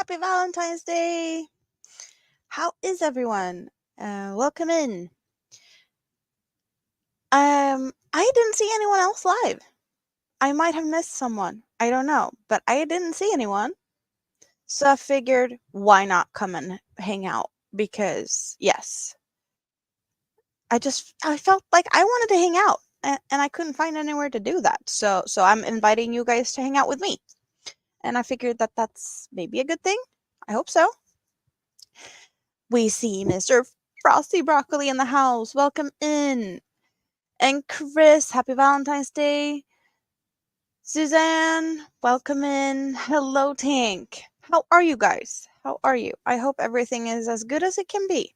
Happy Valentine's Day! How is everyone? Welcome in. I didn't see anyone else live. I might have missed someone. I don't know, but I didn't see anyone. So I figured, why not come and hang out? Because, yes, I felt like I wanted to hang out, and I couldn't find anywhere to do that. So I'm inviting you guys to hang out with me. And I figured that that's maybe a good thing. I hope so. We see Mr. Frosty Broccoli in the house. Welcome in. And Chris, happy Valentine's Day. Suzanne, welcome in. Hello, Tank. How are you guys? How are you? I hope everything is as good as it can be.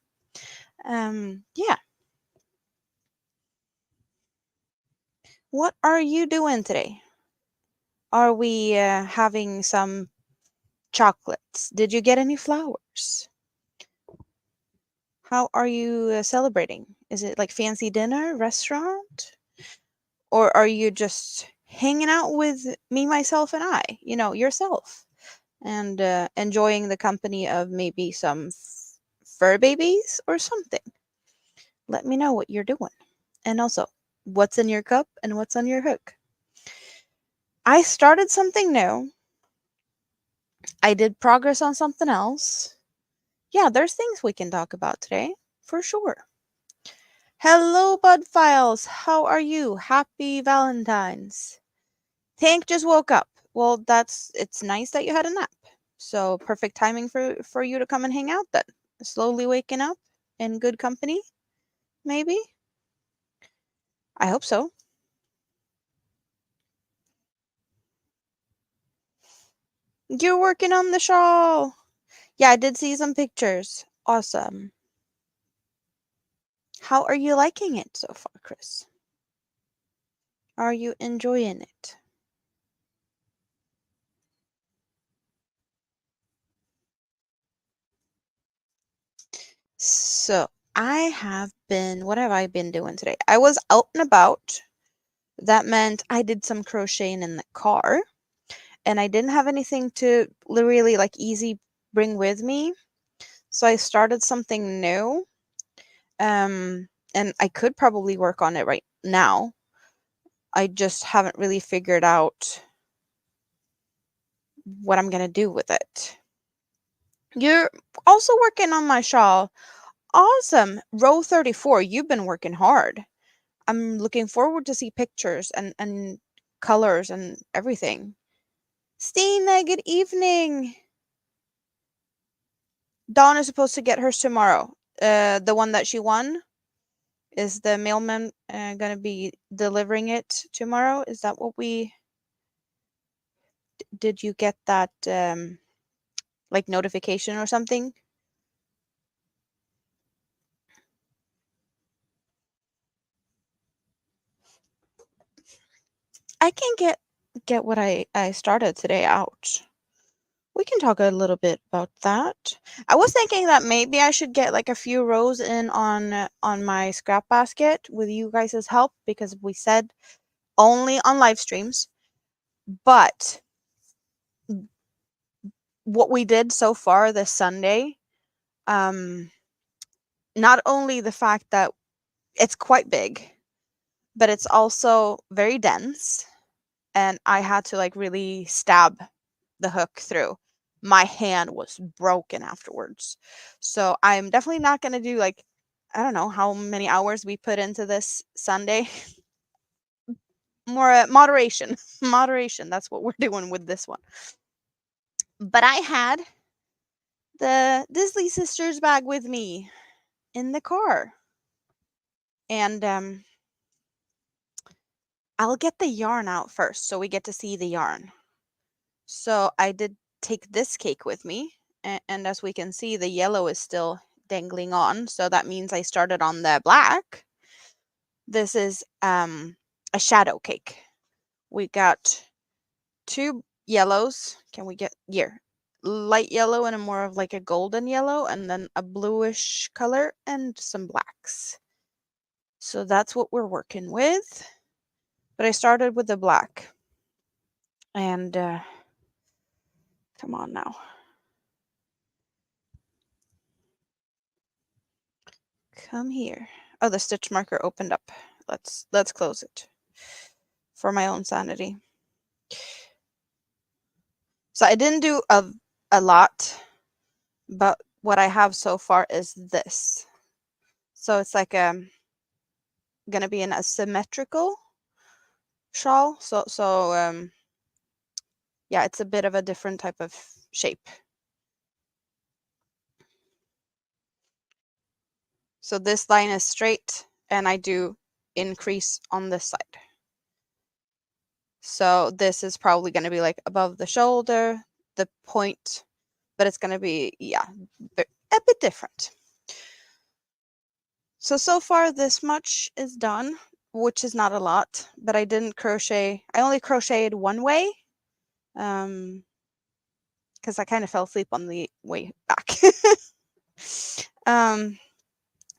Yeah. What are you doing today? Are we having some chocolates? Did you get any flowers? How are you celebrating? Is it like fancy dinner, restaurant? Or are you just hanging out with me, myself, and I? Yourself. And enjoying the company of maybe some fur babies or something. Let me know what you're doing. And also, what's in your cup and what's on your hook. I started something new. I did progress on something else. Yeah, there's things we can talk about today, for sure. Hello, Bud Files. How are you? Happy Valentine's. Tank just woke up. Well, it's nice that you had a nap. So perfect timing for you to come and hang out then. Slowly waking up in good company, maybe? I hope so. You're working on the shawl. Yeah, I did see some pictures. Awesome. How are you liking it so far, Chris? Are you enjoying it? So, what have I been doing today? I was out and about. That meant I did some crocheting in the car. And I didn't have anything to really easy bring with me. So I started something new. And I could probably work on it right now. I just haven't really figured out what I'm going to do with it. You're also working on my shawl. Awesome. Row 34, you've been working hard. I'm looking forward to see pictures and colors and everything. Stina, good evening. Dawn is supposed to get hers tomorrow. The one that she won. Is the mailman going to be delivering it tomorrow? Is that what did you get that notification or something? I can get what I started today out. We can talk a little bit about that. I was thinking that maybe I should get a few rows in on my scrap basket with you guys' help, because we said only on live streams. But what we did so far this Sunday, not only the fact that it's quite big, but it's also very dense, and I had to really stab the hook through. My hand was broken afterwards. So I'm definitely not going to do I don't know how many hours we put into this Sunday. More moderation. Moderation. That's what we're doing with this one. But I had the Disley Sisters bag with me in the car. And I'll get the yarn out first so we get to see the yarn. So I did take this cake with me, and as we can see, the yellow is still dangling on, so that means I started on the black. This is a shadow cake. We got two yellows. Can we get here? Light yellow and a more of a golden yellow, and then a bluish color and some blacks. So that's what we're working with. But I started with the black. And come on now. Come here. Oh, the stitch marker opened up. Let's close it for my own sanity. So I didn't do a lot, but what I have so far is this. So it's like gonna be an asymmetrical shawl. So yeah, it's a bit of a different type of shape. So this line is straight and I do increase on this side. So this is probably going to be like above the shoulder, the point, but it's going to be, yeah, a bit different. So far this much is done, which is not a lot, but I didn't crochet. I only crocheted one way, because I kind of fell asleep on the way back.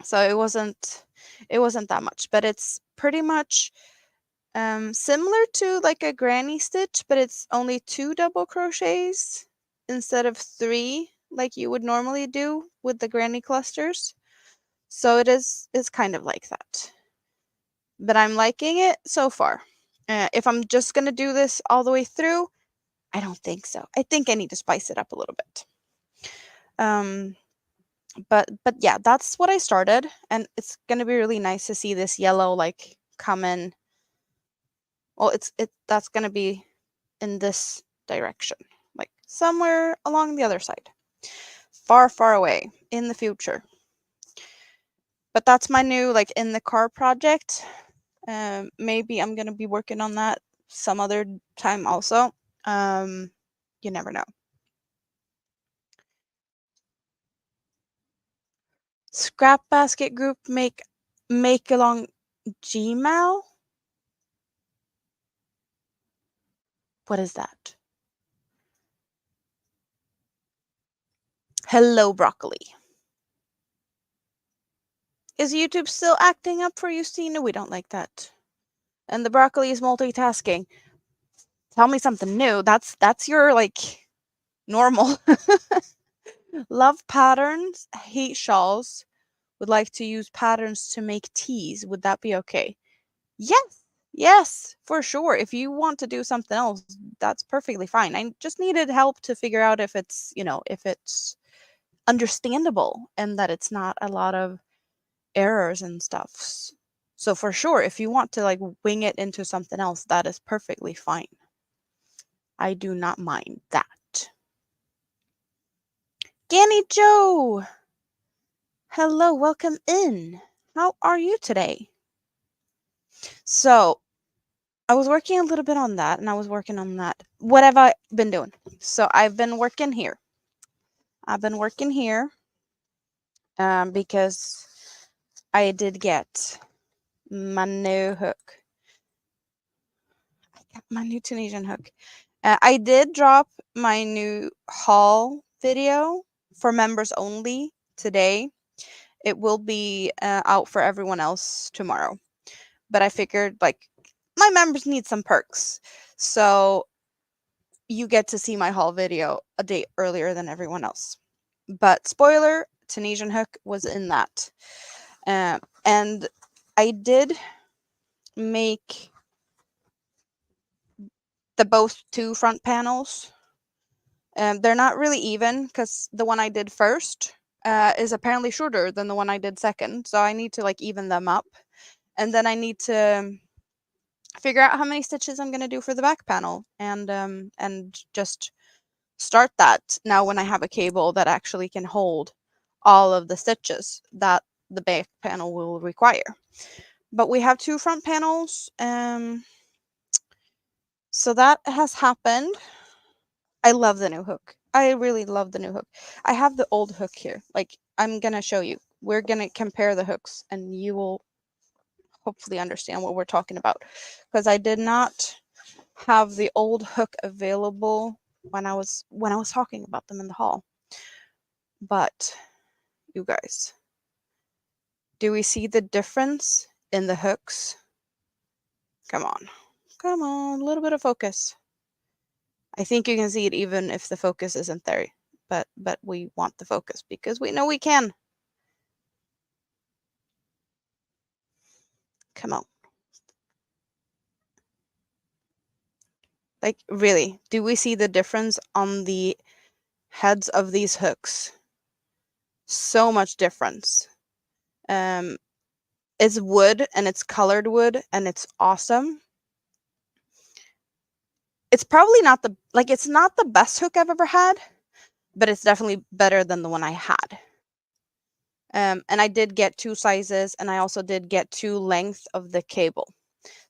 So it wasn't that much, but it's pretty much similar to like a granny stitch, but it's only 2 double crochets instead of 3 like you would normally do with the granny clusters. So it's kind of like that. But I'm liking it so far. If I'm just going to do this all the way through, I don't think so. I think I need to spice it up a little bit. But yeah, that's what I started, and it's going to be really nice to see this yellow like come in. Well, that's going to be in this direction, like somewhere along the other side, far, far away in the future. But that's my new like in the car project. Maybe I'm going to be working on that some other time also. You never know. Scrap basket group make along Gmail. What is that? Hello, broccoli. Is YouTube still acting up for you, Stina? We don't like that. And the broccoli is multitasking. Tell me something new. That's your like normal. Love patterns, hate shawls. Would like to use patterns to make teas. Would that be okay? Yes. Yes, for sure. If you want to do something else, that's perfectly fine. I just needed help to figure out if it's, if it's understandable and that it's not a lot of errors and stuff. So for sure, if you want to like wing it into something else, that is perfectly fine. I do not mind that. Ganny Joe! Hello, welcome in. How are you today? So, I was working a little bit on that, and I was working on that. What have I been doing? So, I've been working here. Because I did get my new hook. I got my new Tunisian hook. I did drop my new haul video for members only today. It will be out for everyone else tomorrow. But I figured, like, my members need some perks. So you get to see my haul video a day earlier than everyone else. But spoiler, Tunisian hook was in that. And I did make the both 2 front panels. They're not really even because the one I did first is apparently shorter than the one I did second. So I need to like even them up. And then I need to figure out how many stitches I'm going to do for the back panel and just start that now when I have a cable that actually can hold all of the stitches that the back panel will require. But we have 2 front panels. So that has happened. I love the new hook. I really love the new hook. I have the old hook here. Like, I'm going to show you. We're going to compare the hooks and you will hopefully understand what we're talking about. Because I did not have the old hook available when I was talking about them in the haul. But you guys, do we see the difference in the hooks? Come on. Come on, a little bit of focus. I think you can see it even if the focus isn't there. But we want the focus because we know we can. Come on. Like, really, do we see the difference on the heads of these hooks? So much difference. It's wood, and it's colored wood, and it's awesome. It's probably not it's not the best hook I've ever had, but it's definitely better than the one I had. And I did get 2 sizes, and I also did get 2 lengths of the cable.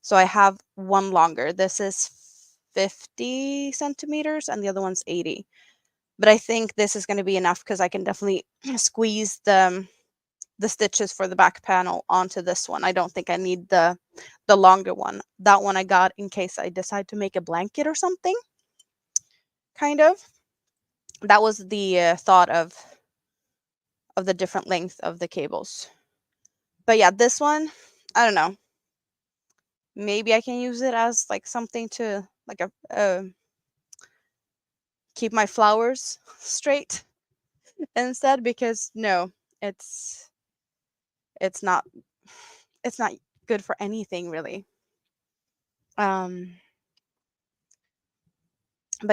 So I have one longer. This is 50 centimeters, and the other one's 80. But I think this is going to be enough because I can definitely squeeze the stitches for the back panel onto this one. I don't think I need the longer one. That one I got in case I decide to make a blanket or something. Kind of. That was the thought of the different length of the cables. But yeah, this one, I don't know. Maybe I can use it as like something to like keep my flowers straight instead, because no, it's it's not it's not good for anything really. But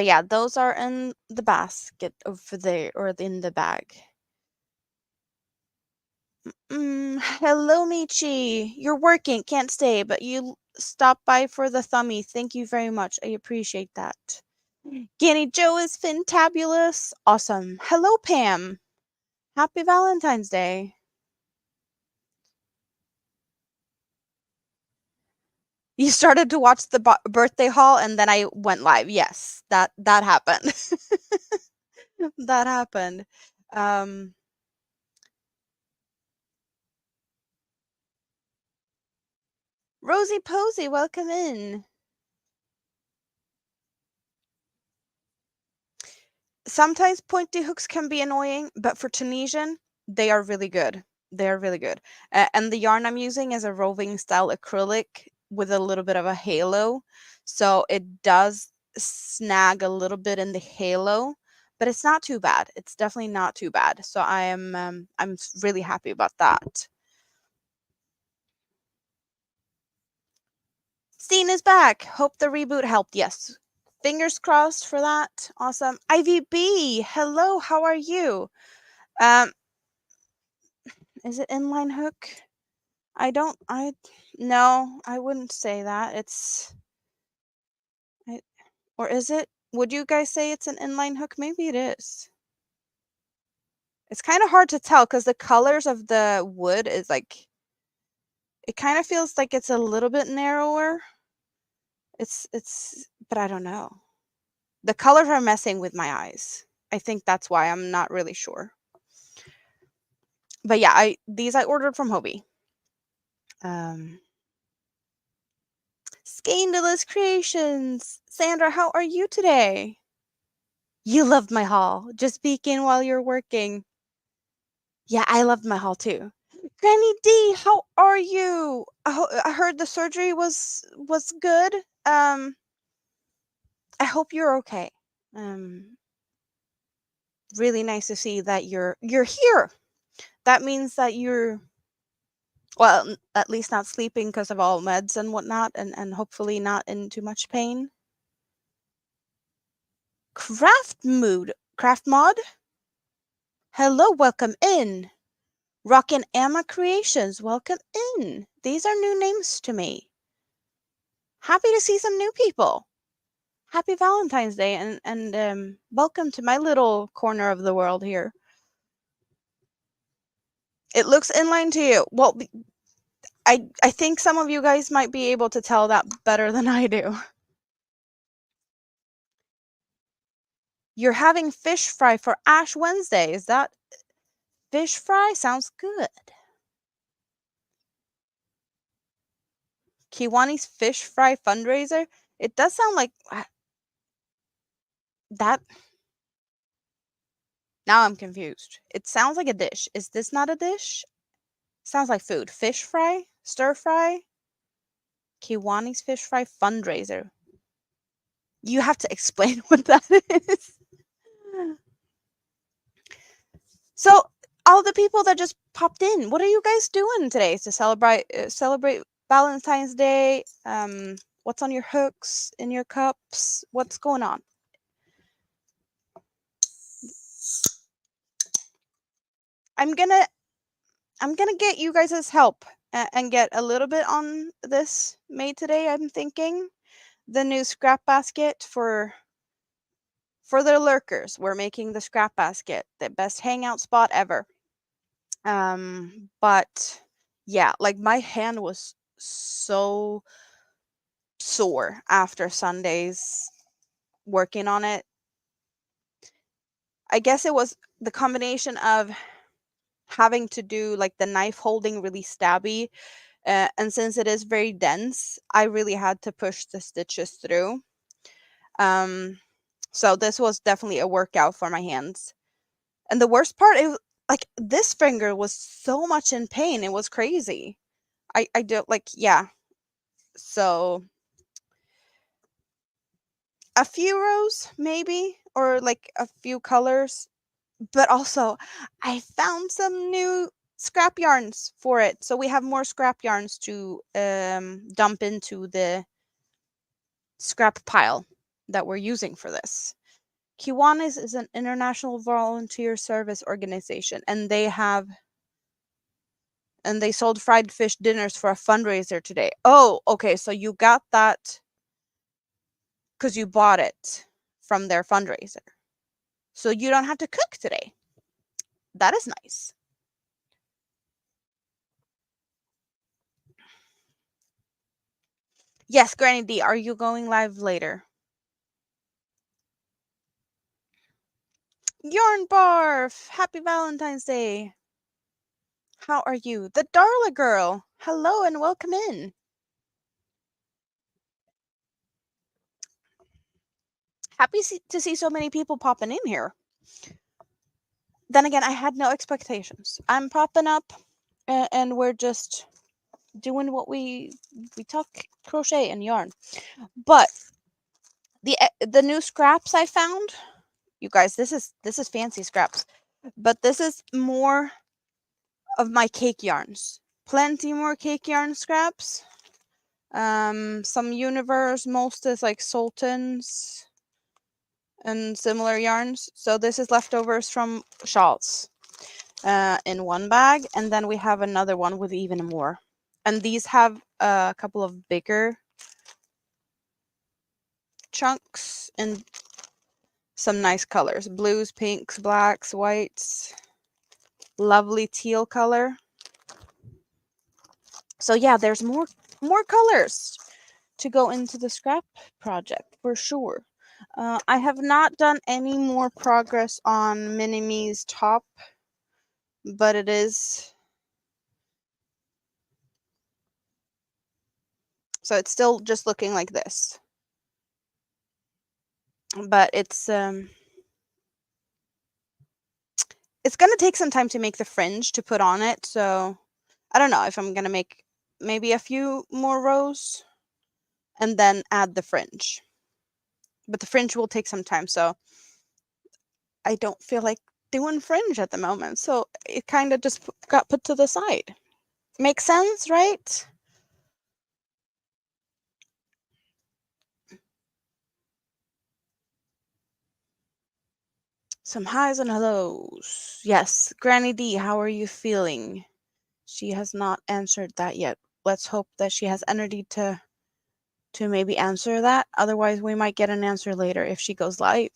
yeah, those are in the basket over there, or in the bag. Hello, Michi. You're working, can't stay, but you stopped by for the thummy. Thank you very much. I appreciate that. Ganny Joe is fantabulous. Awesome. Hello, Pam. Happy Valentine's Day. You started to watch the birthday haul, and then I went live. Yes, that happened. That happened. Rosie Posey, welcome in. Sometimes pointy hooks can be annoying, but for Tunisian, they are really good. They are really good. And the yarn I'm using is a roving style acrylic with a little bit of a halo. So it does snag a little bit in the halo, but it's not too bad. It's definitely not too bad. So I'm really happy about that. Steen is back. Hope the reboot helped. Yes. Fingers crossed for that. Awesome. IVB, hello, how are you? Is it inline hook? No, I wouldn't say that. Or is it? Would you guys say it's an inline hook? Maybe it is. It's kind of hard to tell because the colors of the wood is like, it kind of feels like it's a little bit narrower. But I don't know. The colors are messing with my eyes. I think that's why I'm not really sure. But yeah, these I ordered from Hobie. Scandalous Creations. Sandra, how are you today? You loved my haul. Just peek in while you're working. Yeah, I loved my haul too. Granny D, how are you? I heard the surgery was good. I hope you're okay. Really nice to see that you're here. That means that you're, well, at least not sleeping because of all meds and whatnot, and hopefully not in too much pain. Craft mod. Hello, welcome in. Rockin' Amma Creations, welcome in. These are new names to me. Happy to see some new people. Happy Valentine's Day, and welcome to my little corner of the world here. It looks inline to you. Well, I think some of you guys might be able to tell that better than I do. You're having fish fry for Ash Wednesday. Is that fish fry? Sounds good. Kiwani's fish fry fundraiser? It does sound like that. Now I'm confused. It sounds like a dish. Is this not a dish? Sounds like food. Fish fry? Stir fry? Kiwani's fish fry fundraiser. You have to explain what that is. So, all the people that just popped in, what are you guys doing today to celebrate Valentine's Day? What's on your hooks, in your cups? What's going on? I'm gonna get you guys' help and get a little bit on this made today. I'm thinking the new scrap basket for the lurkers. We're making the scrap basket the best hangout spot ever. But yeah, like my hand was so sore after Sundays working on it. I guess it was the combination of having to do like the knife holding really stabby, and since it is very dense, I really had to push the stitches through. Um, so this was definitely a workout for my hands. And the worst part is like this finger was so much in pain. It was crazy. I do like, yeah. So a few rows maybe, or like a few colors, but also I found some new scrap yarns for it. So we have more scrap yarns to dump into the scrap pile that we're using for this. Kiwanis is an international volunteer service organization, and they sold fried fish dinners for a fundraiser today. Oh, okay, so you got that because you bought it from their fundraiser. So you don't have to cook today. That is nice. Yes, Granny D, are you going live later? Yarn Barf! Happy Valentine's Day! How are you? The Darla Girl! Hello and welcome in! Happy to see so many people popping in here. Then again, I had no expectations. I'm popping up and we're just doing what we talk crochet and yarn. But the new scraps I found, you guys, this is fancy scraps. But this is more of my cake yarns. Plenty more cake yarn scraps. Some Universe, Molstis, like Sultans, and similar yarns. So this is leftovers from shawls in one bag, and then we have another one with even more. And these have a couple of bigger chunks and some nice colors: blues, pinks, blacks, whites, lovely teal color. So yeah, there's more colors to go into the scrap project for sure. I have not done any more progress on Mini-Me's top, but it is, so it's still just looking like this. But it's gonna take some time to make the fringe to put on it, so I don't know if I'm gonna make maybe a few more rows and then add the fringe. But the fringe will take some time, so I don't feel like doing fringe at the moment. So it kind of just got put to the side. Makes sense, right? Some highs and hellos. Yes, Granny D, how are you feeling? She has not answered that yet. Let's hope that she has energy to maybe answer that. Otherwise, we might get an answer later if she goes live.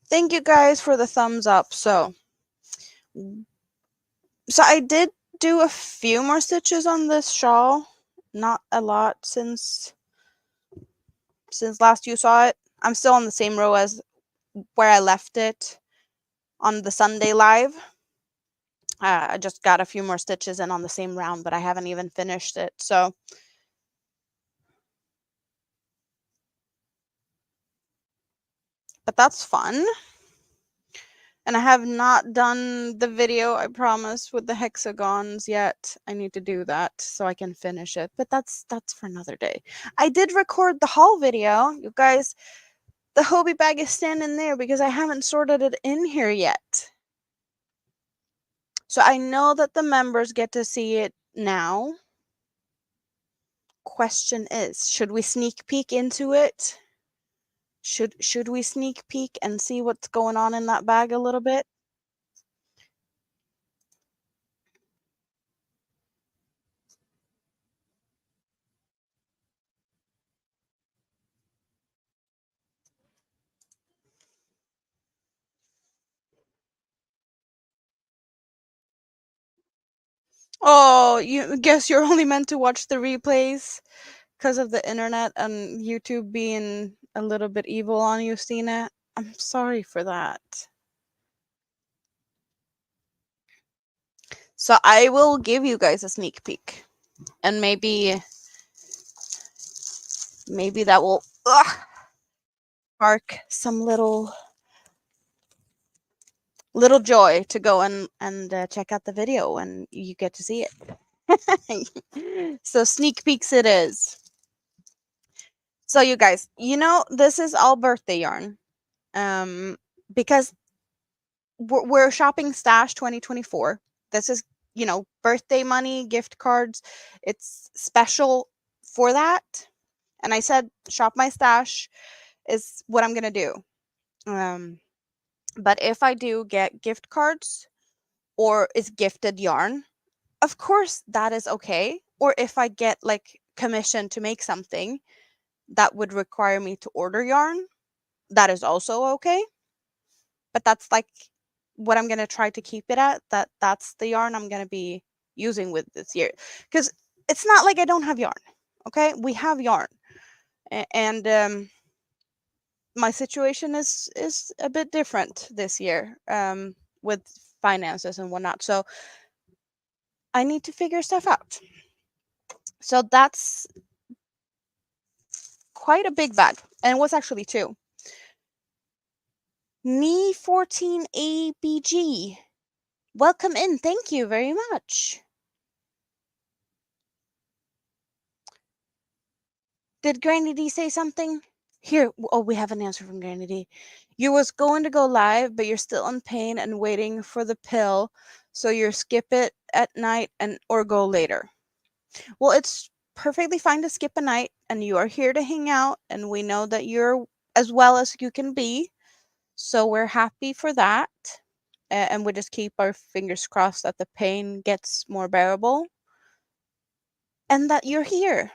Thank you guys for the thumbs up. So I did do a few more stitches on this shawl. Not a lot since last you saw it. I'm still on the same row as where I left it on the Sunday live. I just got a few more stitches in on the same round, but I haven't even finished it. So but that's fun. And I have not done the video, I promise, with the hexagons yet. I need to do that so I can finish it. But that's for another day. I did record the haul video. You guys, the Hobie bag is standing there because I haven't sorted it in here yet. So I know that the members get to see it now. Question is, should we sneak peek into it? Should we sneak peek and see what's going on in that bag a little bit? Oh, you guess you're only meant to watch the replays because of the internet and YouTube being a little bit evil on you, Stina. I'm sorry for that. So I will give you guys a sneak peek, and maybe that will spark some little joy to go and check out the video, and you get to see it. So sneak peeks it is. So you guys, this is all birthday yarn, because we're shopping Stash 2024. This is, birthday money, gift cards. It's special for that. And I said, shop my stash is what I'm going to do. But if I do get gift cards or is gifted yarn, of course that is okay. Or if I get like commission to make something that would require me to order yarn, that is also okay. But that's like what I'm going to try to keep it at. That's the yarn I'm going to be using with this year, because it's not like I don't have yarn. Okay, we have yarn, and my situation is a bit different this year, with finances and whatnot. So I need to figure stuff out. So that's quite a big bag, and it was actually two. Knee 14 ABG. Welcome in. Thank you very much. Did Granny D say something? Here, oh, we have an answer from Granny D. You was going to go live, but you're still in pain and waiting for the pill, so you skip it at night and or go later. Well, it's perfectly fine to skip a night, and you are here to hang out, and we know that you're as well as you can be, so we're happy for that. And we just keep our fingers crossed that the pain gets more bearable and that you're here.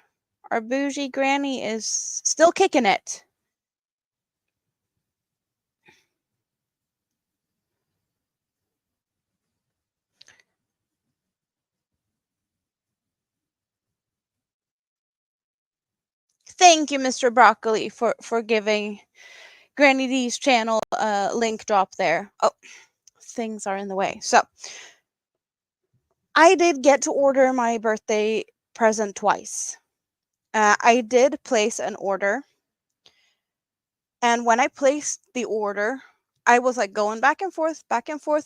Our bougie granny is still kicking it. Thank you, Mr. Broccoli, for giving Granny D's channel a link drop there. Oh, things are in the way. So I did get to order my birthday present twice. I did place an order, and when I placed the order, I was like going back and forth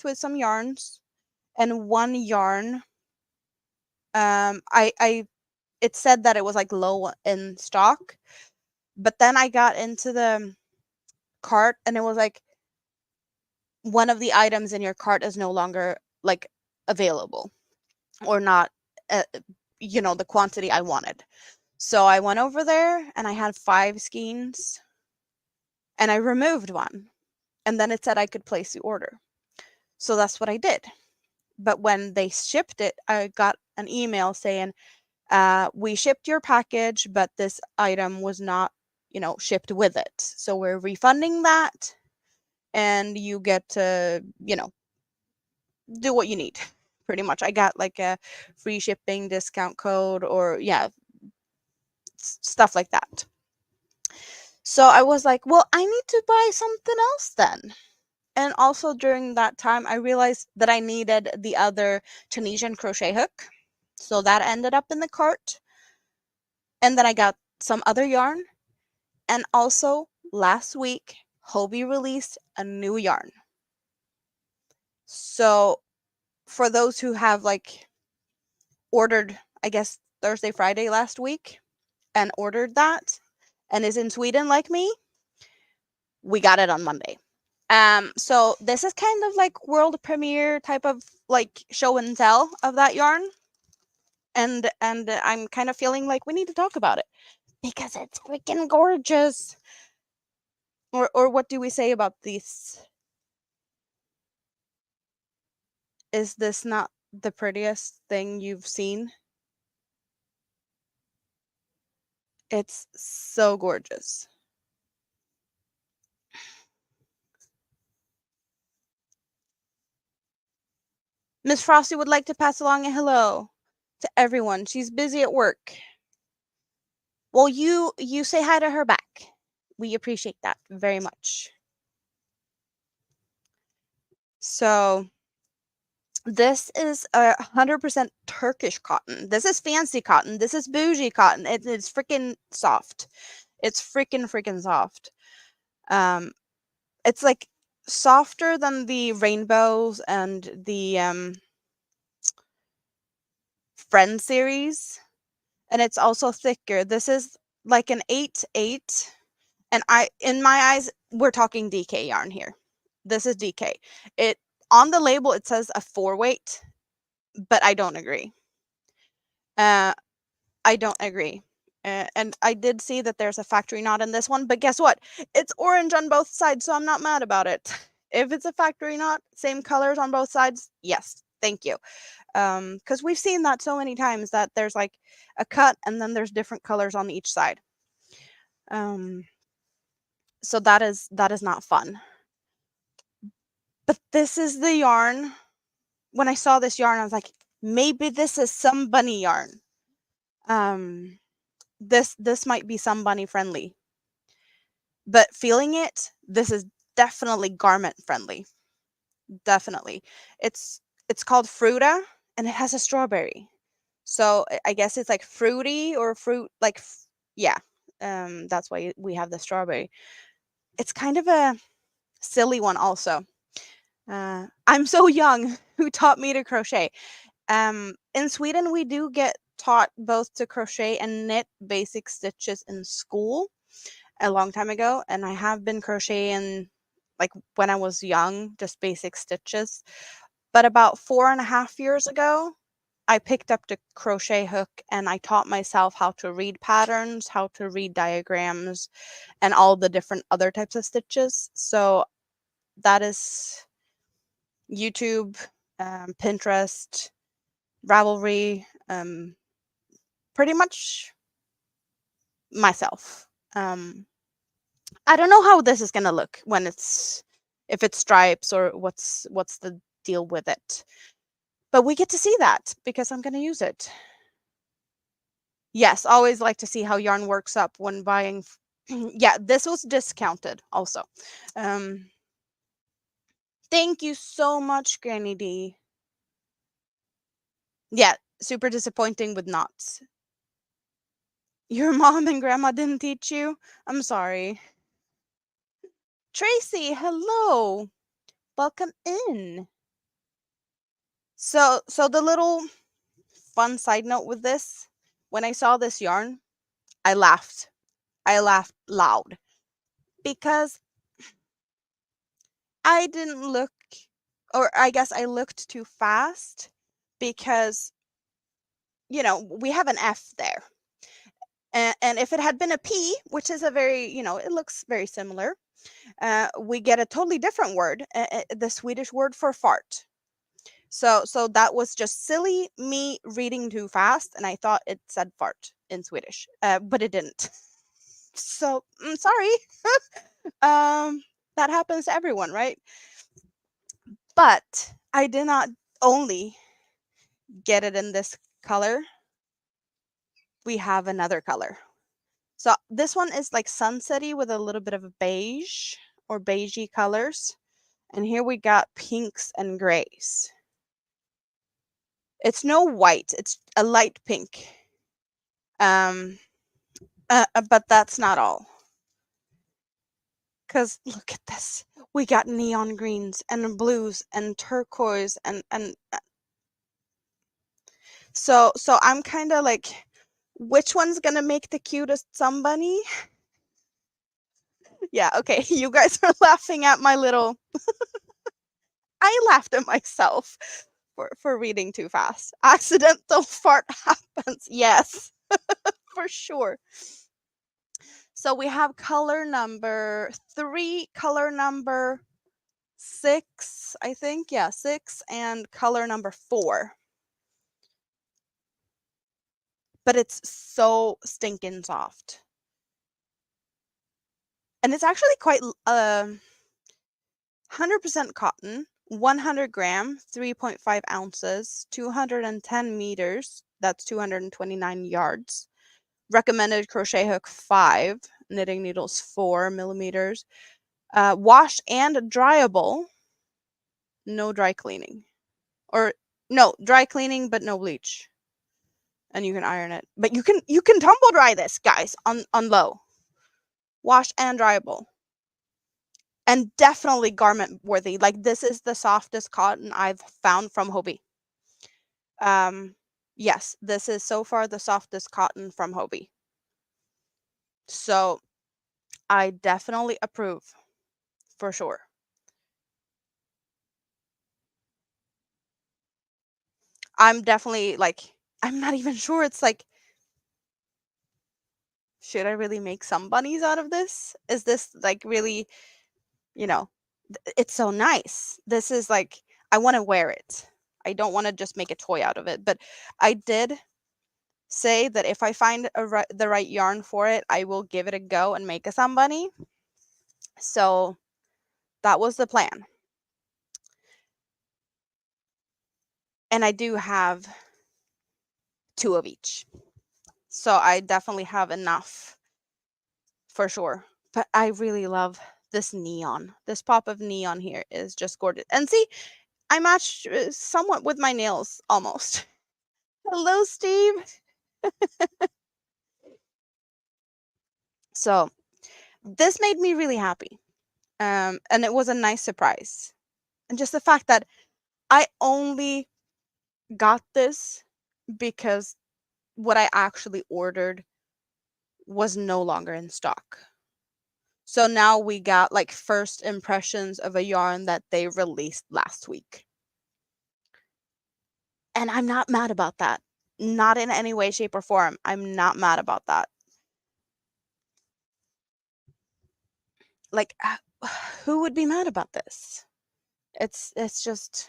with some yarns, and one yarn, I it said that it was like low in stock, but then I got into the cart and it was like one of the items in your cart is no longer like available or not, uh, the quantity I wanted. So I went over there and I had 5 skeins and I removed one, and then it said I could place the order. So that's what I did. But when they shipped it, I got an email saying, we shipped your package, but this item was not, shipped with it. So we're refunding that, and you get to, do what you need. Pretty much. I got like a free shipping discount code, or yeah, stuff like that. So I was like, well, I need to buy something else then. And also during that time, I realized that I needed the other Tunisian crochet hook. So that ended up in the cart. And then I got some other yarn. And also last week, Hobie released a new yarn. So for those who have like ordered, I guess, Thursday, Friday last week and ordered that and is in Sweden like me, we got it on Monday. So this is kind of like world premiere type of like show and tell of that yarn, and I'm kind of feeling like we need to talk about it because it's freaking gorgeous. Or what do we say about this? Is this not the prettiest thing you've seen? It's so gorgeous. Miss Frosty would like to pass along a hello to everyone. She's busy at work. Well, you say hi to her back. We appreciate that very much. So this is 100% Turkish cotton. This is fancy cotton. This is bougie cotton. It's freaking soft. It's freaking soft. Um, it's like softer than the rainbows and the Friend series, and it's also thicker. This is like an 8/8, and in my eyes, we're talking DK yarn here. This is DK. It on the label it says a 4 weight, but I don't agree. Uh, I don't agree. And I did see that there's a factory knot in this one, but guess what? It's orange on both sides, so I'm not mad about it. If it's a factory knot, same colors on both sides, yes, thank you. Because we've seen that so many times that there's like a cut and then there's different colors on each side. So that is not fun. But this is the yarn. When I saw this yarn, I was like, maybe this is some bunny yarn. This might be some bunny friendly. But feeling it, this is definitely garment friendly. Definitely. It's called Fruta and it has a strawberry. So I guess it's like fruity or fruit like yeah. That's why we have the strawberry. It's kind of a silly one also. I'm so young. Who taught me to crochet? In Sweden we do get taught both to crochet and knit basic stitches in school a long time ago, and I have been crocheting like when I was young, just basic stitches. But about 4.5 years ago, I picked up the crochet hook and I taught myself how to read patterns, how to read diagrams, and all the different other types of stitches. So that is YouTube, Pinterest, Ravelry, pretty much myself. I don't know how this is gonna look when if it's stripes or what's the deal with it. But we get to see that because I'm gonna use it. Yes, always like to see how yarn works up when buying. Yeah, this was discounted also. Um, thank you so much, Granny D. Yeah, super disappointing with knots. Your mom and grandma didn't teach you? I'm sorry. Tracy, hello. Welcome in. So the little fun side note with this, when I saw this yarn, I laughed. I laughed loud because I didn't look, or I guess I looked too fast because, we have an F there. And if it had been a P, which is a very, it looks very similar, we get a totally different word, the Swedish word for fart. So that was just silly me reading too fast, and I thought it said fart in Swedish, but it didn't. So I'm sorry. That happens to everyone, right? But I did not only get it in this color. We have another color. So this one is like sunsetty with a little bit of beige or beigey colors. And here we got pinks and grays. It's no white, it's a light pink. But that's not all. Because look at this. We got neon greens and blues and turquoise and so I'm kind of like, which one's gonna make the cutest somebody? Yeah, okay. You guys are laughing at my little. I laughed at myself for reading too fast. Accidental fart happens. Yes, for sure. So we have color number 3, color number 6, I think. Yeah, 6, and color number 4. But it's so stinking soft. And it's actually quite 100% cotton, 100 gram, 3.5 ounces, 210 meters. That's 229 yards. Recommended crochet hook 5, knitting needles 4 millimeters. Wash and dryable. No dry cleaning. Or no, dry cleaning but no bleach. And you can iron it. But you can tumble dry this, guys, on low. Wash and dryable. And definitely garment worthy. Like, this is the softest cotton I've found from Hobie. Yes, this is so far the softest cotton from Hobie. So I definitely approve, for sure. I'm definitely like, I'm not even sure. It's like, should I really make some bunnies out of this? Is this like really, you know, it's so nice. This is like, I want to wear it. I don't want to just make a toy out of it. But I did say that if I find the right yarn for it, I will give it a go and make a sun bunny. So that was the plan. And I do have 2 of each. So I definitely have enough for sure. But I really love this neon. This pop of neon here is just gorgeous. And see, I matched somewhat with my nails almost. Hello, Steve. So this made me really happy. And it was a nice surprise. And just the fact that I only got this because what I actually ordered was no longer in stock. So now we got like first impressions of a yarn that they released last week. And I'm not mad about that. Not in any way, shape, or form. I'm not mad about that. Like, who would be mad about this? It's just,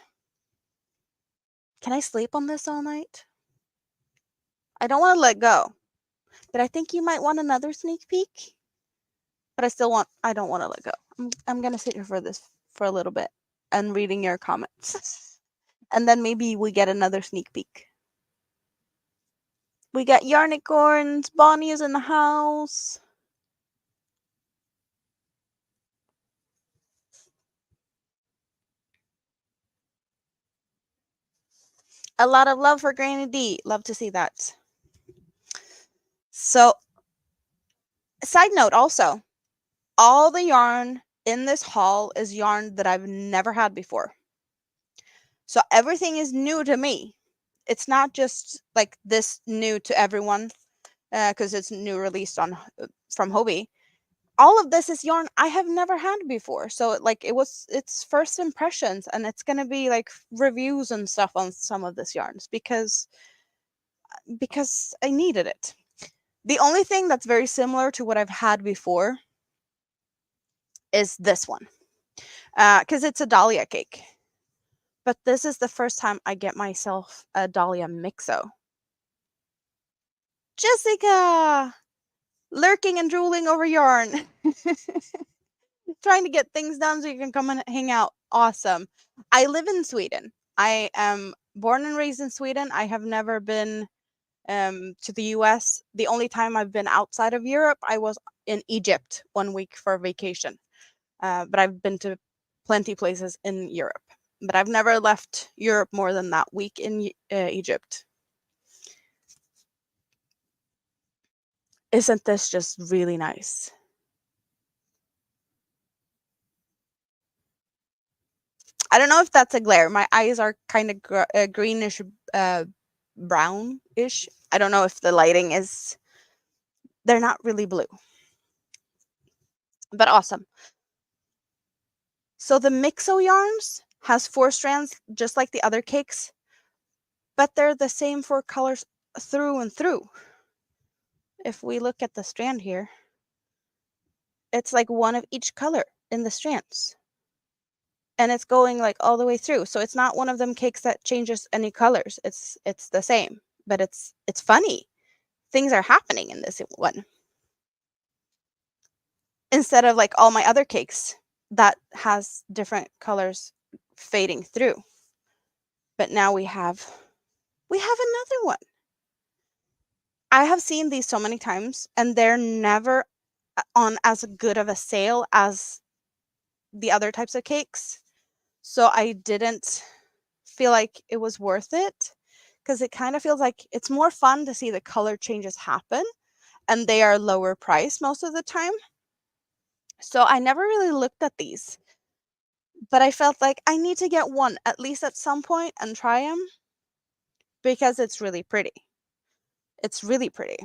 can I sleep on this all night? I don't want to let go, but I think you might want another sneak peek. But I don't want to let go. I'm gonna sit here for this for a little bit and reading your comments, and then maybe we get another sneak peek. We got Yarnicorns. Bonnie is in the house. A lot of love for Granny D. Love to see that. So, side note also, all the yarn in this haul is yarn that I've never had before. So everything is new to me. It's not just like this new to everyone because it's new released on from Hobie. All of this is yarn I have never had before. So it's first impressions, and it's gonna be like reviews and stuff on some of this yarns because I needed it. The only thing that's very similar to what I've had before is this one. Because it's a Dahlia cake. But this is the first time I get myself a Dahlia mixo. Jessica! Lurking and drooling over yarn. Trying to get things done so you can come and hang out. Awesome. I live in Sweden. I am born and raised in Sweden. I have never been to the US. The only time I've been outside of Europe, I was in Egypt 1 week for vacation. But I've been to plenty places in Europe. But I've never left Europe more than that week in Egypt. Isn't this just really nice? I don't know if that's a glare. My eyes are kind of greenish, brownish. I don't know if the lighting is. They're not really blue. but awesome. So the Mixo yarns has 4 strands just like the other cakes, but they're the same 4 colors through and through. If we look at the strand here, it's like one of each color in the strands. And it's going like all the way through. So it's not one of them cakes that changes any colors. It's the same, but it's funny. Things are happening in this one. Instead of like all my other cakes that has different colors fading through. But now we have another one. I have seen these so many times and they're never on as good of a sale as the other types of cakes. So I didn't feel like it was worth it because it kind of feels like it's more fun to see the color changes happen and they are lower price most of the time. So I never really looked at these, but I felt like I need to get one at least at some point and try them because it's really pretty. It's really pretty.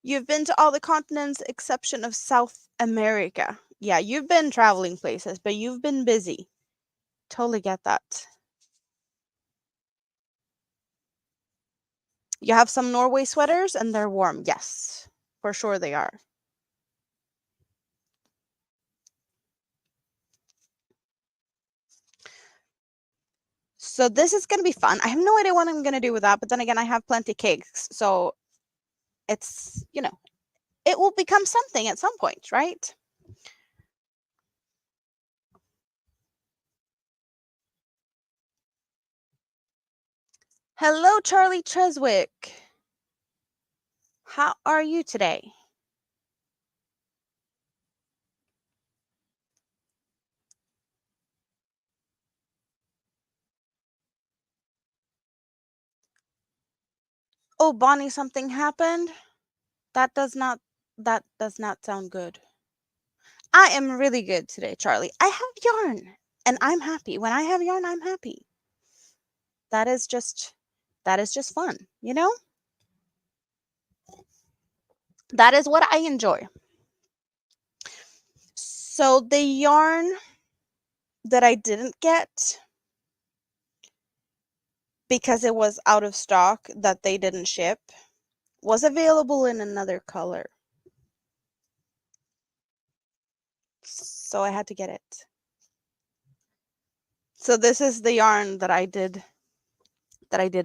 You've been to all the continents exception of South America. Yeah, you've been traveling places, but you've been busy. Totally get that. You have some Norway sweaters and they're warm. Yes, for sure they are. So this is going to be fun. I have no idea what I'm going to do with that, but then again, I have plenty cakes. So it's, it will become something at some point, right? Hello, Charlie Cheswick. How are you today? Oh, Bonnie, something happened? That does not that does not sound good. I am really good today, Charlie. I have yarn and I'm happy. When I have yarn, I'm happy. That is just fun, That is what I enjoy. So the yarn that I didn't get because it was out of stock that they didn't ship was available in another color. So I had to get it. So this is the yarn that I did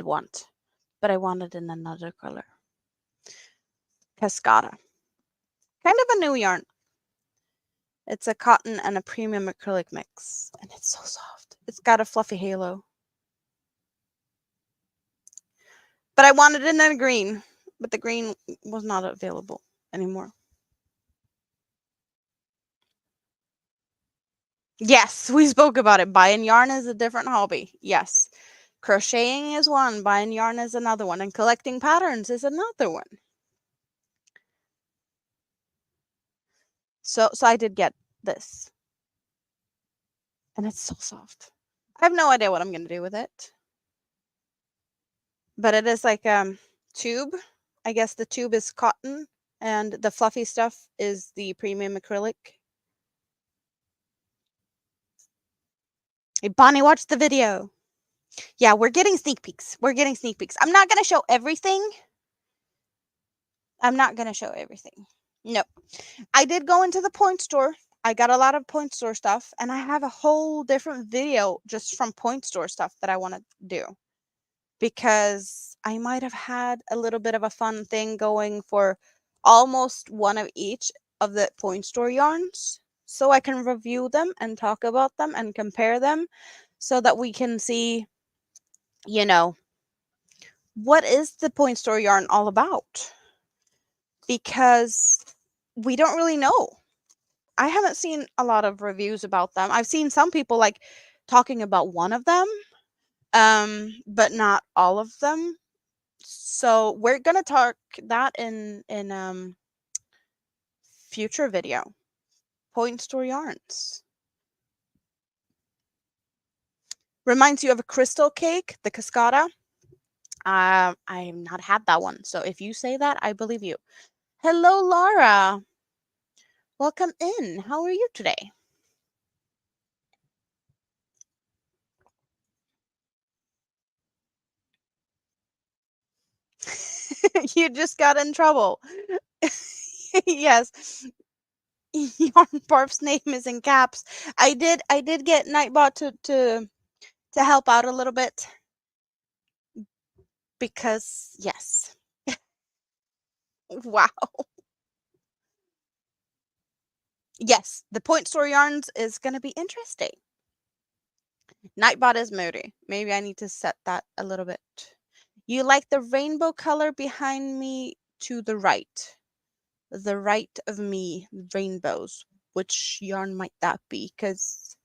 want, but I wanted in another color. Cascada. Kind of a new yarn. It's a cotton and a premium acrylic mix, and it's so soft. It's got a fluffy halo. But I wanted it in a green, but the green was not available anymore. Yes, we spoke about it. Buying yarn is a different hobby. Yes. Crocheting is one, buying yarn is another one, and collecting patterns is another one. So I did get this. And it's so soft. I have no idea what I'm going to do with it. But it is like tube. I guess the tube is cotton and the fluffy stuff is the premium acrylic. Hey, Bonnie, watch the video. Yeah, we're getting sneak peeks. I'm not going to show everything. No. I did go into the point store. I got a lot of point store stuff, and I have a whole different video just from point store stuff that I want to do. Because I might have had a little bit of a fun thing going for almost one of each of the point store yarns. So I can review them and talk about them and compare them so that we can see, what is the point store yarn all about? Because we don't really know. I haven't seen a lot of reviews about them. I've seen some people like talking about one of them, but not all of them. So we're gonna talk that in future video. Point store yarns. Reminds you of a crystal cake, the cascada. I've not had that one, so if you say that, I believe you. Hello, Laura. Welcome in. How are you today? You just got in trouble. Yes. Yarn Barf's name is in caps. I did get Nightbot to help out a little bit because yes. Wow. Yes, the point store yarns is gonna be interesting. Nightbot is moody. Maybe I need to set that a little bit. You like the rainbow color behind me to the right. The right of me, rainbows. Which yarn might that be? Because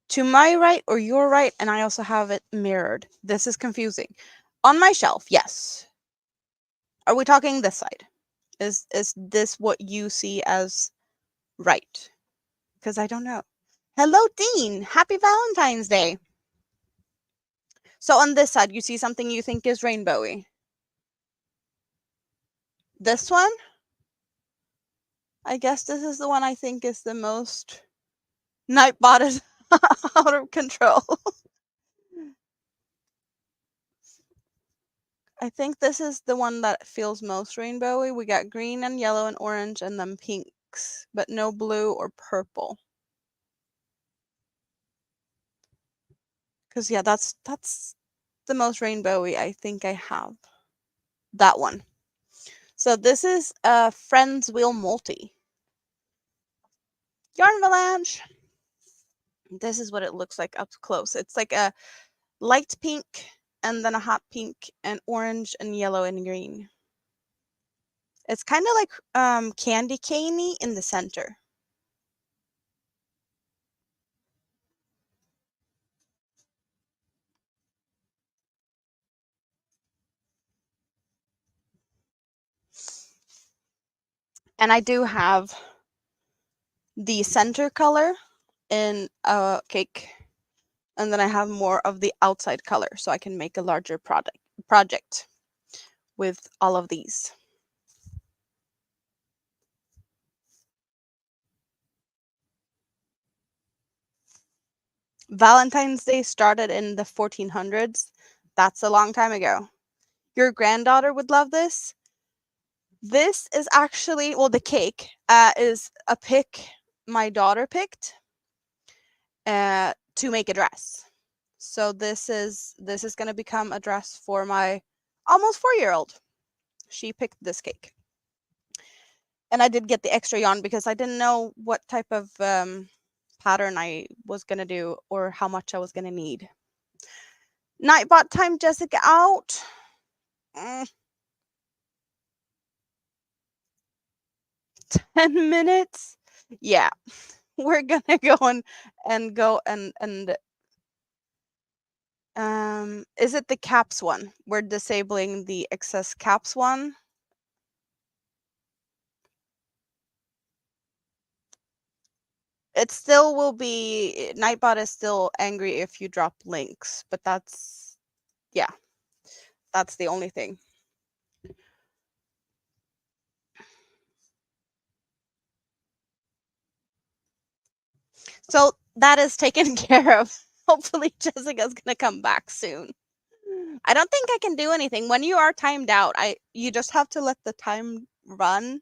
to my right or your right, and I also have it mirrored. This is confusing. On my shelf, yes. Are we talking this side? Is this what you see as right? Because I don't know. Hello, Dean. Happy Valentine's Day. So on this side, you see something you think is rainbowy. This one? I guess this is the one I think is the most Nightbot is out of control. I think this is the one that feels most rainbowy. We got green and yellow and orange and then pinks, but no blue or purple. Cause yeah, that's the most rainbowy I think I have. That one. So this is a Friends Wheel Multi. Yarn Avalanche. This is what it looks like up close. It's like a light pink and then a hot pink and orange and yellow and green. It's kind of like candy caney in the center. And I do have the center color in a cake, and then I have more of the outside color so I can make a larger project with all of these. Valentine's Day started in the 1400s. That's a long time ago. Your granddaughter would love this. This is actually, well, the cake is a pick my daughter picked to make a dress. So this is going to become a dress for my almost 4-year-old. She picked this cake. And I did get the extra yarn because I didn't know what type of pattern I was going to do or how much I was going to need. Nightbot time Jessica out. 10 minutes. Yeah. We're going to go and go and is it the caps one? We're disabling the excess caps one. It still will be Nightbot is still angry if you drop links, but that's yeah. That's the only thing. So that is taken care of. Hopefully Jessica's gonna come back soon. I don't think I can do anything. When you are timed out, you just have to let the time run,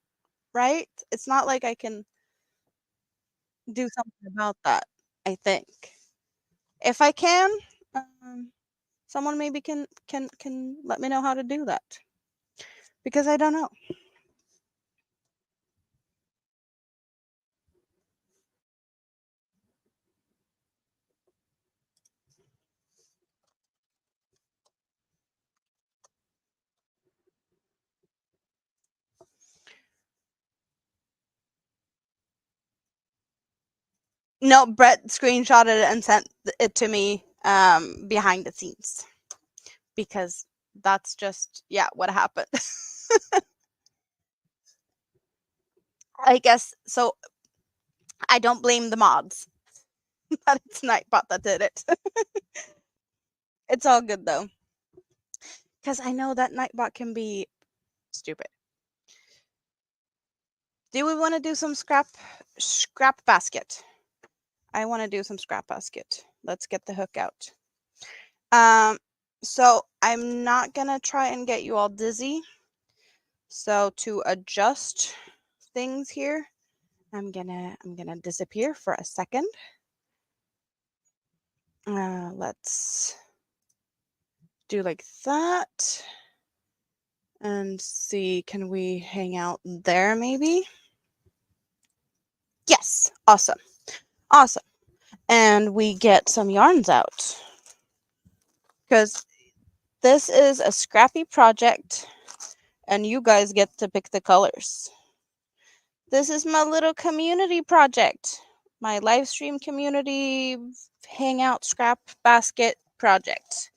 right? It's not like I can do something about that, I think. If I can, someone maybe can let me know how to do that. Because I don't know. No, Brett screenshotted it and sent it to me behind the scenes because that's just yeah what happened. I guess so. I don't blame the mods. That it's Nightbot that did it. It's all good though, because I know that Nightbot can be stupid. Do we want to do some scrap basket? I want to do some scrap basket. Let's get the hook out. So I'm not gonna try and get you all dizzy. So to adjust things here, I'm gonna disappear for a second. Let's do like that and see, can we hang out there maybe? Yes, awesome. Awesome. And we get some yarns out because this is a scrappy project and you guys get to pick the colors. This is my little community project, my live stream community hangout scrap basket project.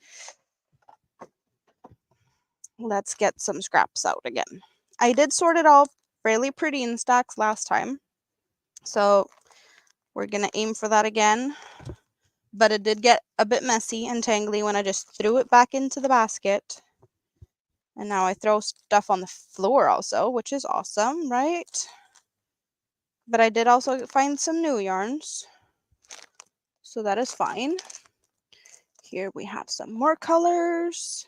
Let's get some scraps out again. I did sort it all fairly pretty in stacks last time, so we're gonna aim for that again. But it did get a bit messy and tangly when I just threw it back into the basket. And now I throw stuff on the floor also, which is awesome, right? But I did also find some new yarns, so that is fine. Here we have some more colors.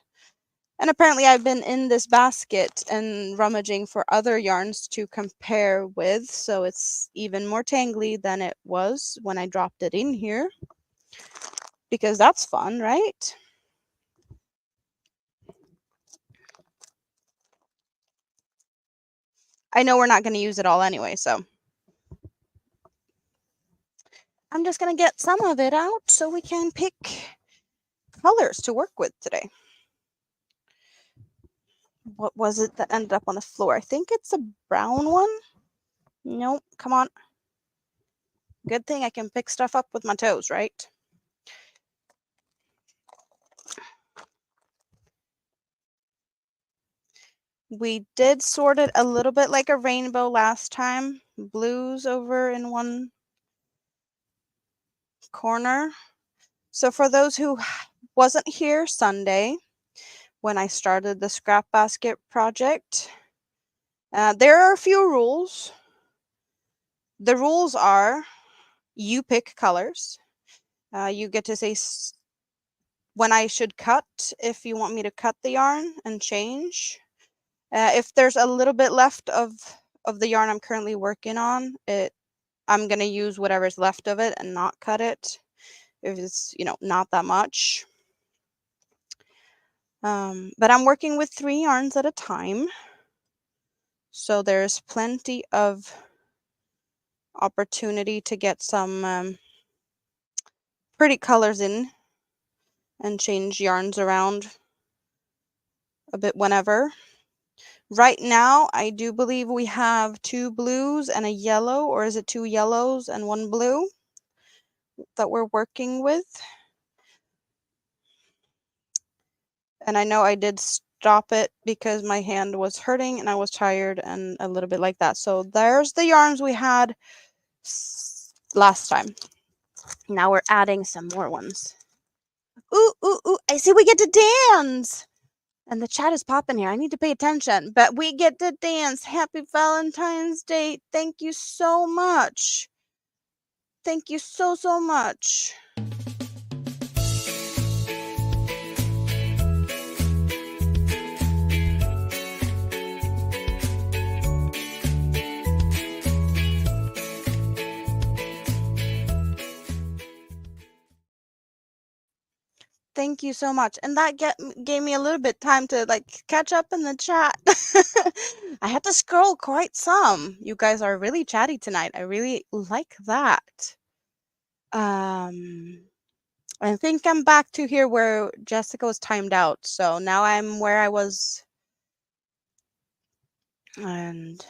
And apparently I've been in this basket and rummaging for other yarns to compare with, so it's even more tangly than it was when I dropped it in here. Because that's fun, right? I know we're not going to use it all anyway, so I'm just going to get some of it out so we can pick colors to work with today. What was it that ended up on the floor? I think it's a brown one. Nope, come on. Good thing I can pick stuff up with my toes, right? We did sort it a little bit like a rainbow last time. Blues over in one corner. So for those who wasn't here Sunday when I started the scrap basket project, there are a few rules. The rules are you pick colors. You get to say when I should cut, if you want me to cut the yarn and change. If there's a little bit left of the yarn I'm currently working on, I'm going to use whatever's left of it and not cut it if it's, not that much. But I'm working with 3 yarns at a time. So there's plenty of opportunity to get some pretty colors in and change yarns around a bit whenever. Right now, I do believe we have 2 blues and a yellow, or is it 2 yellows and 1 blue that we're working with? And I know I did stop it because my hand was hurting and I was tired and a little bit like that. So there's the yarns we had last time. Now we're adding some more ones. Ooh, ooh, ooh, I see we get to dance. And the chat is popping here. I need to pay attention. But we get to dance. Happy Valentine's Day. Thank you so much. Thank you so, so much. Thank you so much. And that gave me a little bit time to catch up in the chat. I had to scroll quite some. You guys are really chatty tonight. I really like that. I think I'm back to here where Jessica was timed out. So now I'm where I was. And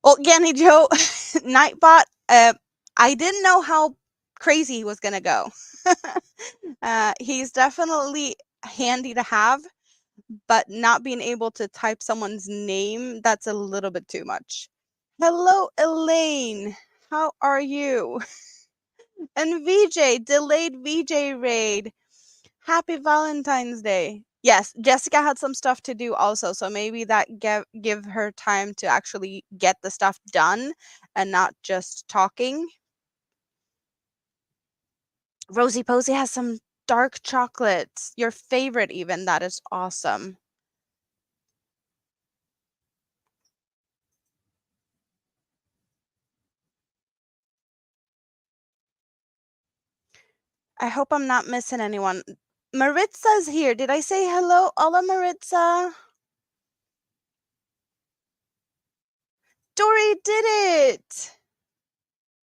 Ganny Joe, Nightbot, I didn't know how crazy he was going to go. He's definitely handy to have, but not being able to type someone's name, that's a little bit too much. Hello, Elaine. How are you? And VJ, delayed VJ raid. Happy Valentine's Day. Yes, Jessica had some stuff to do also, so maybe that give her time to actually get the stuff done and not just talking. Rosie Posey has some dark chocolates. Your favorite even. That is awesome. I hope I'm not missing anyone. Maritza's here. Did I say hello? Hola, Maritza. Dory did it.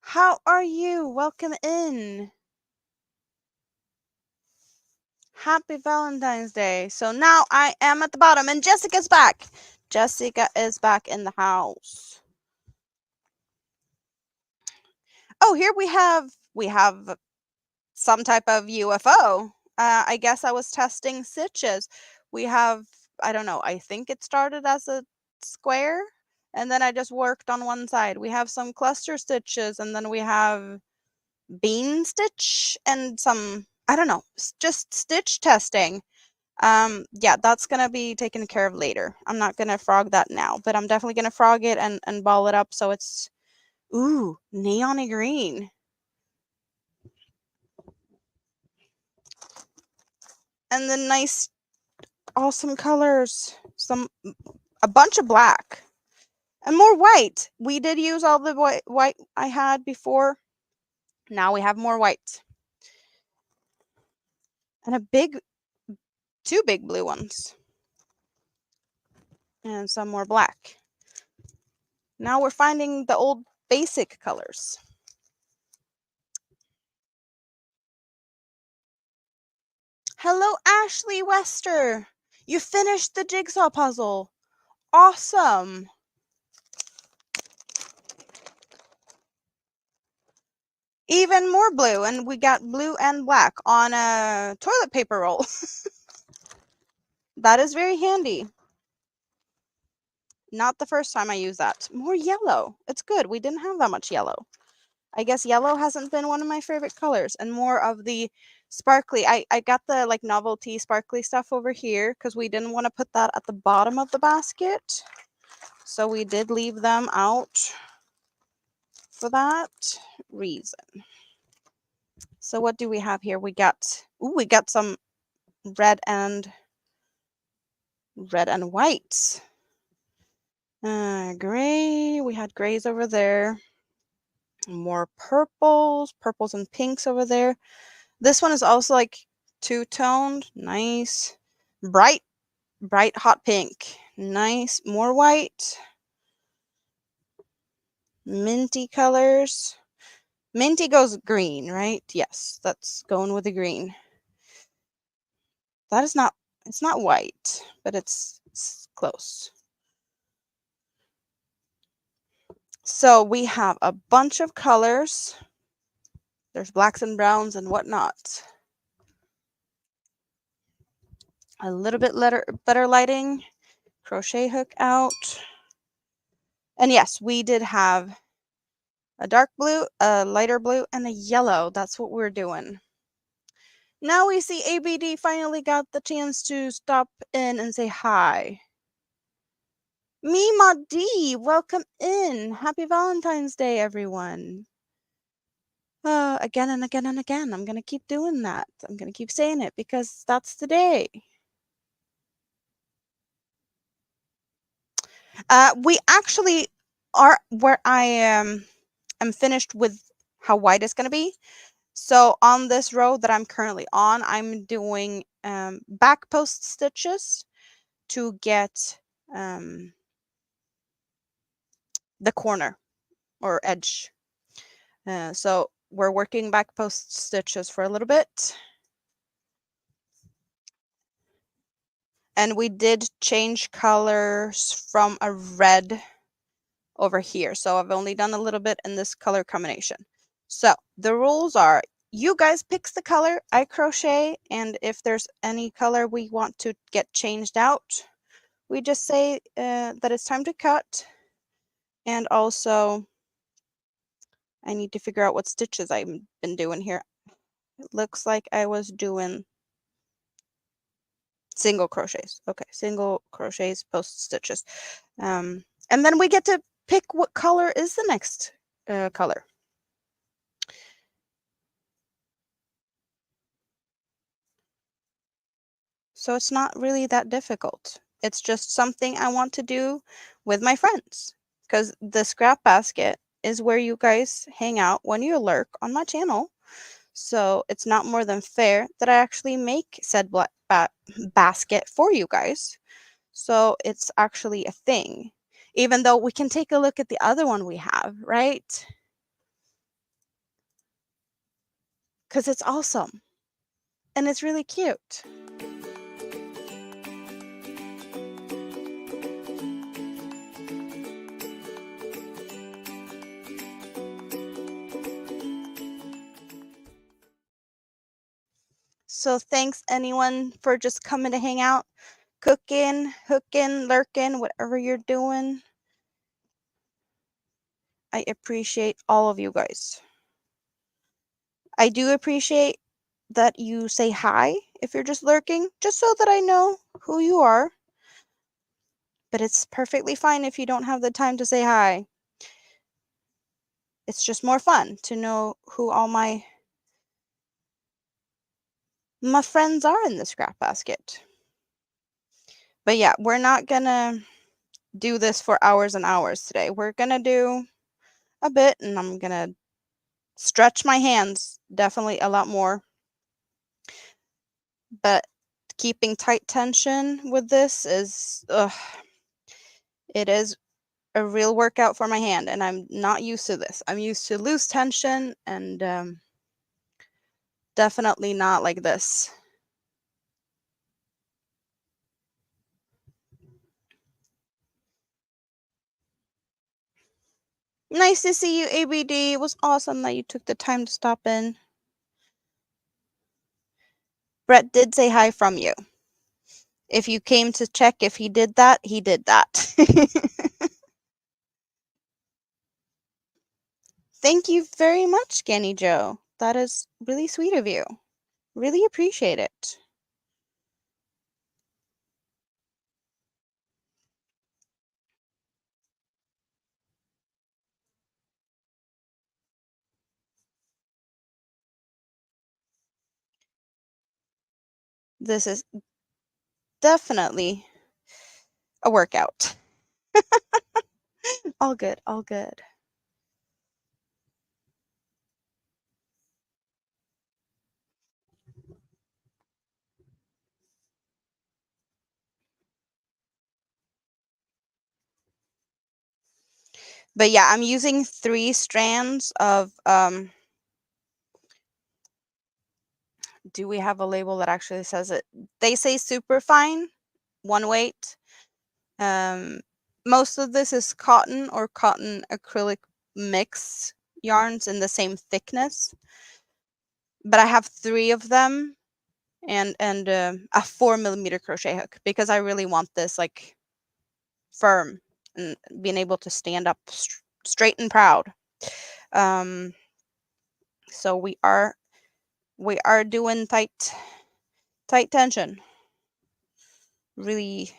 How are you? Welcome in. Happy Valentine's Day. So now I am at the bottom and Jessica's back. Jessica is back in the house. Oh, here we have some type of UFO. I guess I was testing stitches. We have, I don't know, I think it started as a square and then I just worked on one side. We have some cluster stitches and then we have bean stitch and some, I don't know, just stitch testing. Yeah, that's gonna be taken care of later. I'm not gonna frog that now, but I'm definitely gonna frog it and ball it up so it's, ooh, neon green. And the nice, awesome colors. A bunch of black and more white. We did use all the white I had before. Now we have more white. And two big blue ones. And some more black. Now we're finding the old basic colors. Hello, Ashley Wester. You finished the jigsaw puzzle. Awesome. Even more blue, and we got blue and black on a toilet paper roll. That is very handy. Not the first time I use that. More yellow. It's good. We didn't have that much yellow. I guess yellow hasn't been one of my favorite colors, and more of the sparkly. I got the like novelty sparkly stuff over here because we didn't want to put that at the bottom of the basket. So we did leave them out for that reason. So what do we have here? We got some red and white. Gray. We had grays over there. More purples and pinks over there. This one is also like two-toned. Nice. Bright hot pink. Nice. More white. Minty colors. Minty goes green, right? Yes, that's going with the green. That is not, it's not white, but it's close. So we have a bunch of colors. There's blacks and browns and whatnot. A little bit better lighting. Crochet hook out. And yes, we did have a dark blue, a lighter blue, and a yellow. That's what we're doing. Now we see ABD finally got the chance to stop in and say hi. Mima D, welcome in. Happy Valentine's Day, everyone. Again and again and again. I'm going to keep doing that. I'm going to keep saying it because that's the day. We actually are where I am finished with how wide it's going to be. So on this row that I'm currently on, I'm doing back post stitches to get the corner or edge. So we're working back post stitches for a little bit. And we did change colors from a red over here. So I've only done a little bit in this color combination. So the rules are you guys pick the color, I crochet, and if there's any color we want to get changed out, we just say that it's time to cut. And also, I need to figure out what stitches I've been doing here. It looks like I was doing single crochets. Okay, single crochets, post stitches. And then we get to pick what color is the next color. So it's not really that difficult. It's just something I want to do with my friends, because the scrap basket is where you guys hang out when you lurk on my channel. So it's not more than fair that I actually make said basket for you guys. So it's actually a thing, even though we can take a look at the other one we have, right? Because it's awesome and it's really cute. So thanks anyone for just coming to hang out, cooking, hooking, lurking, whatever you're doing. I appreciate all of you guys. I do appreciate that you say hi if you're just lurking, just so that I know who you are. But it's perfectly fine if you don't have the time to say hi. It's just more fun to know who all my friends are in the scrap basket. But yeah, we're not gonna do this for hours and hours today. We're gonna do a bit, and I'm gonna stretch my hands definitely a lot more. But keeping tight tension with this is, it is a real workout for my hand, and I'm not used to this. I'm used to loose tension, and definitely not like this. Nice to see you, ABD. It was awesome that you took the time to stop in. Brett did say hi from you. If you came to check if he did that, he did that. Thank you very much, Scanny Joe. That is really sweet of you. Really appreciate it. This is definitely a workout. All good, all good. But yeah, I'm using 3 strands of, do we have a label that actually says it? They say super fine, 1 weight. Most of this is cotton or cotton acrylic mix yarns in the same thickness. But I have 3 of them and a 4mm crochet hook because I really want this like firm and being able to stand up straight and proud. So we are doing tight tension. Really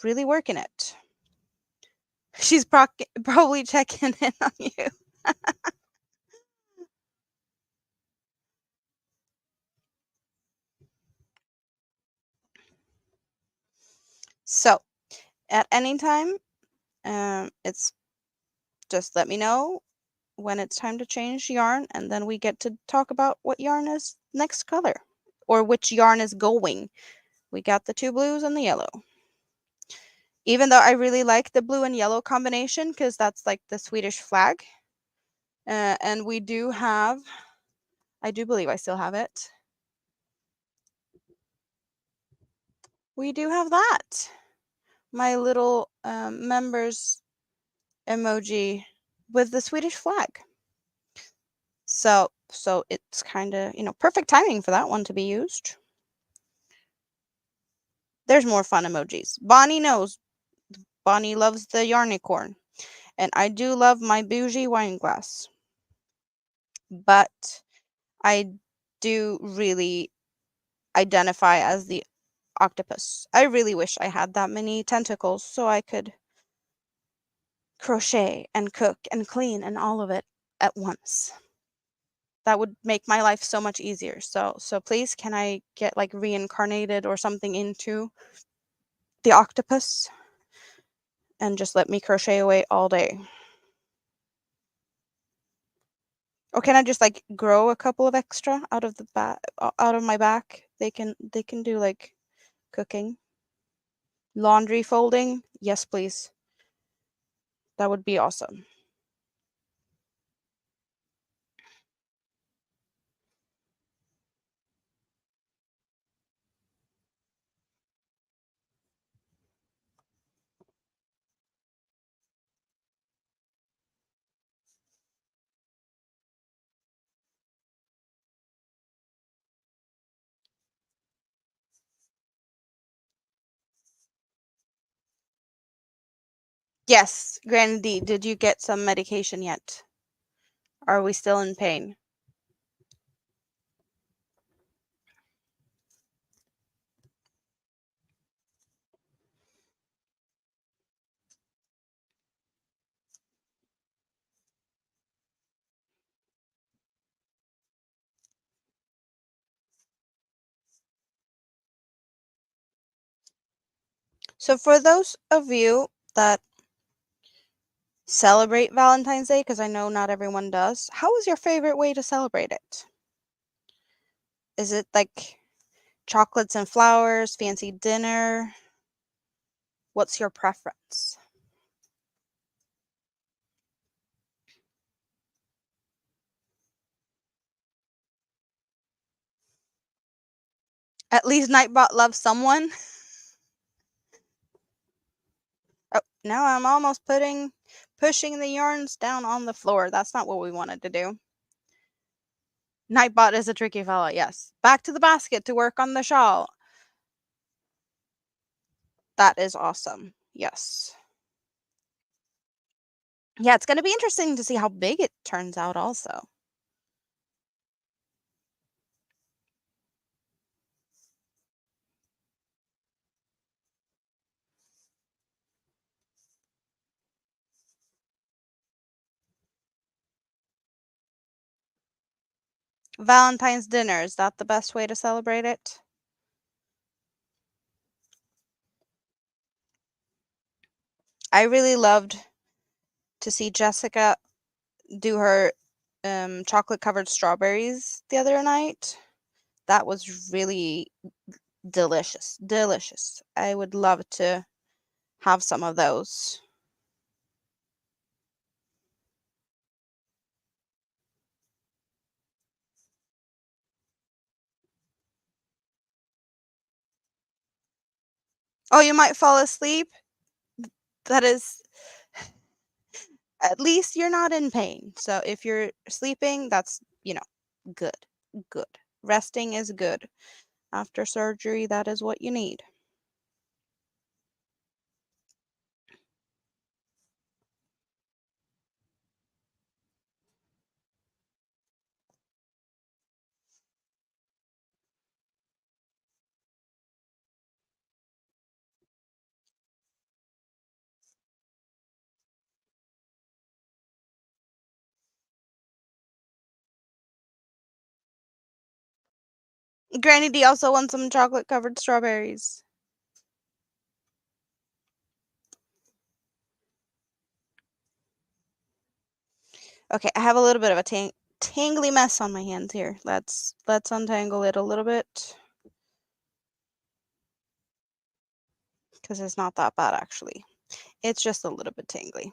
working it. She's probably checking in on you. So at any time, it's just let me know when it's time to change yarn, and then we get to talk about what yarn is next color or which yarn is going. We got the 2 blues and the yellow. Even though I really like the blue and yellow combination because that's like the Swedish flag. And we do have, I do believe I still have it. We do have that. My little members emoji with the Swedish flag. So it's kind of, perfect timing for that one to be used. There's more fun emojis. Bonnie knows. Bonnie loves the yarnicorn. And I do love my bougie wine glass. But I do really identify as the octopus. I really wish I had that many tentacles so I could crochet and cook and clean and all of it at once. That would make my life so much easier. So please, can I get like reincarnated or something into the octopus and just let me crochet away all day? Or can I just like grow a couple of extra out of the back, out of my back? They can do like cooking, laundry folding. Yes, please. That would be awesome. Yes, Granny D, did you get some medication yet? Are we still in pain? So for those of you that celebrate Valentine's Day, because I know not everyone does, how is your favorite way to celebrate it? Is it like chocolates and flowers, fancy dinner? What's your preference? At least Nightbot loves someone. Oh, now I'm almost pushing the yarns down on the floor. That's not what we wanted to do. Nightbot is a tricky fella, yes. Back to the basket to work on the shawl. That is awesome. Yes. Yeah, it's going to be interesting to see how big it turns out also. Valentine's dinner, is that the best way to celebrate it? I really loved to see Jessica do her chocolate covered strawberries the other night. That was really delicious. Delicious. I would love to have some of those. Oh, you might fall asleep? That is, at least you're not in pain. So if you're sleeping, that's, good. Good. Resting is good. After surgery, that is what you need. Granny D also wants some chocolate covered strawberries. Okay, I have a little bit of a tangly mess on my hands here. Let's untangle it a little bit. Because it's not that bad actually. It's just a little bit tangly.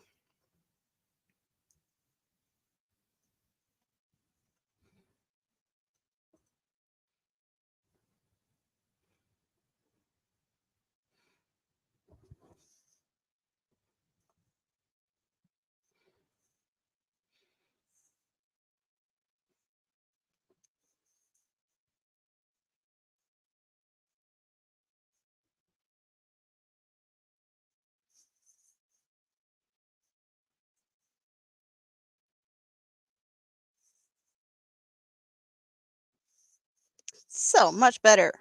So much better.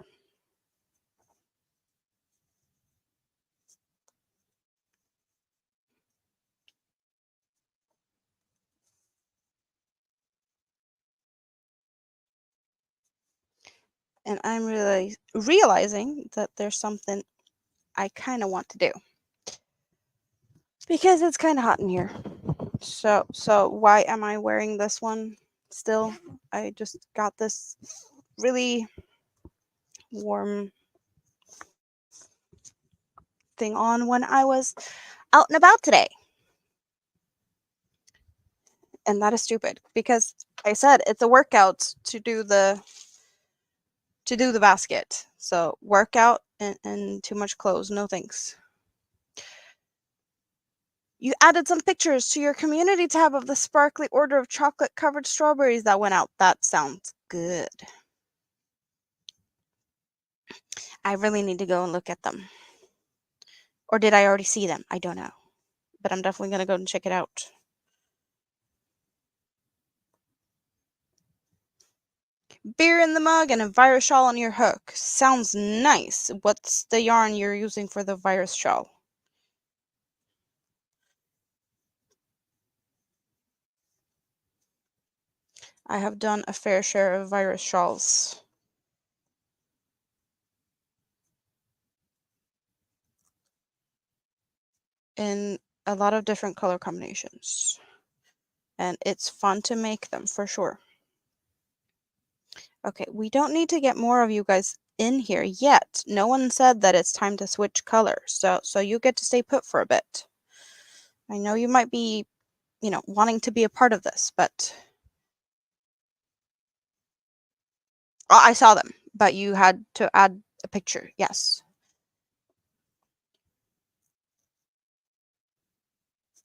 And I'm really realizing that there's something I kind of want to do because it's kind of hot in here. So why am I wearing this one still? I just got this really warm thing on when I was out and about today. And that is stupid because I said it's a workout to do the basket. So workout and too much clothes, no thanks. You added some pictures to your community tab of the sparkly order of chocolate covered strawberries that went out. That sounds good. I really need to go and look at them. Or did I already see them? I don't know. But I'm definitely going to go and check it out. Beer in the mug and a virus shawl on your hook. Sounds nice. What's the yarn you're using for the virus shawl? I have done a fair share of virus shawls. In a lot of different color combinations. And it's fun to make them for sure. Okay, we don't need to get more of you guys in here yet. No one said that it's time to switch colors, so you get to stay put for a bit. I know you might be, wanting to be a part of this, but I saw them, but you had to add a picture. Yes.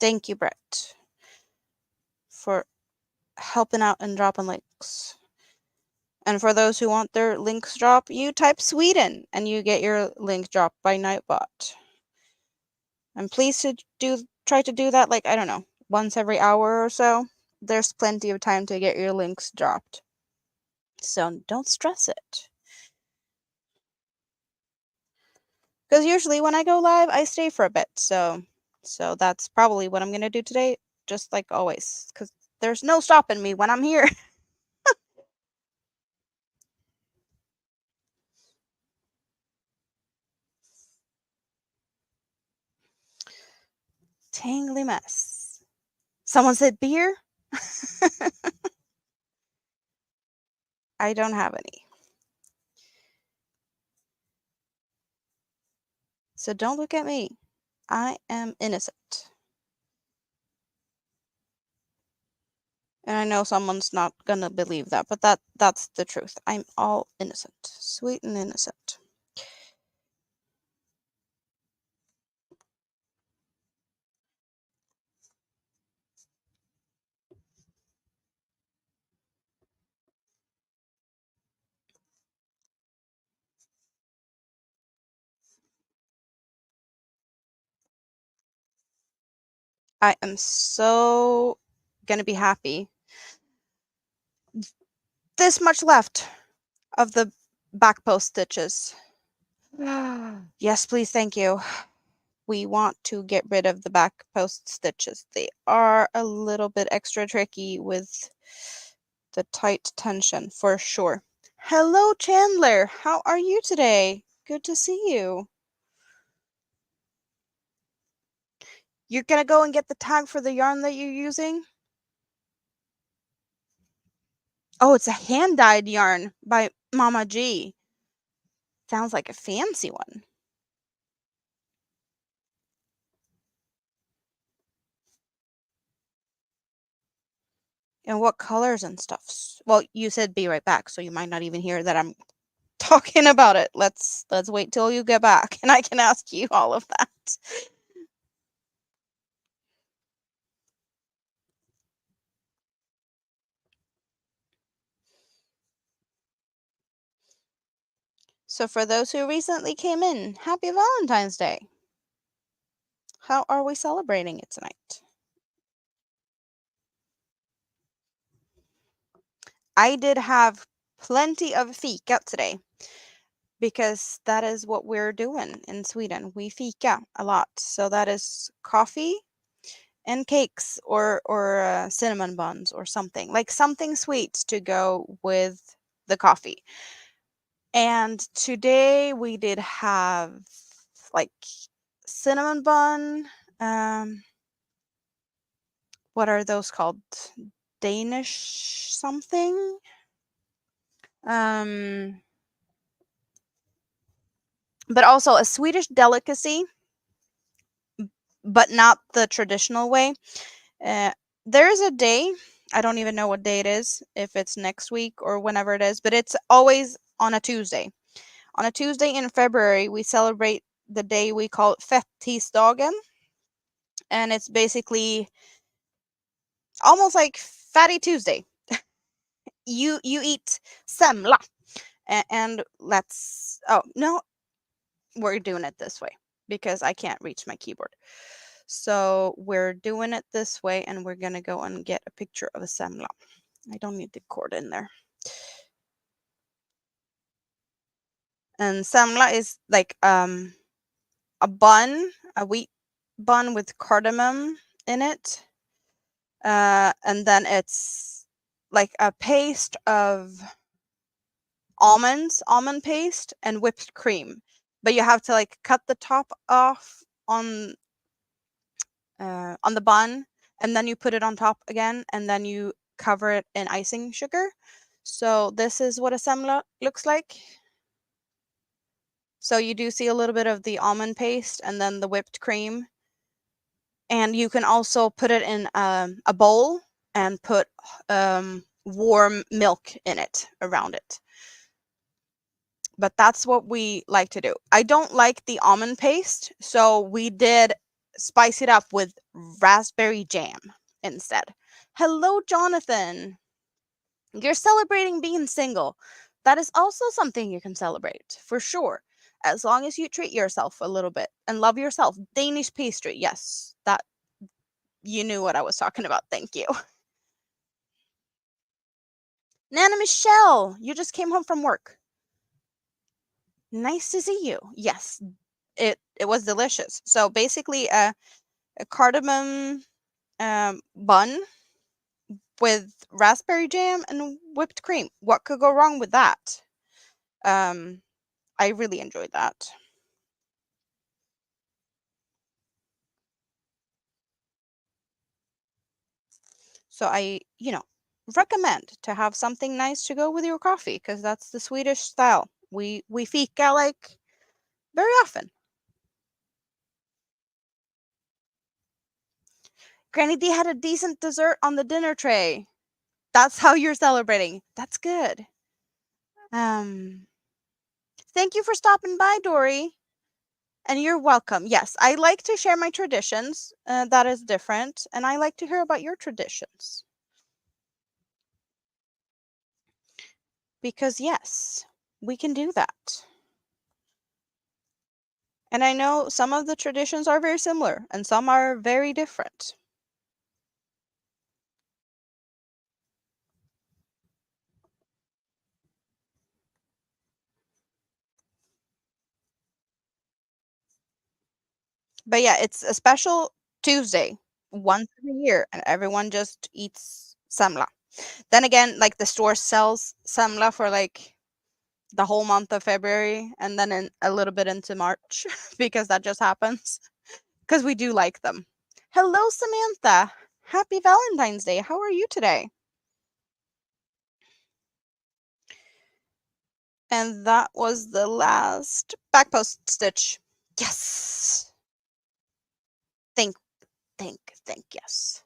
Thank you, Brett, for helping out and dropping links. And for those who want their links dropped, you type Sweden and you get your link dropped by Nightbot. I'm pleased to try to do that, like, I don't know, once every hour or so. There's plenty of time to get your links dropped. So don't stress it. Because usually when I go live, I stay for a bit. So that's probably what I'm going to do today, just like always. Because there's no stopping me when I'm here. Tangly mess. Someone said beer? I don't have any. So don't look at me. I am innocent. And I know someone's not gonna believe that, but that's the truth. I'm all innocent. Sweet and innocent. I am so gonna be happy. This much left of the back post stitches. Yes, please, thank you. We want to get rid of the back post stitches. They are a little bit extra tricky with the tight tension for sure. Hello, Chandler. How are you today? Good to see you. You're gonna go and get the tag for the yarn that you're using? Oh, it's a hand-dyed yarn by Mama G. Sounds like a fancy one. And what colors and stuffs? Well, you said be right back, so you might not even hear that I'm talking about it. Let's wait till you get back and I can ask you all of that. So for those who recently came in, happy Valentine's Day. How are we celebrating it tonight? I did have plenty of fika today because that is what we're doing in Sweden. We fika a lot. So that is coffee and cakes or cinnamon buns or something. Like something sweet to go with the coffee. And today we did have like cinnamon bun. What are those called? Danish something? Um, but also a Swedish delicacy, but not the traditional way. Uh, there is a day, I don't even know what day it is, if it's next week or whenever it is, but it's always on a Tuesday. On a Tuesday in February, we celebrate the day we call Fettisdagen, and it's basically almost like Fatty Tuesday. You eat semla, and let's. Oh no, we're doing it this way because I can't reach my keyboard. So we're doing it this way, and we're gonna go and get a picture of a semla. I don't need the cord in there. And semla is like a bun, a wheat bun with cardamom in it. And then it's like a paste of almond paste and whipped cream. But you have to like cut the top off on the bun, and then you put it on top again, and then you cover it in icing sugar. So this is what a semla looks like. So you do see a little bit of the almond paste and then the whipped cream. And you can also put it in a bowl and put warm milk in it around it. But that's what we like to do. I don't like the almond paste, so we did spice it up with raspberry jam instead. Hello, Jonathan. You're celebrating being single. That is also something you can celebrate, for sure. As long as you treat yourself a little bit and love yourself. Danish pastry, yes, that you knew what I was talking about. Thank you. Nana Michelle, you just came home from work. Nice to see you. Yes, it was delicious. So basically, a cardamom bun with raspberry jam and whipped cream. What could go wrong with that? Um, I really enjoyed that. So I recommend to have something nice to go with your coffee because that's the Swedish style. We fika like very often. Granny D had a decent dessert on the dinner tray. That's how you're celebrating. That's good. Um, Thank you for stopping by, Dory. And you're welcome. Yes, I like to share my traditions. That is different. And I like to hear about your traditions. Because, yes, we can do that. And I know some of the traditions are very similar and some are very different. But yeah, it's a special Tuesday once a year, and everyone just eats semla. Then again, like the store sells semla for like the whole month of February and then a little bit into March because that just happens because we do like them. Hello, Samantha. Happy Valentine's Day. How are you today? And that was the last back post stitch. Yes. Think, think, yes.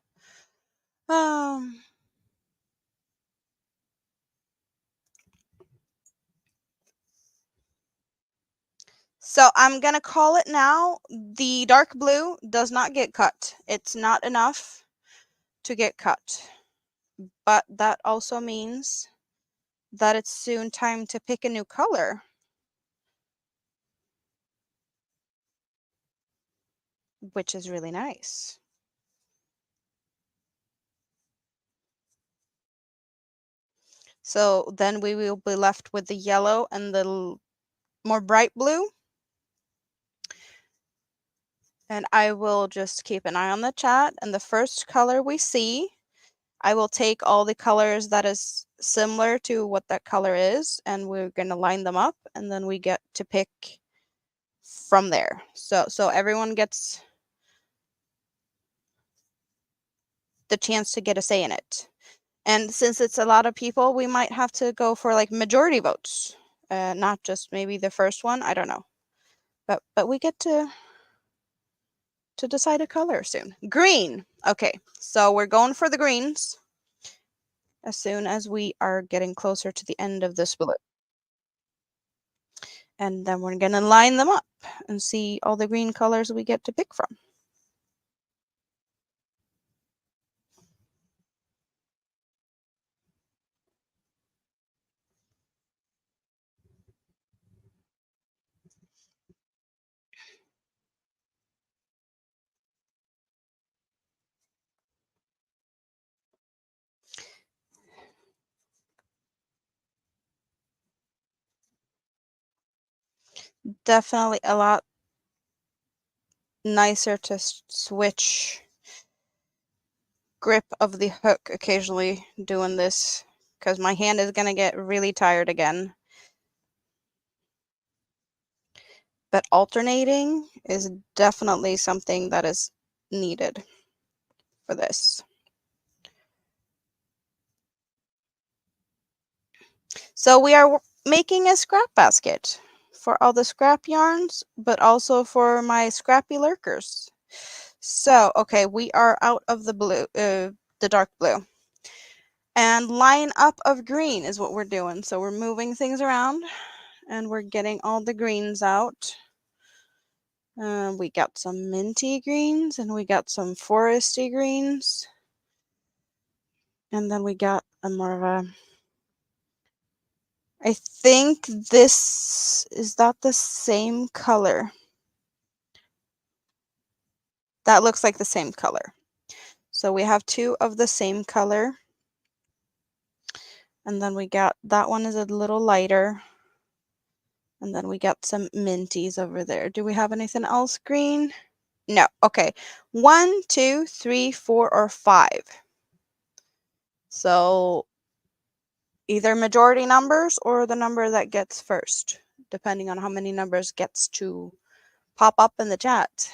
Um, so I'm gonna call it now. The dark blue does not get cut. It's not enough to get cut. But that also means that it's soon time to pick a new color, which is really nice. So then we will be left with the yellow and the more bright blue. And I will just keep an eye on the chat, and the first color we see, I will take all the colors that is similar to what that color is, and we're going to line them up, and then we get to pick from there. So everyone gets the chance to get a say in it. And since it's a lot of people, we might have to go for like majority votes, not just maybe the first one. I don't know, but we get to decide a color soon. Green. Okay, so we're going for the greens as soon as we are getting closer to the end of this blue. And then we're going to line them up and see all the green colors we get to pick from. Definitely a lot nicer to switch grip of the hook occasionally doing this, because my hand is going to get really tired again. But alternating is definitely something that is needed for this. So we are making a scrap basket for all the scrap yarns, but also for my scrappy lurkers. So, okay, we are out of the blue, the dark blue. And line up of green is what we're doing. So we're moving things around and we're getting all the greens out. We got some minty greens and we got some foresty greens. And then we got a more of a, I think this, is that the same color? That looks like the same color. So we have two of the same color. And then we got, that one is a little lighter. And then we got some minties over there. Do we have anything else green? No. Okay. 1, 2, 3, 4, or 5. So either majority numbers or the number that gets first, depending on how many numbers gets to pop up in the chat.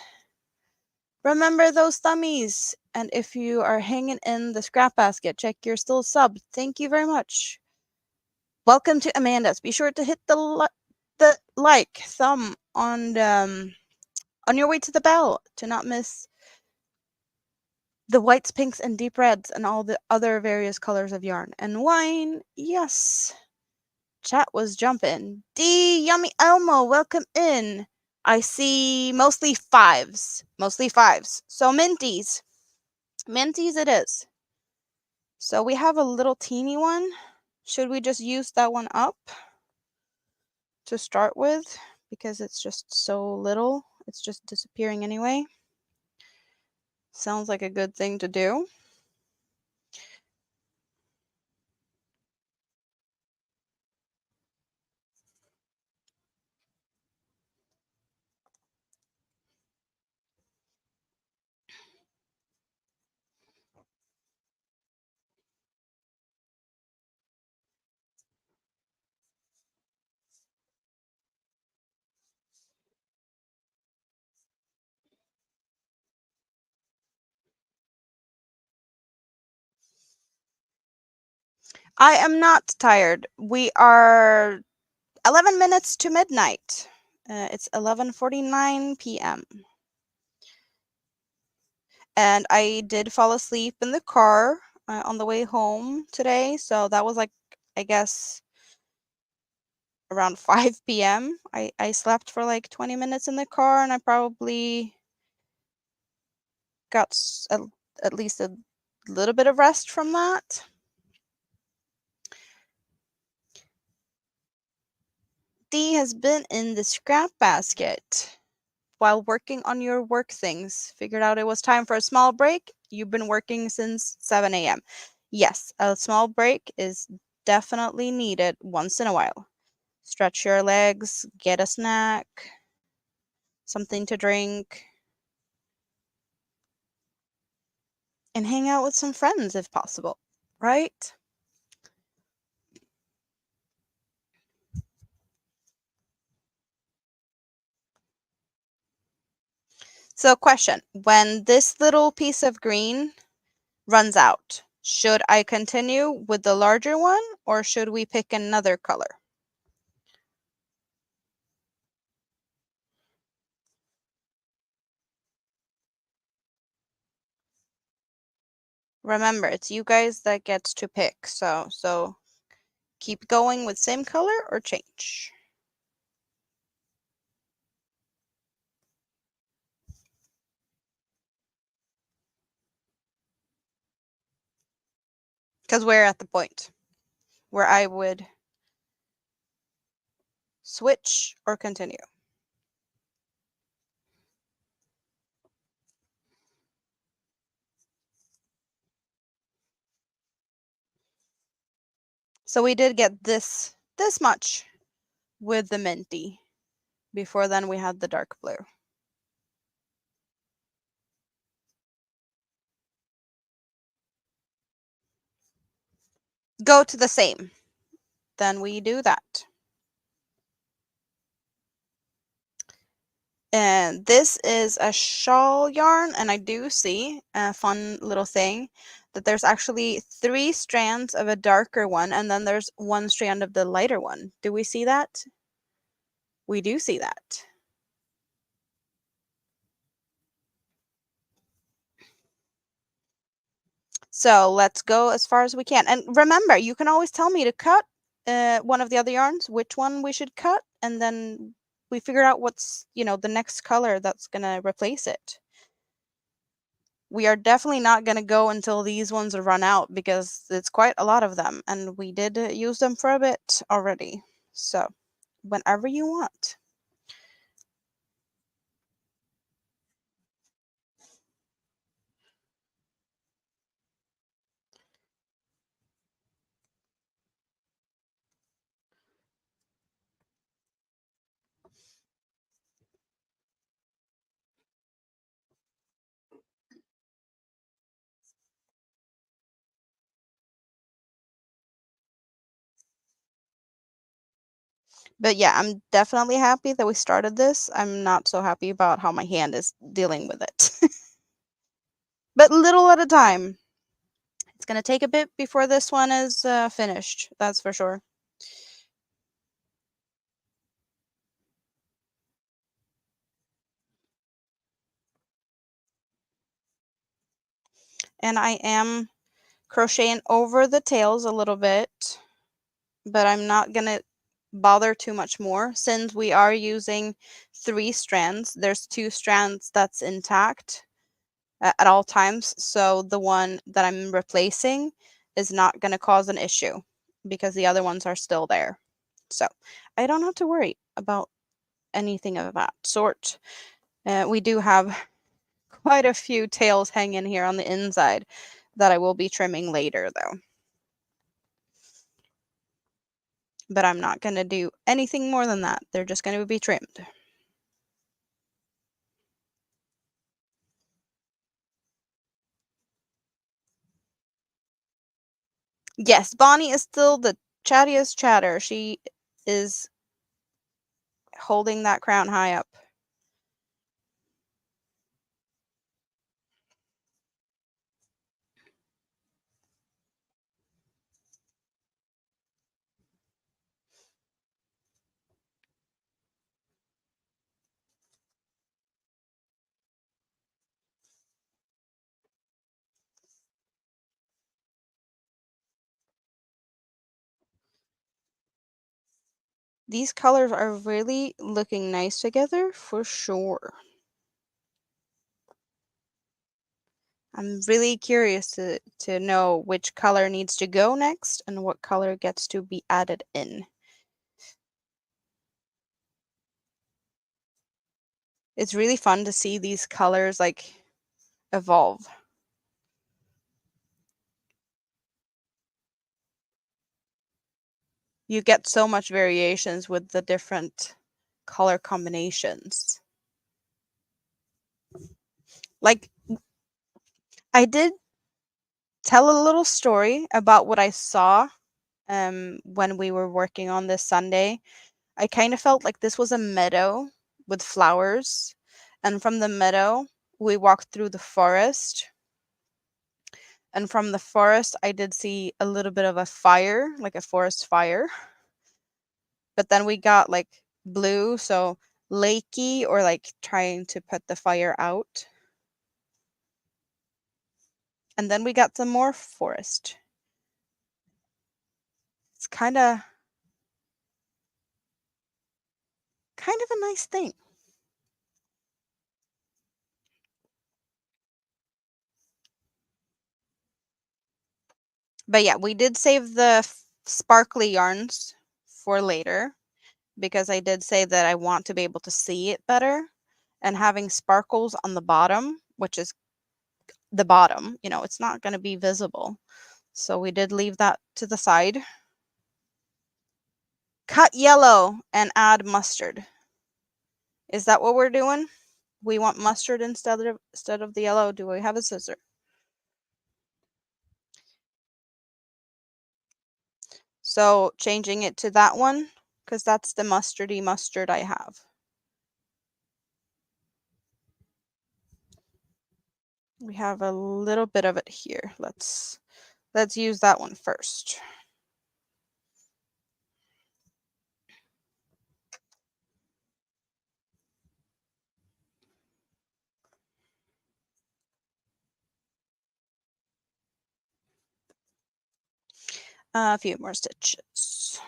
Remember those thummies. And if you are hanging in the scrap basket, check you're still subbed. Thank you very much. Welcome to Amanda's. Be sure to hit the like thumb on your way to the bell to not miss the whites, pinks, and deep reds and all the other various colors of yarn. And wine, yes. Chat was jumping. D Yummy Elmo, welcome in. I see mostly fives. Mostly fives. So minties. Minties it is. So we have a little teeny one. Should we just use that one up to start with? Because it's just so little. It's just disappearing anyway. Sounds like a good thing to do. I am not tired. We are 11 minutes to midnight. It's 11:49 p.m. And I did fall asleep in the car on the way home today. So that was like, I guess, around 5 p.m. I slept for like 20 minutes in the car, and I probably got at least a little bit of rest from that. D has been in the scrap basket while working on your work things. Figured out it was time for a small break. You've been working since 7 a.m. Yes, a small break is definitely needed once in a while. Stretch your legs, get a snack, something to drink, and hang out with some friends if possible, right? So, question, when this little piece of green runs out, should I continue with the larger one or should we pick another color? Remember, it's you guys that gets to pick. So keep going with same color or change. Because we're at the point where I would switch or continue. So we did get this much with the minty. Before then we had the dark blue. Go to the same. Then we do that. And this is a shawl yarn, and I do see a fun little thing that there's actually 3 strands of a darker one, and then there's 1 strand of the lighter one. Do we see that? We do see that. So let's go as far as we can. And remember, you can always tell me to cut one of the other yarns, which one we should cut, and then we figure out what's, the next color that's going to replace it. We are definitely not going to go until these ones run out because it's quite a lot of them, and we did use them for a bit already. So whenever you want. But yeah, I'm definitely happy that we started this. I'm not so happy about how my hand is dealing with it. But little at a time. It's going to take a bit before this one is finished, that's for sure. And I am crocheting over the tails a little bit, but I'm not going to bother too much more since we are using 3 strands. There's 2 strands that's intact at all times, so the one that I'm replacing is not going to cause an issue because the other ones are still there. So I don't have to worry about anything of that sort. We do have quite a few tails hanging here on the inside that I will be trimming later though. But I'm not going to do anything more than that. They're just going to be trimmed. Yes, Bonnie is still the chattiest chatter. She is holding that crown high up. These colors are really looking nice together for sure. I'm really curious to know which color needs to go next and what color gets to be added in. It's really fun to see these colors like evolve. You get so much variations with the different color combinations. Like, I did tell a little story about what I saw when we were working on this Sunday. I kind of felt like this was a meadow with flowers, and from the meadow, we walked through the forest. And from the forest, I did see a little bit of a fire, like a forest fire. But then we got like blue, so lakey, or like trying to put the fire out. And then we got some more forest. It's kind of a nice thing. But yeah, we did save the sparkly yarns for later because I did say that I want to be able to see it better. And having sparkles on the bottom, which is the bottom, it's not going to be visible. So we did leave that to the side. Cut yellow and add mustard. Is that what we're doing? We want mustard instead of the yellow. Do we have a scissor? So changing it to that one, because that's the mustardy mustard I have. We have a little bit of it here. Let's use that one first. A few more stitches.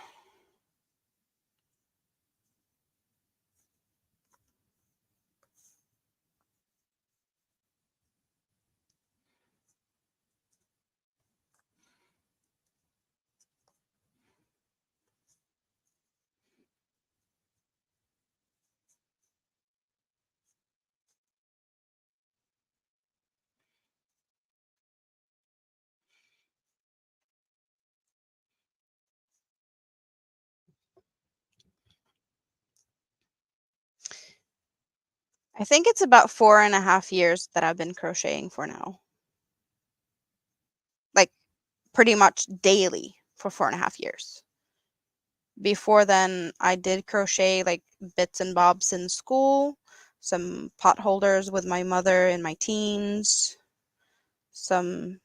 I think it's about 4.5 years that I've been crocheting for now. Like pretty much daily for 4.5 years. Before then, I did crochet like bits and bobs in school, some pot holders with my mother in my teens, some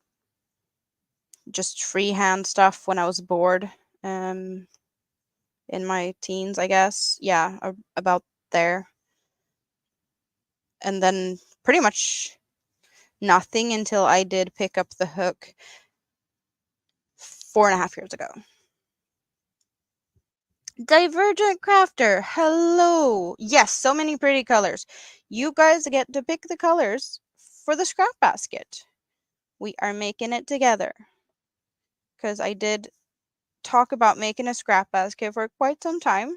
just freehand stuff when I was bored in my teens, I guess. Yeah, about there. And then pretty much nothing until I did pick up the hook 4.5 years ago. Divergent Crafter, hello! Yes, so many pretty colors. You guys get to pick the colors for the scrap basket. We are making it together. Because I did talk about making a scrap basket for quite some time.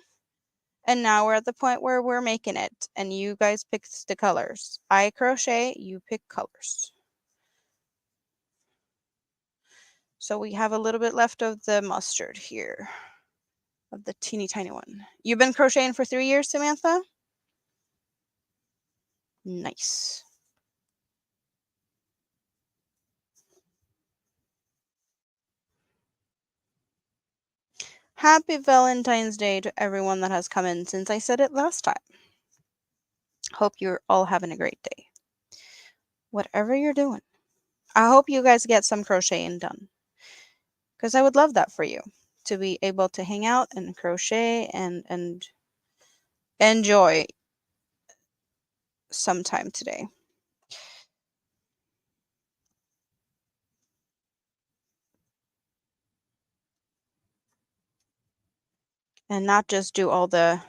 And now we're at the point where we're making it. And you guys pick the colors. I crochet, you pick colors. So we have a little bit left of the mustard here. Of the teeny tiny one. You've been crocheting for 3 years, Samantha? Nice. Happy Valentine's Day to everyone that has come in since I said it last time. Hope you're all having a great day. Whatever you're doing. I hope you guys get some crocheting done. Because I would love that for you. To be able to hang out and crochet and enjoy sometime today. And not just do all the...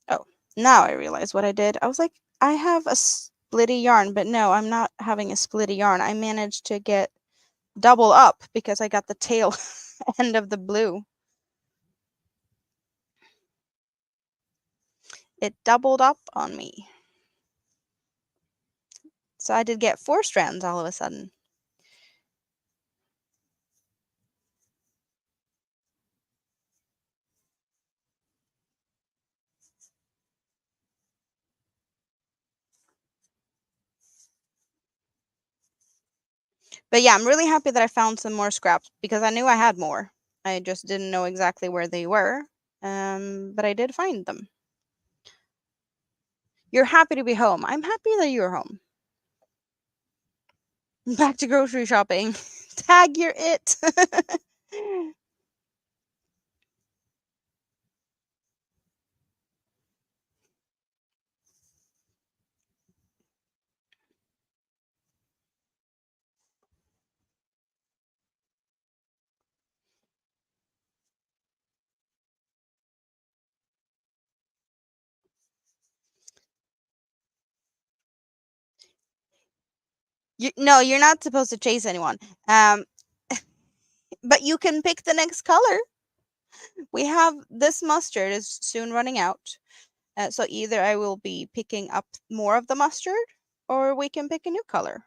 Oh, now I realize what I did. I was like, I have a splitty yarn, but no, I'm not having a splitty yarn. I managed to get double up because I got the tail end of the blue. It doubled up on me. So I did get 4 strands all of a sudden. But yeah, I'm really happy that I found some more scraps because I knew I had more. I just didn't know exactly where they were. But I did find them. You're happy to be home. I'm happy that you're home. Back to grocery shopping. Tag, you're it. No, you're not supposed to chase anyone. Um, but you can pick the next color. We have this mustard is soon running out. So either I will be picking up more of the mustard, or we can pick a new color.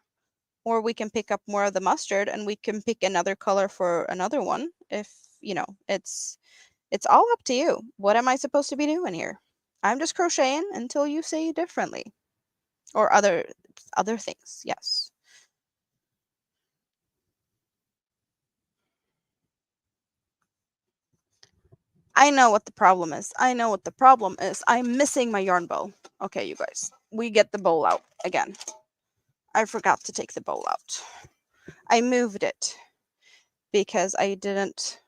Or we can pick up more of the mustard and we can pick another color for another one. If, it's all up to you. What am I supposed to be doing here? I'm just crocheting until you say differently. Or other things, yes. I know what the problem is. I know what the problem is. I'm missing my yarn bowl. Okay, you guys. We get the bowl out again. I forgot to take the bowl out. I moved it because I didn't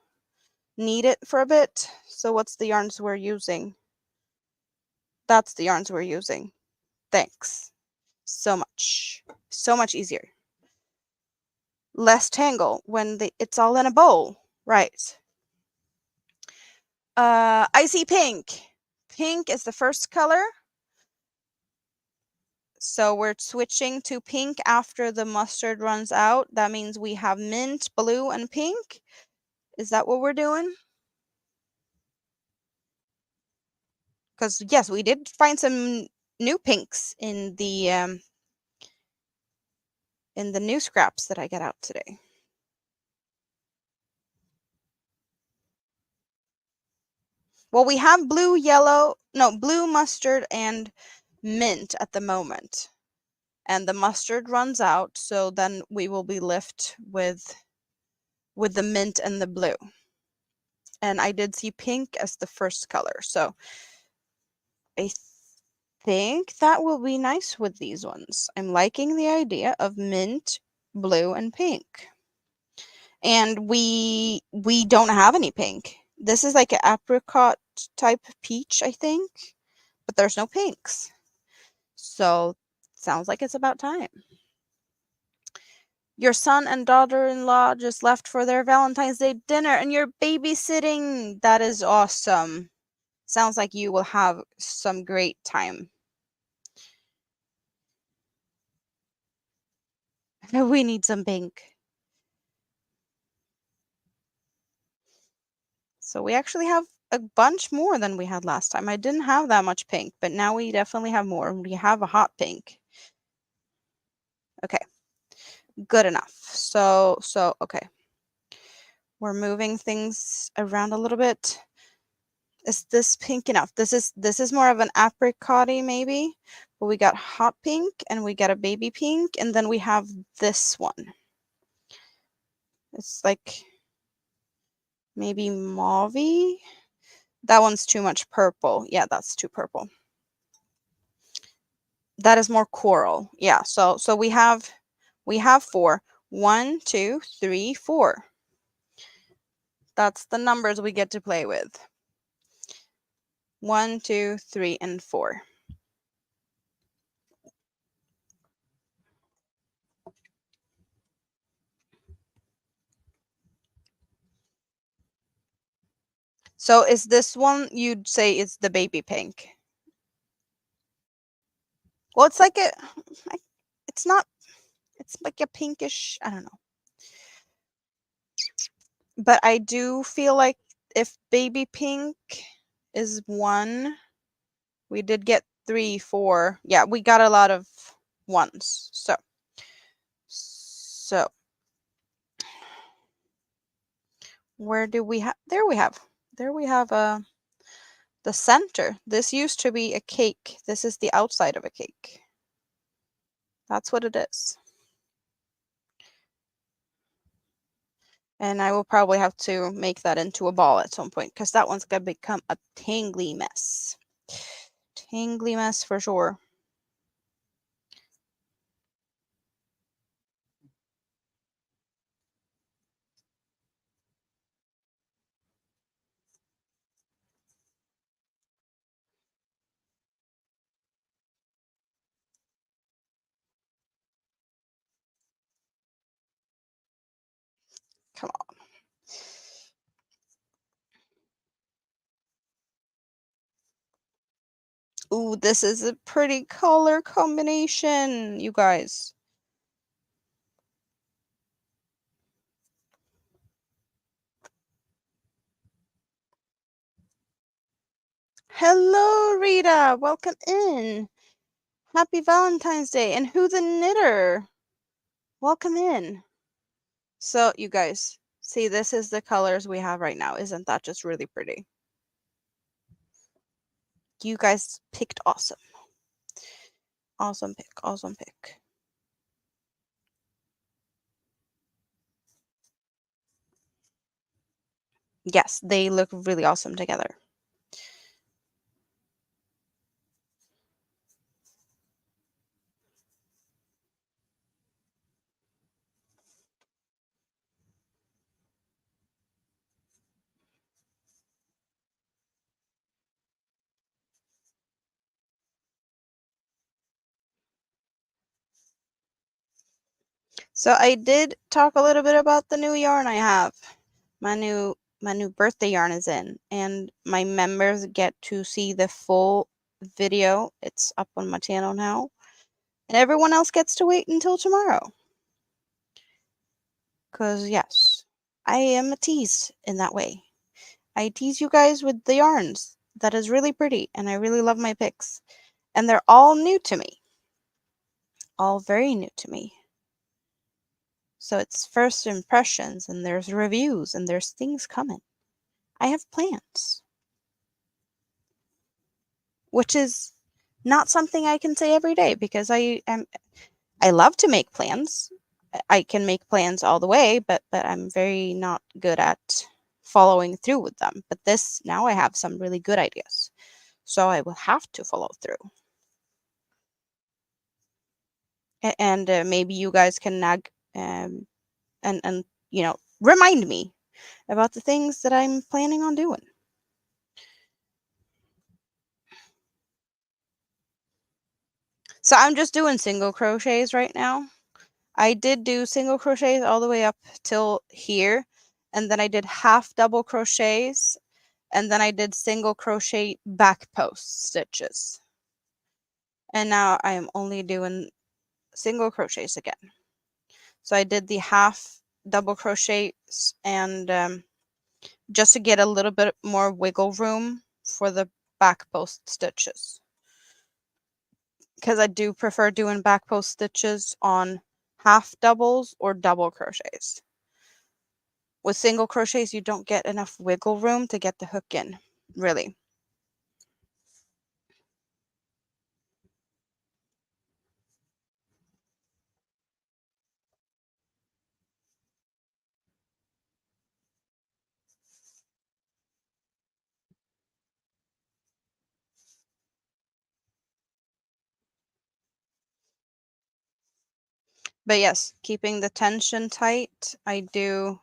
need it for a bit. So what's the yarns we're using? That's the yarns we're using. Thanks. So much. So much easier. Less tangle when it's all in a bowl. Right. I see pink. Pink is the first color. So we're switching to pink after the mustard runs out. That means we have mint, blue, and pink. Is that what we're doing? Because yes, we did find some new pinks in the new scraps that I get out today. Well, we have blue, yellow, no, blue, mustard, and mint at the moment. And the mustard runs out, so then we will be left with the mint and the blue. And I did see pink as the first color, so I think that will be nice with these ones. I'm liking the idea of mint, blue, and pink. And we don't have any pink. This is like an apricot type peach, I think, but there's no pinks. So sounds like it's about time. Your son and daughter-in-law just left for their Valentine's Day dinner and you're babysitting. That is awesome. Sounds like you will have some great time. We need some pink. So we actually have a bunch more than we had last time. I didn't have that much pink, but now we definitely have more. We have a hot pink. Okay. Good enough. So okay. We're moving things around a little bit. Is this pink enough? This is more of an apricot-y maybe. But we got hot pink and we got a baby pink and then we have this one. It's like maybe mauve-y. That one's too much purple. Yeah, that's too purple. That is more coral. Yeah, so we have 4. 1, 2, 3, 4. That's the numbers we get to play with. 1, 2, 3, and 4. So is this one you'd say is the baby pink? Well, it's like it's not, it's like a pinkish, I don't know. But I do feel like if baby pink is 1, we did get 3, 4. Yeah, we got a lot of 1s. So where do we have? There we have the center. This used to be a cake. This is the outside of a cake. That's what it is. And I will probably have to make that into a ball at some point because that one's going to become a tangly mess. Tangly mess for sure. Come on. Ooh, this is a pretty color combination, you guys. Hello, Rita. Welcome in. Happy Valentine's Day. And Who the Knitter? Welcome in. So, you guys, see, this is the colors we have right now. Isn't that just really pretty? You guys picked awesome. Awesome pick. Awesome pick. Yes, they look really awesome together. So I did talk a little bit about the new yarn I have. My new birthday yarn is in, and my members get to see the full video. It's up on my channel now, and everyone else gets to wait until tomorrow. Because yes, I am a tease in that way. I tease you guys with the yarns. That is really pretty, and I really love my picks. And they're all new to me. All very new to me. So it's first impressions, and there's reviews, and there's things coming. I have plans. Which is not something I can say every day because I love to make plans. I can make plans all the way, but I'm very not good at following through with them. But this now I have some really good ideas. So I will have to follow through. And maybe you guys can nag and remind me about the things that I'm planning on doing. So I'm just doing single crochets right now. I did do single crochets all the way up till here, and then I did half double crochets, and then I did single crochet back post stitches. And now I am only doing single crochets again. So I did the half double crochets and just to get a little bit more wiggle room for the back post stitches. Because I do prefer doing back post stitches on half doubles or double crochets. With single crochets, you don't get enough wiggle room to get the hook in, really. But yes, keeping the tension tight, I do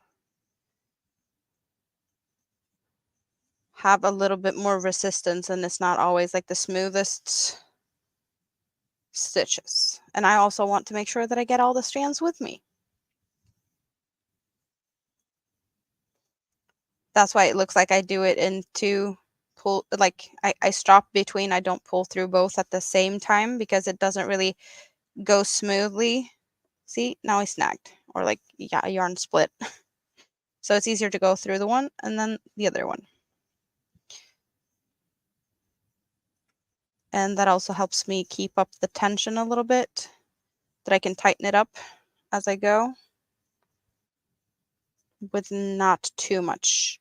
have a little bit more resistance, and it's not always like the smoothest stitches. And I also want to make sure that I get all the strands with me. That's why it looks like I do it in two pull, like I stop between, I don't pull through both at the same time because it doesn't really go smoothly. See, now I snagged, or like, yeah, a yarn split. So it's easier to go through the one and then the other one. And that also helps me keep up the tension a little bit, that I can tighten it up as I go with not too much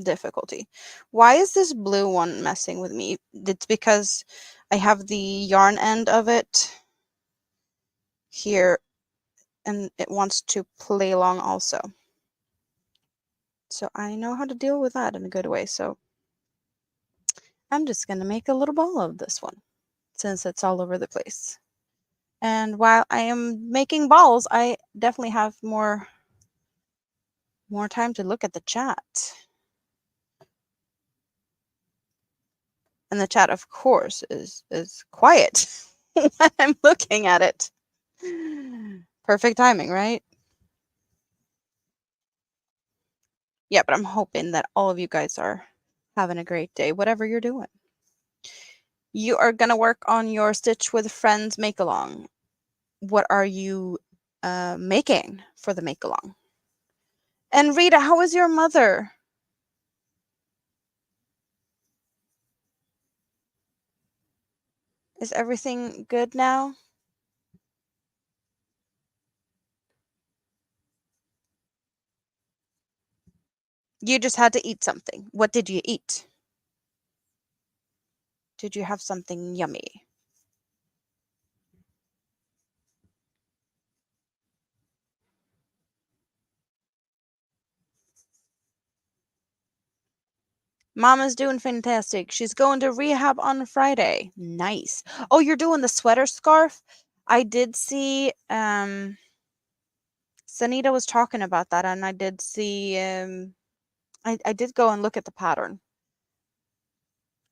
difficulty. Why is this blue one messing with me? It's because I have the yarn end of it here and it wants to play along also. So I know how to deal with that in a good way. So I'm just going to make a little ball of this one since it's all over the place. And while I am making balls, I definitely have more time to look at the chat. And the chat, of course, is quiet when I'm looking at it. Perfect timing, right? Yeah, but I'm hoping that all of you guys are having a great day, whatever you're doing. You are going to work on your Stitch with Friends make-along. What are you making for the make-along? And Rita, how is your mother? Is everything good now? You just had to eat something. What did you eat? Did you have something yummy? Mama's doing fantastic. She's going to rehab on Friday. Nice. Oh, you're doing the sweater scarf? I did see Sanita was talking about that, and I did see I did go and look at the pattern.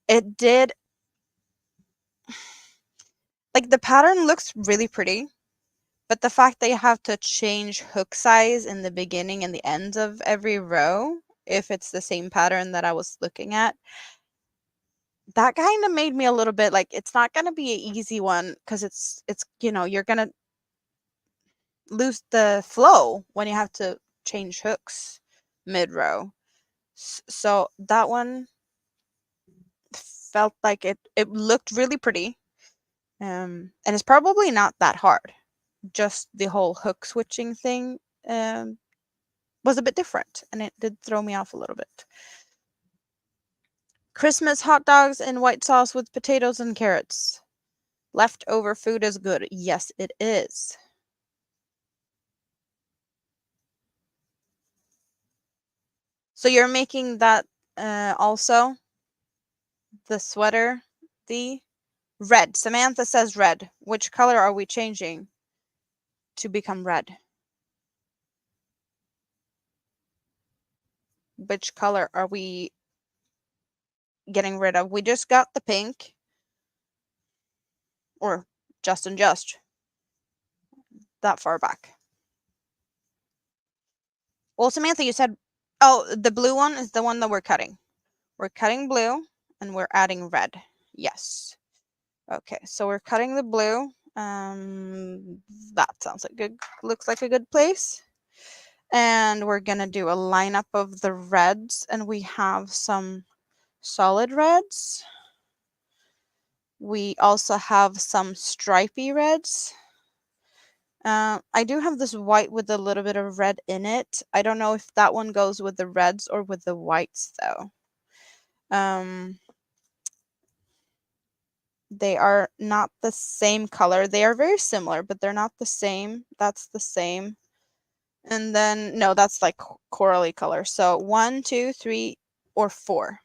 It did, like, the pattern looks really pretty, but the fact that you have to change hook size in the beginning and the ends of every row, if it's the same pattern that I was looking at, that kind of made me a little bit like, it's not going to be an easy one because it's you're going to lose the flow when you have to change hooks mid row. So that one felt like it looked really pretty. And it's probably not that hard. Just the whole hook switching thing was a bit different, and it did throw me off a little bit. Christmas hot dogs and white sauce with potatoes and carrots. Leftover food is good. Yes, it is. So you're making that also? The sweater? The red. Samantha says red. Which color are we changing to become red? Which color are we getting rid of? We just got the pink. Or just that far back. Well, Samantha, you said, oh, the blue one is the one that we're cutting. We're cutting blue and we're adding red. Yes. Okay, so we're cutting the blue. That sounds like good. Looks like a good place. And we're gonna do a lineup of the reds, and we have some solid reds. We also have some stripy reds. I do have this white with a little bit of red in it. I don't know if that one goes with the reds or with the whites though. They are not the same color. They are very similar, but they're not the same. That's the same. And then, no, that's like corally color. So 1, 2, 3, or 4.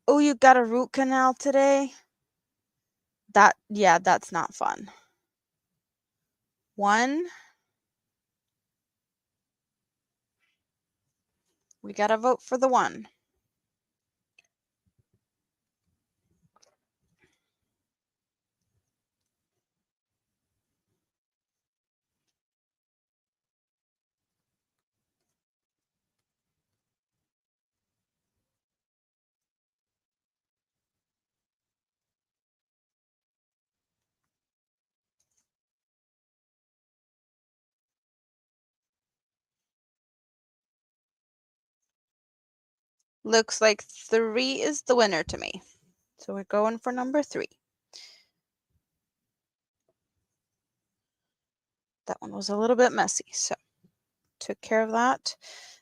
Oh, you got a root canal today? Yeah, that's not fun. 1. We gotta vote for the 1. Looks like 3 is the winner to me. So we're going for number 3. That one was a little bit messy, so took care of that.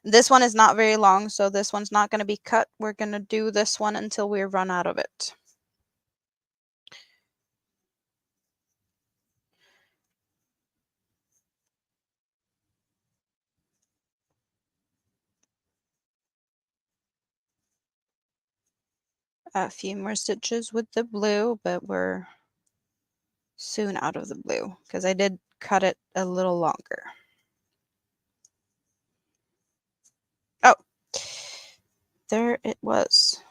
This one is not very long, so this one's not going to be cut. We're going to do this one until we run out of it. a few more stitches with the blue, but we're soon out of the blue because I did cut it a little longer. Oh, there it was.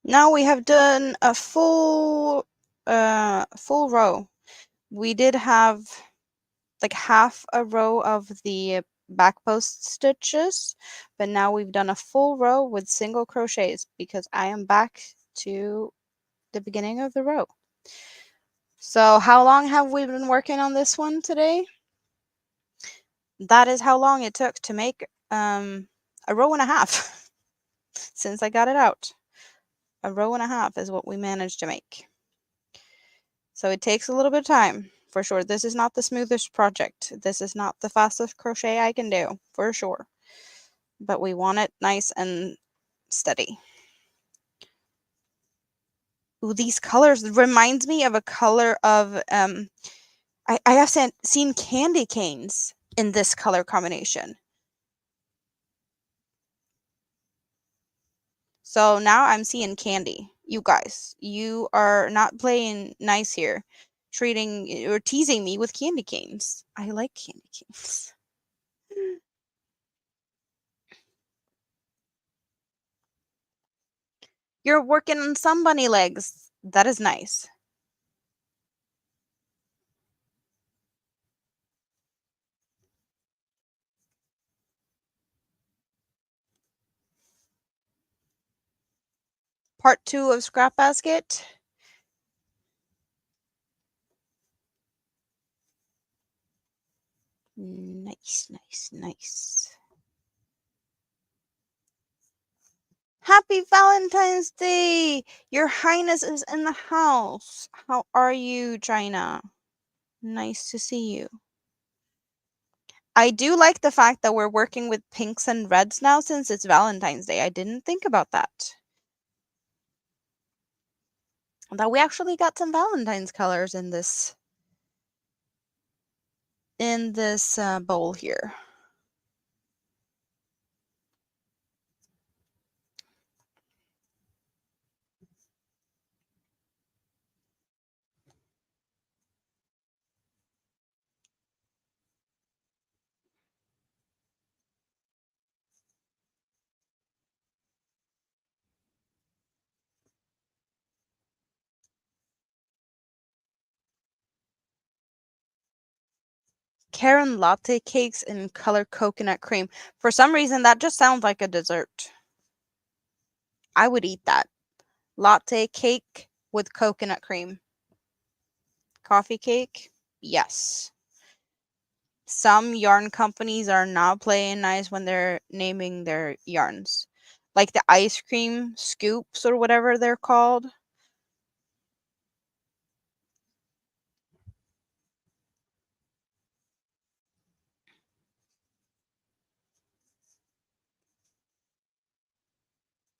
Now we have done a full row. We did have like half a row of the back post stitches, but now we've done a full row with single crochets because I am back to the beginning of the row. So how long have we been working on this one today? That is how long it took to make a row and a half since I got it out. A row and a half is what we managed to make. So it takes a little bit of time, for sure. This is not the smoothest project. This is not the fastest crochet I can do, for sure. But we want it nice and steady. Ooh, these colors reminds me of a color of I have seen candy canes in this color combination. So now I'm seeing candy. You guys, you are not playing nice here, treating or teasing me with candy canes. I like candy canes. You're working on some bunny legs. That is nice. Part 2 of Scrap Basket. Nice, nice, nice. Happy Valentine's Day! Your Highness is in the house. How are you, China? Nice to see you. I do like the fact that we're working with pinks and reds now since it's Valentine's Day. I didn't think about that. That we actually got some Valentine's colors in this bowl here. Karen latte cakes in color coconut cream. For some reason, that just sounds like a dessert. I would eat that. Latte cake with coconut cream. Coffee cake? Yes. Some yarn companies are not playing nice when they're naming their yarns. Like the ice cream scoops or whatever they're called.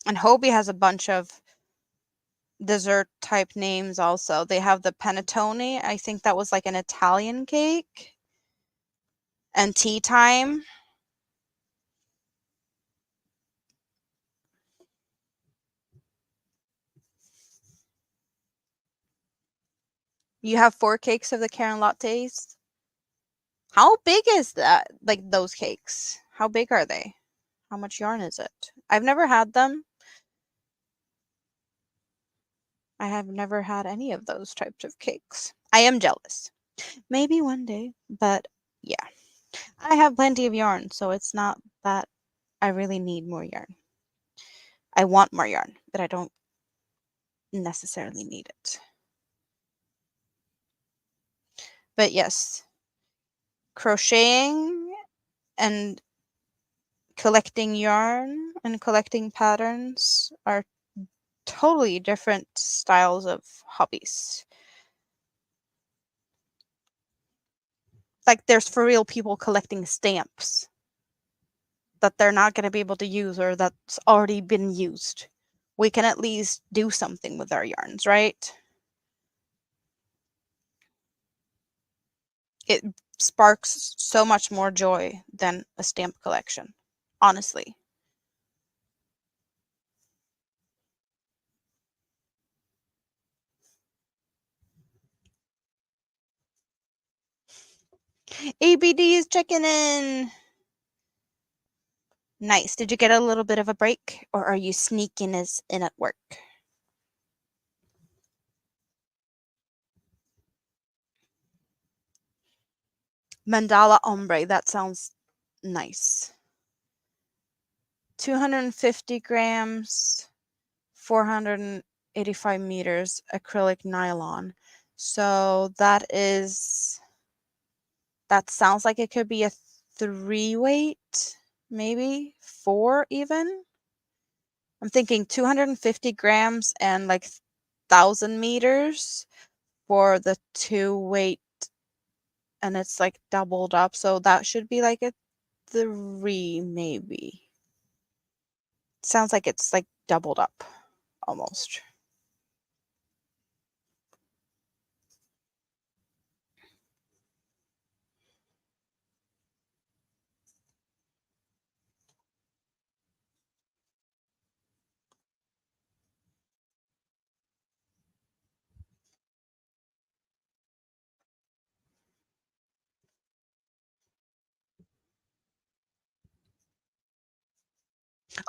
And Hobie has a bunch of dessert type names also. They have the panettone. I think that was like an Italian cake. And tea time. You have 4 cakes of the Karen lattes. How big is that? Like those cakes? How big are they? How much yarn is it? I've never had them. I have never had any of those types of cakes. I am jealous. Maybe one day, but yeah. I have plenty of yarn, so it's not that I really need more yarn. I want more yarn, but I don't necessarily need it. But yes, crocheting and collecting yarn and collecting patterns are totally different styles of hobbies. Like there's for real people collecting stamps that they're not going to be able to use or that's already been used. We can at least do something with our yarns, right? It sparks so much more joy than a stamp collection, honestly. ABD is checking in. Nice. Did you get a little bit of a break or are you sneaking us in at work? Mandala ombre, that sounds nice. 250 grams, 485 meters acrylic nylon. So that sounds like it could be a 3 weight, maybe 4 even. I'm thinking 250 grams and like 1,000 meters for the 2 weight, and it's like doubled up. So that should be like a 3 maybe. Sounds like it's like doubled up almost.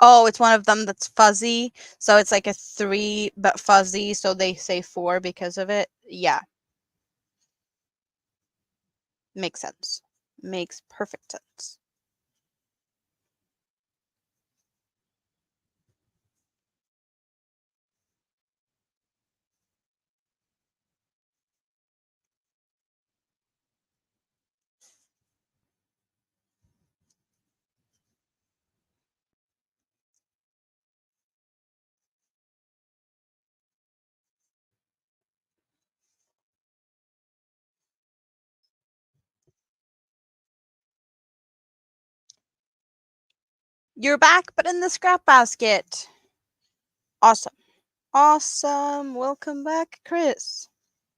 Oh, it's one of them that's fuzzy. So it's like a 3 but fuzzy, so they say 4 because of it. Yeah. Makes sense. Makes perfect sense. You're back, but in the scrap basket. Awesome. Awesome. Welcome back, Chris.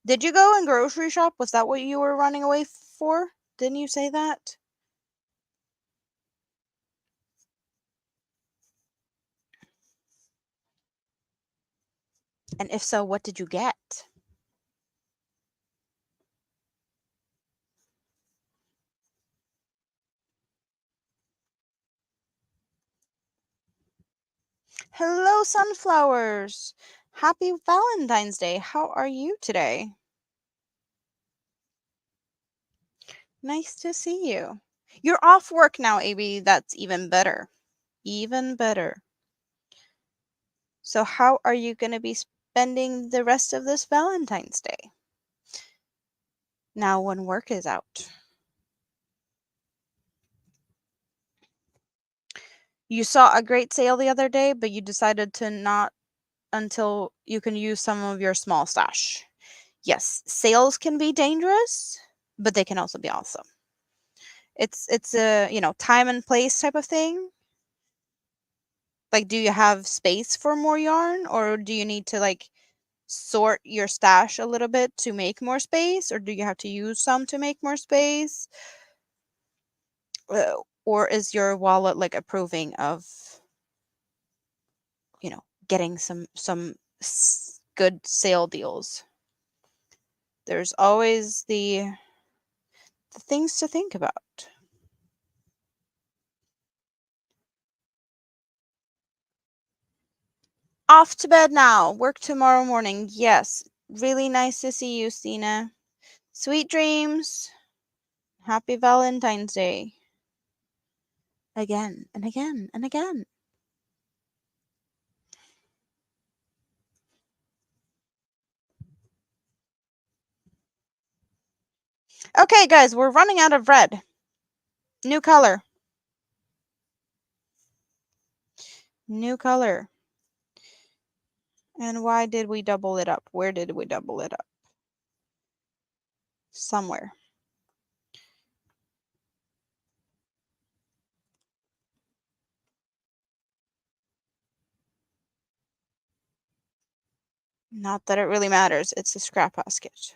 Did you go and grocery shop? Was that what you were running away for? Didn't you say that? And if so, what did you get? Hello, sunflowers. Happy Valentine's Day. How are you today? Nice to see you. You're off work now, AB. That's even better. Even better. So, how are you going to be spending the rest of this Valentine's Day? Now, when work is out. You saw a great sale the other day, but you decided to not until you can use some of your small stash. Yes, sales can be dangerous, but they can also be awesome. It's a, time and place type of thing. Like, do you have space for more yarn or do you need to like sort your stash a little bit to make more space or do you have to use some to make more space? Or is your wallet like approving of, getting some good sale deals? There's always the things to think about. Off to bed now. Work tomorrow morning. Yes. Really nice to see you, Stina. Sweet dreams. Happy Valentine's Day. Again and again and again. Okay, guys, we're running out of red. New color. New color. And why did we double it up? Where did we double it up? Somewhere. Not that it really matters. It's a scrap basket.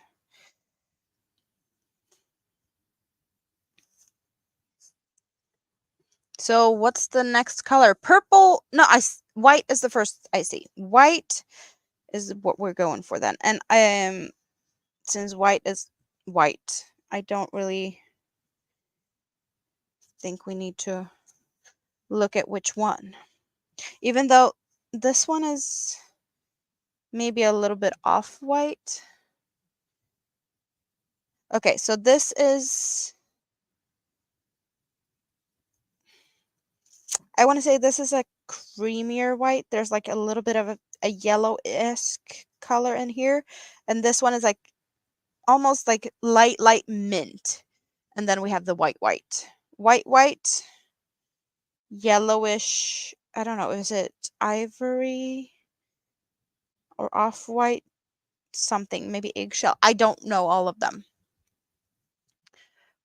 So what's the next color? Purple. No, white is the first I see. White is what we're going for then. And since white is white, I don't really think we need to look at which one. Even though this one is maybe a little bit off white. Okay, so this is, I want to say this is a creamier white. There's like a little bit of a yellow-esque color in here. And this one is like almost like light mint. And then we have the white. White, yellowish, I don't know, is it ivory or off-white? Something, maybe eggshell. I don't know all of them.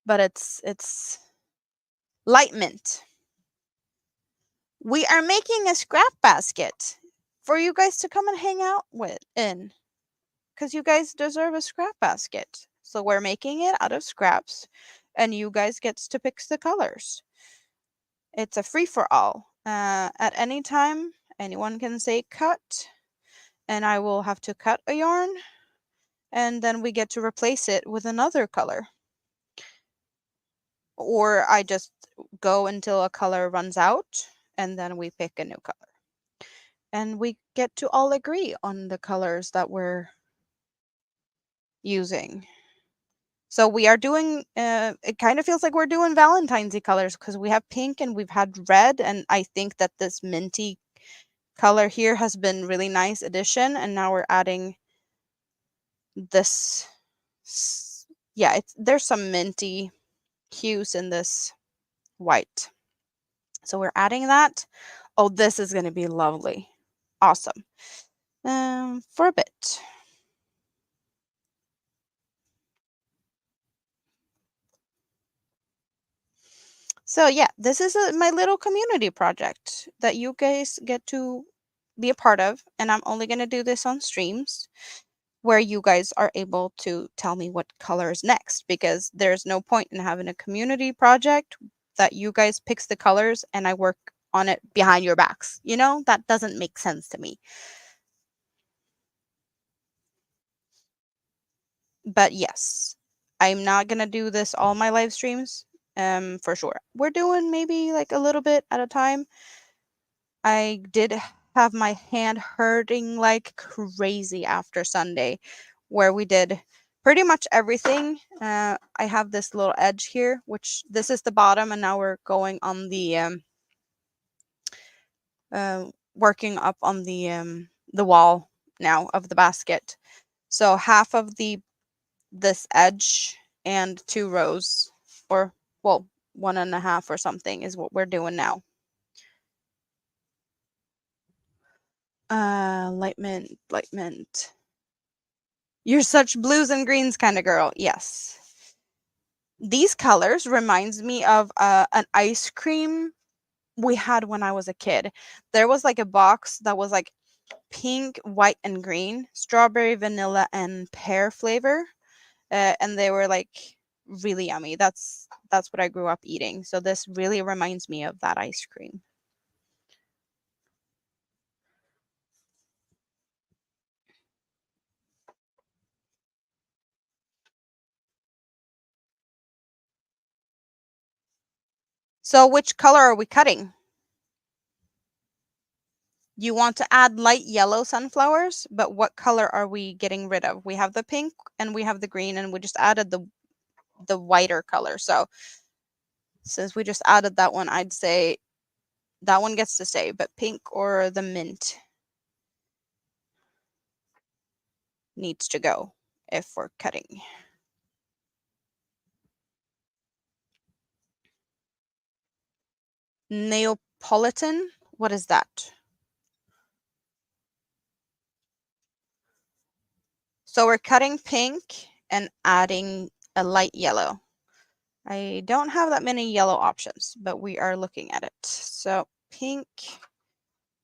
But it's light mint. We are making a scrap basket for you guys to come and hang out in. Because you guys deserve a scrap basket. So we're making it out of scraps, and you guys gets to pick the colors. It's a free-for-all. At any time, anyone can say cut, and I will have to cut a yarn, and then we get to replace it with another color. Or I just go until a color runs out, and then we pick a new color. And we get to all agree on the colors that we're using. So we are doing, it kind of feels like we're doing Valentine's colors because we have pink and we've had red. And I think that this minty color here has been really nice addition. And now we're adding this. Yeah, there's some minty hues in this white. So we're adding that. Oh, this is going to be lovely. Awesome. For a bit. So yeah, this is my little community project that you guys get to be a part of, and I'm only going to do this on streams where you guys are able to tell me what color is next, because there's no point in having a community project that you guys picks the colors and I work on it behind your backs. You know, that doesn't make sense to me. But yes, I'm not going to do this all my live streams. For sure. We're doing maybe like a little bit at a time. I did have my hand hurting like crazy after Sunday, where we did pretty much everything. I have this little edge here, which this is the bottom, and now we're going on the working up on the wall now of the basket. So half of this edge and 2 rows, or well, 1.5 or something, is what we're doing now. Light mint. You're such blues and greens kind of girl. Yes. These colors reminds me of an ice cream we had when I was a kid. There was like a box that was like pink, white, and green, strawberry, vanilla, and pear flavor. And they were like really yummy. That's what I grew up eating. So this really reminds me of that ice cream. So which color are we cutting? You want to add light yellow sunflowers, but what color are we getting rid of? We have the pink and we have the green, and we just added the whiter color. So since we just added that one, I'd say that one gets to stay, but pink or the mint needs to go if we're cutting. Neapolitan, what is that? So we're cutting pink and adding a light yellow. I don't have that many yellow options, but we are looking at it. So pink,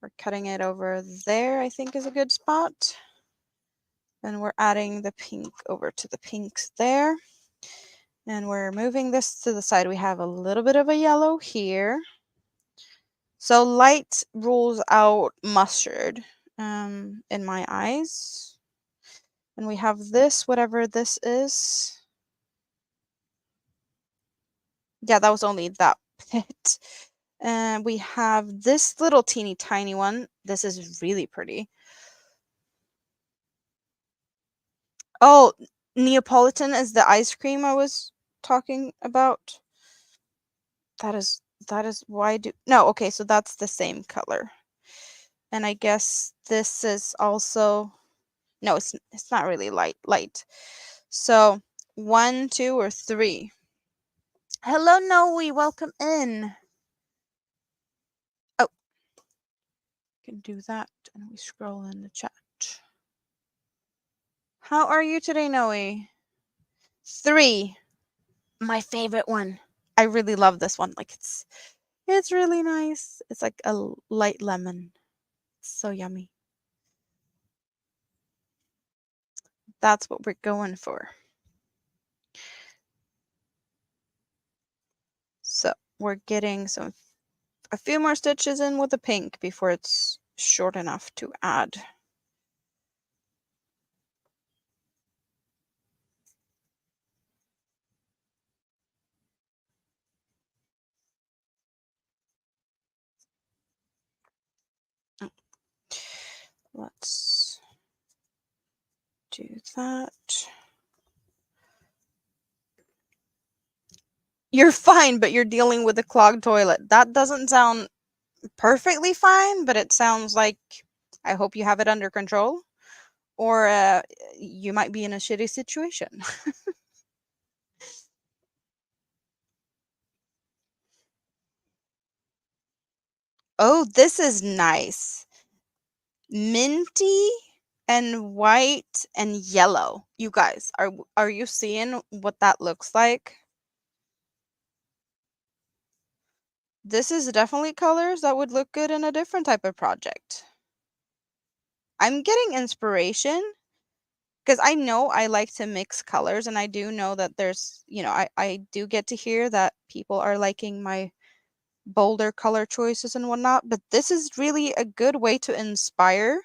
we're cutting it over there, I think is a good spot. And we're adding the pink over to the pinks there. And we're moving this to the side. We have a little bit of a yellow here. So light rules out mustard in my eyes. And we have this, whatever this is. Yeah, that was only that bit. And we have this little teeny tiny one. This is really pretty. Oh, Neapolitan is the ice cream I was talking about. That is why do no, okay, so that's the same color. And I guess this is also no, it's not really light. So 1, 2, or 3. Hello, Noe, welcome in. Oh, can do that, and we scroll in the chat. How are you today, Noe? 3, my favorite one. I really love this one. Like it's really nice. It's like a light lemon. It's so yummy. That's what we're going for. So we're getting a few more stitches in with the pink before it's short enough to add. Let's do that. You're fine, but you're dealing with a clogged toilet. That doesn't sound perfectly fine, but it sounds like I hope you have it under control, or you might be in a shitty situation. Oh, this is nice. Minty and white and yellow. You guys, are you seeing what that looks like? This is definitely colors that would look good in a different type of project. I'm getting inspiration because I know I like to mix colors, and I do know that there's, I do get to hear that people are liking my bolder color choices and whatnot, but this is really a good way to inspire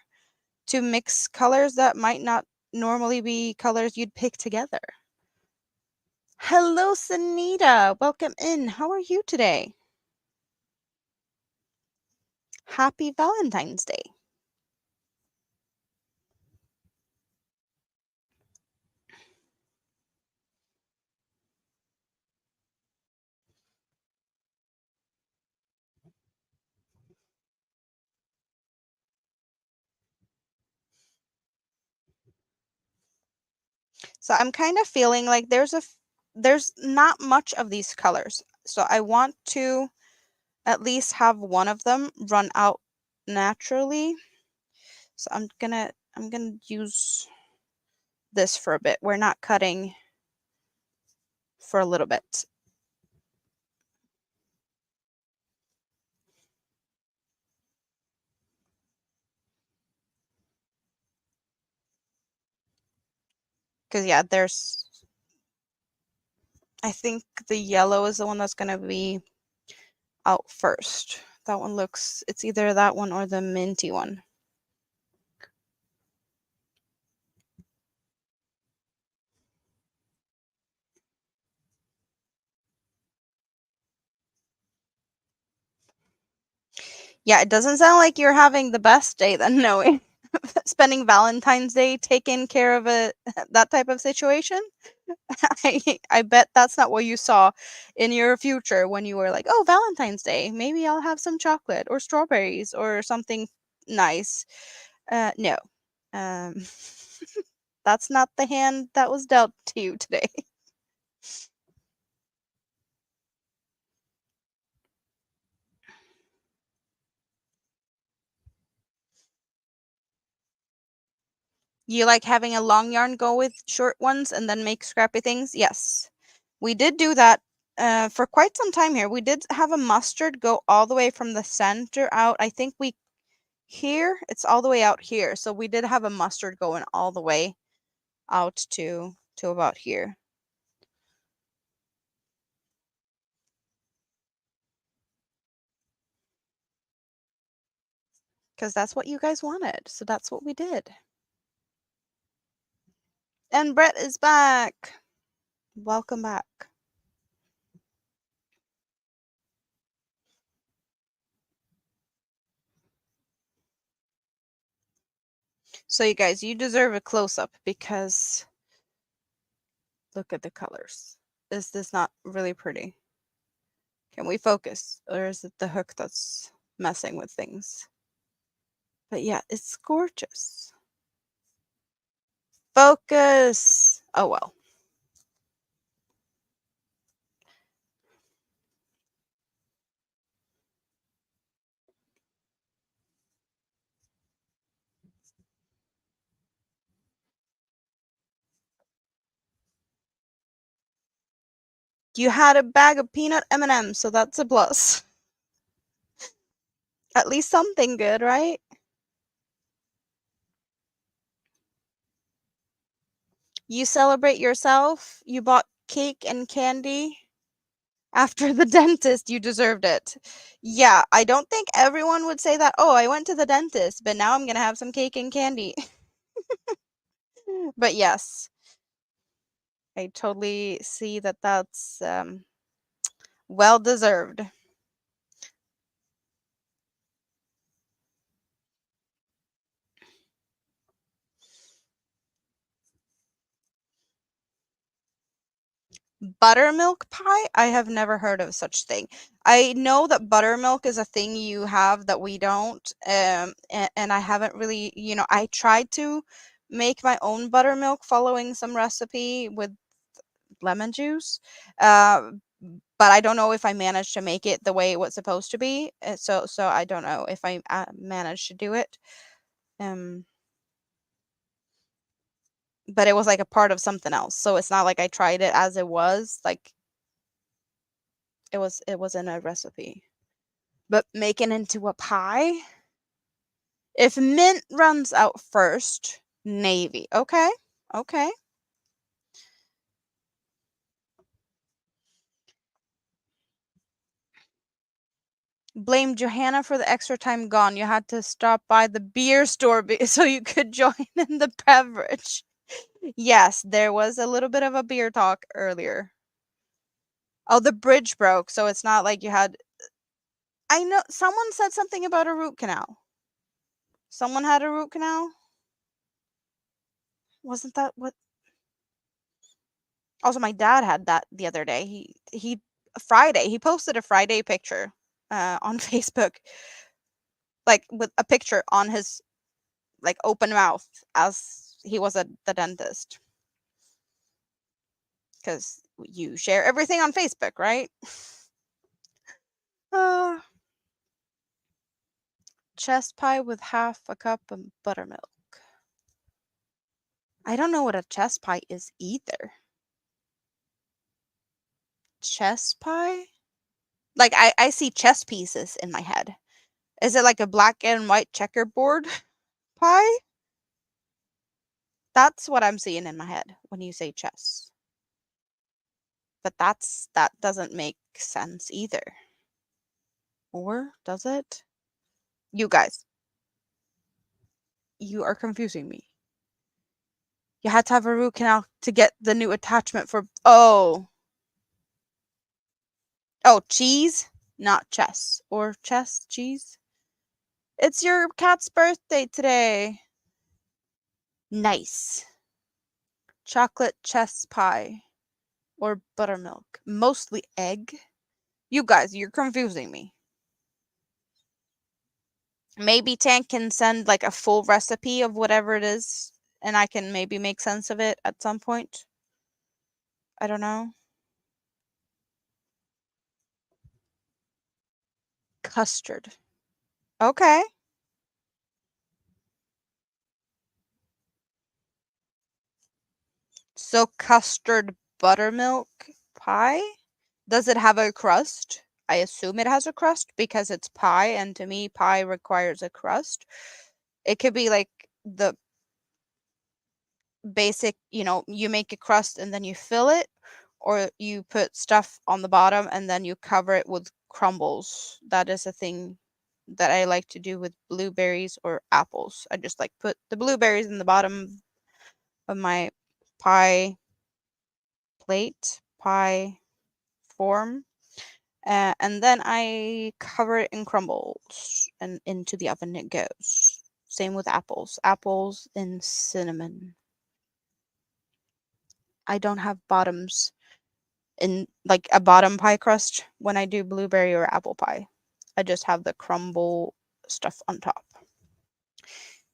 to mix colors that might not normally be colors you'd pick together. Hello, Sunita. Welcome in. How are you today? Happy Valentine's Day. So I'm kind of feeling like there's not much of these colors. So I want to at least have one of them run out naturally. So I'm gonna use this for a bit. We're not cutting for a little bit. Because yeah, I think the yellow is the one that's gonna be out first. That one looks, it's either that one or the minty one. Yeah, it doesn't sound like you're having the best day then, knowing spending Valentine's Day taking care of that type of situation. I bet that's not what you saw in your future when you were like, oh, Valentine's Day, maybe I'll have some chocolate or strawberries or something nice. No, um, that's not the hand that was dealt to you today. You like having a long yarn go with short ones and then make scrappy things? Yes. We did do that for quite some time here. We did have a mustard go all the way from the center out. I think it's all the way out here. So we did have a mustard going all the way. out to about here. Because that's what you guys wanted. So that's what we did. And Brett is back. Welcome back. So you guys, you deserve a close-up because look at the colors. Is this not really pretty? Can we focus? Or is it the hook that's messing with things? But yeah, it's gorgeous. Focus! Oh well. You had a bag of peanut M&Ms, so that's a plus. At least something good, right? You celebrate yourself. You bought cake and candy. After the dentist, you deserved it. Yeah, I don't think everyone would say that. Oh, I went to the dentist, but now I'm gonna have some cake and candy. But yes, I totally see that that's well deserved. Buttermilk pie? I have never heard of such thing. I know that buttermilk is a thing you have that we don't, and I haven't really, I tried to make my own buttermilk following some recipe with lemon juice, but I don't know if I managed to make it the way it was supposed to be. So I don't know if I managed to do it. Um, but it was like a part of something else, so it's not like I tried it as it was. Like it was in a recipe. But making into a pie? If mint runs out first, navy. Okay. Okay. Blame Johanna for the extra time gone. You had to stop by the beer store so you could join in the beverage. Yes, there was a little bit of a beer talk earlier. Oh, the bridge broke, so it's not like you had. I know someone said something about a root canal. Someone had a root canal? Wasn't that what? Also, my dad had that the other day. He Friday, he posted a Friday picture on Facebook, like with a picture on his like open mouth as he was at the dentist. Because you share everything on Facebook, right? uh, chest pie with half a cup of buttermilk. I don't know what a chest pie is either. Chest pie? Like I see chess pieces in my head. Is it like a black and white checkerboard pie? That's what I'm seeing in my head when you say chess. But that doesn't make sense either. Or does it? You guys, you are confusing me. You had to have a root canal to get the new attachment for. Oh. Oh, cheese? Not chess. Or chess, cheese? It's your cat's birthday today. Nice. Chocolate chess pie. Or buttermilk. Mostly egg. You guys, you're confusing me. Maybe Tank can send like a full recipe of whatever it is, and I can maybe make sense of it at some point. I don't know. Custard. Okay. So custard buttermilk pie? Does it have a crust? I assume it has a crust because it's pie, and to me, pie requires a crust. It could be like the basic, you make a crust and then you fill it, or you put stuff on the bottom and then you cover it with crumbles. That is a thing that I like to do with blueberries or apples. I just like put the blueberries in the bottom of my pie pie form, and then I cover it in crumbles and into the oven it goes. Same with apples. Apples and cinnamon. I don't have bottoms in like a bottom pie crust when I do blueberry or apple pie. I just have the crumble stuff on top.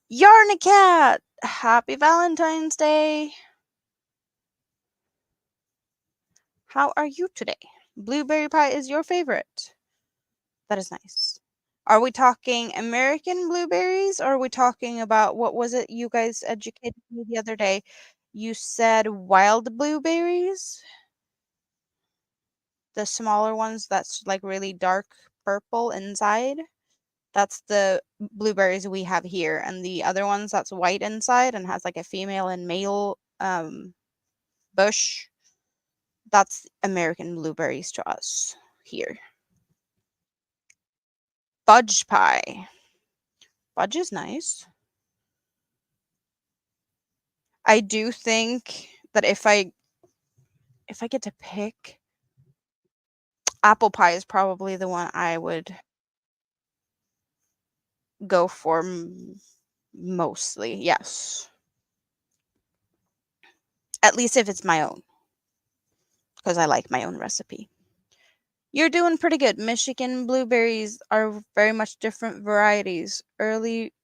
Yarn Cat! Happy Valentine's Day! How are you today? Blueberry pie is your favorite. That is nice. Are we talking American blueberries, or are we talking about, what was it you guys educated me the other day? You said wild blueberries? The smaller ones that's like really dark purple inside? That's the blueberries we have here, and the other ones that's white inside and has like a female and male bush. That's American blueberries to us here. Fudge pie. Fudge is nice. I do think that if I get to pick, apple pie is probably the one I would go for mostly. Yes. At least if it's my own, because I like my own recipe. You're doing pretty good. Michigan blueberries are very much different varieties. Early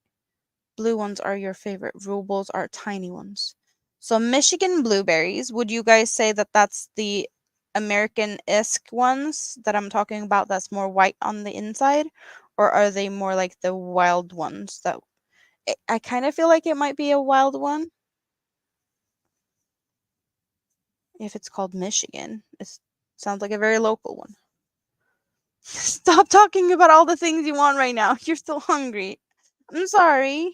blue ones are your favorite. Rubles are tiny ones. So Michigan blueberries, would you guys say that that's the American-esque ones that I'm talking about, that's more white on the inside? Or are they more like the wild ones that I kind of feel like it might be a wild one if it's called Michigan. It sounds like a very local one. Stop talking about all the things you want right now. You're still hungry. I'm sorry.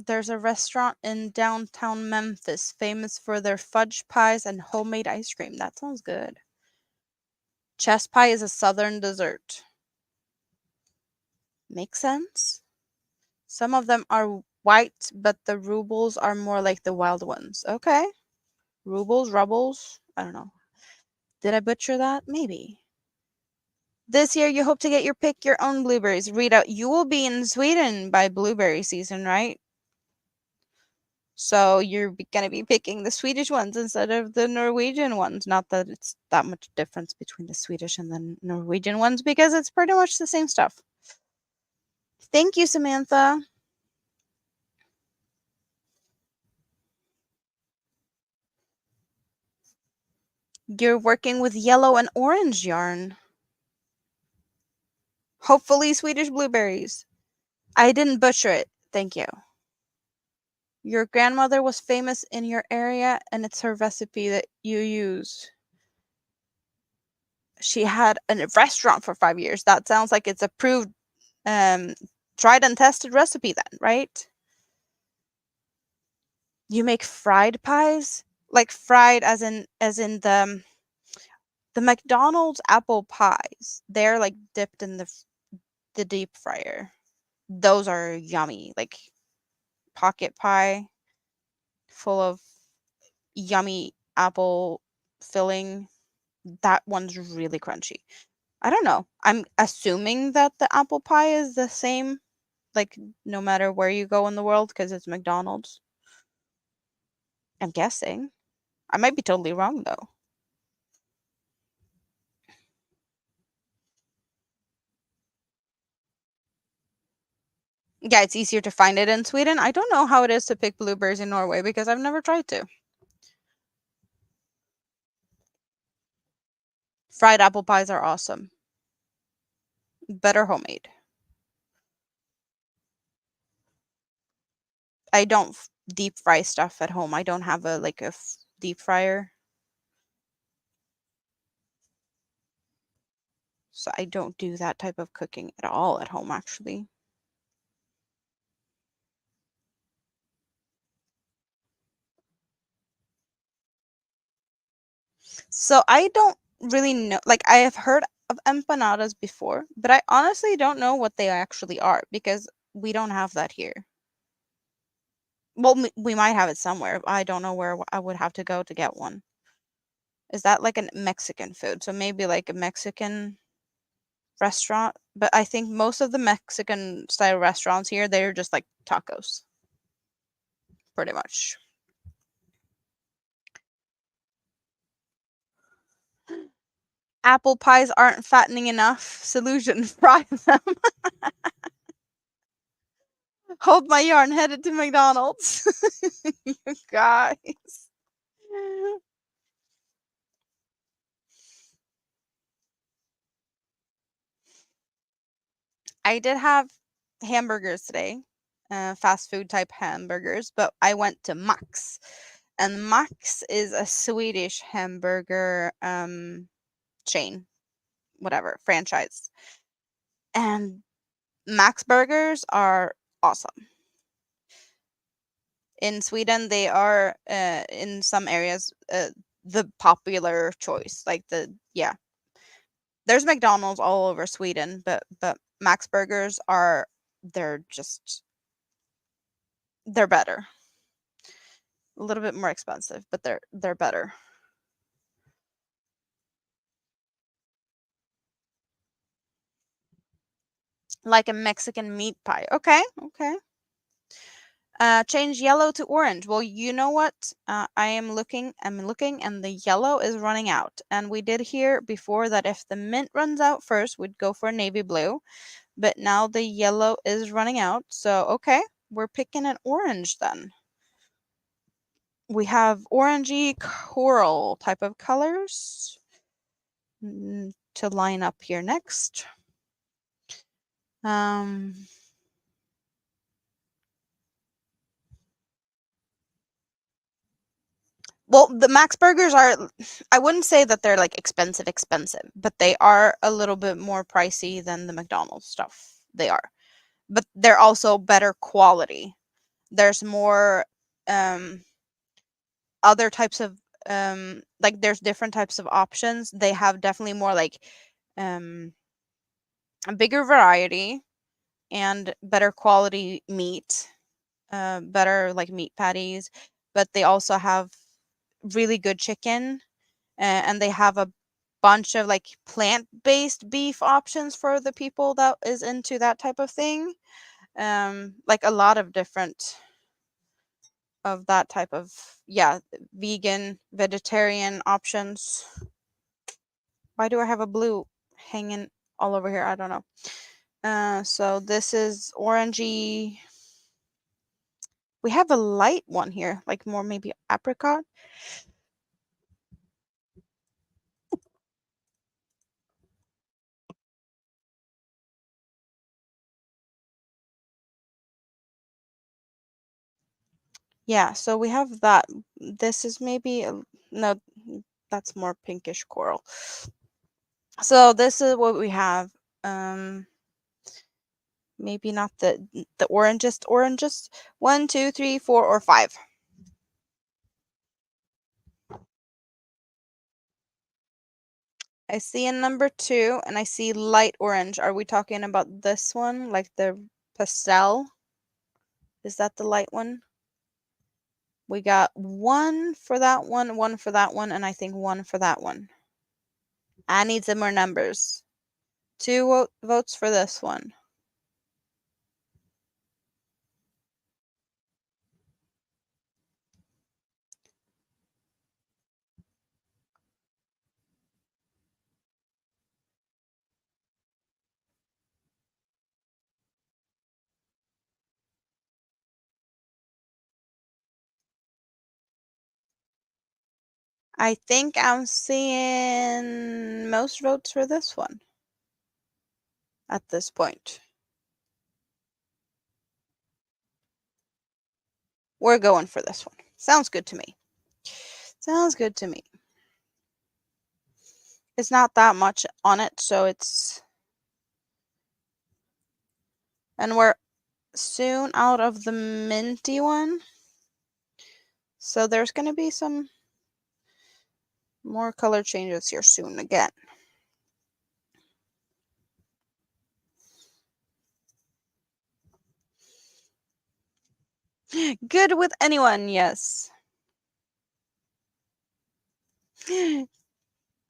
There's a restaurant in downtown Memphis famous for their fudge pies and homemade ice cream. That sounds good. Chess pie is a southern dessert. Makes sense. Some of them are white, but the rubles are more like the wild ones. Okay. Rubles, rubbles. I don't know. Did I butcher that? Maybe. This year, you hope to get your own blueberries. Rita, you will be in Sweden by blueberry season, right? So you're gonna be picking the Swedish ones instead of the Norwegian ones. Not that it's that much difference between the Swedish and the Norwegian ones, because it's pretty much the same stuff. Thank you, Samantha. You're working with yellow and orange yarn. Hopefully Swedish blueberries. I didn't butcher it. Thank you. Your grandmother was famous in your area, and it's her recipe that you use. She had a restaurant for 5 years. That sounds like it's approved, tried and tested recipe then, right? You make fried pies? Like fried as in the McDonald's apple pies. They're like dipped in the deep fryer. Those are yummy. Like pocket pie full of yummy apple filling. That one's really crunchy. I don't know. I'm assuming that the apple pie is the same, like no matter where you go in the world, because it's McDonald's. I'm guessing. I might be totally wrong though. Yeah, it's easier to find it in Sweden. I don't know how it is to pick blueberries in Norway because I've never tried to. Fried apple pies are awesome. Better homemade. I don't deep fry stuff at home. I don't have a deep fryer. So I don't do that type of cooking at all at home, actually. So I don't really know. Like, I have heard of empanadas before, but I honestly don't know what they actually are because we don't have that here. Well, we might have it somewhere. I don't know where I would have to go to get one. Is that like a Mexican food? So maybe like a Mexican restaurant, but I think most of the Mexican style restaurants here, they're just like tacos, pretty much. Apple pies aren't fattening enough. Solution, fry them. Hold my yarn, headed to McDonald's. You guys. I did have hamburgers today, fast food type hamburgers, but I went to Max. And Max is a Swedish hamburger chain, whatever, franchise. And Max burgers are awesome. In Sweden, they are in some areas the popular choice. Like yeah, there's McDonald's all over Sweden, but Max burgers are they're just they're better. A little bit more expensive, but they're better. Like a Mexican meat pie. Okay, okay. Change yellow to orange. Well, you know what? I'm looking, and the yellow is running out. And we did hear before that if the mint runs out first, we'd go for navy blue. But now the yellow is running out. So, okay, we're picking an orange then. We have orangey coral type of colors to line up here next. Um, Well, the Max burgers are, I wouldn't say that they're like expensive, but they are a little bit more pricey than the McDonald's stuff. They are. But they're also better quality. There's more um other types of like there's different types of options. They have definitely more like um a bigger variety and better quality meat, better like meat patties, but they also have really good chicken, and they have a bunch of like plant-based beef options for the people that is into that type of thing. Like a lot of different of that type of, yeah, vegan, vegetarian options. Why do I have a blue hanging all over here? I don't know. So this is orangey. We have a light one here, like more maybe apricot. Yeah, so we have that. This is maybe no, that's more pinkish coral. So this is what we have. Um, Maybe not the orangest. One, two, three, four, or five. I see a number two, and I see light orange. Are we talking about this one, like the pastel? Is that the light one? We got one for that one, and I think one for that one. I need some more numbers. Two votes for this one. I think I'm seeing most votes for this one at this point. We're going for this one. Sounds good to me. Sounds good to me. It's not that much on it, so it's... And we're soon out of the minty one. So there's going to be some more color changes here soon again. Good with anyone, yes.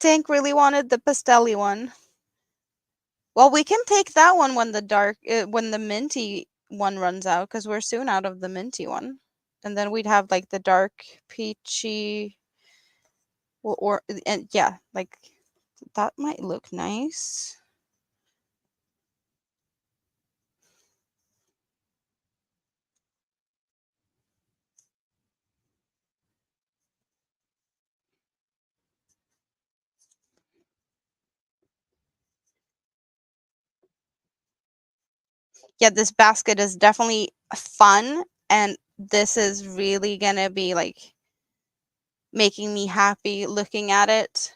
Tank really wanted the pastel-y one. Well, we can take that one when the minty one runs out, because we're soon out of the minty one. And then we'd have like the dark peachy, and yeah, like that might look nice. Yeah, this basket is definitely fun, and this is really gonna be like making me happy looking at it,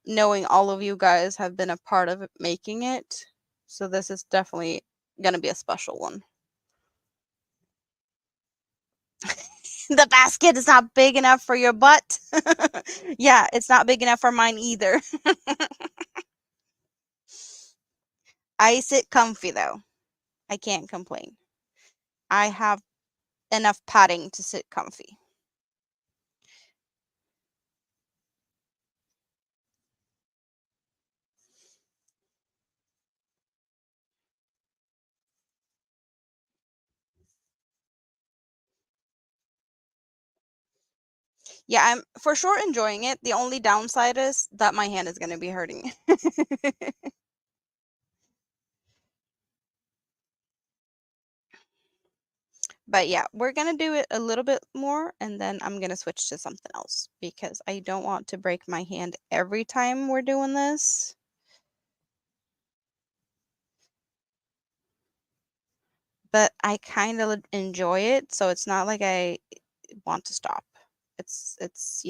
knowing all of you guys have been a part of making it. So this is definitely gonna be a special one. The basket is not big enough for your butt. Yeah, it's not big enough for mine either. I sit comfy though. I can't complain. I have enough padding to sit comfy. Yeah, I'm for sure enjoying it. The only downside is that my hand is going to be hurting. But yeah, we're going to do it a little bit more, and then I'm going to switch to something else because I don't want to break my hand every time we're doing this. But I kind of enjoy it, so it's not like I want to stop. It's, that's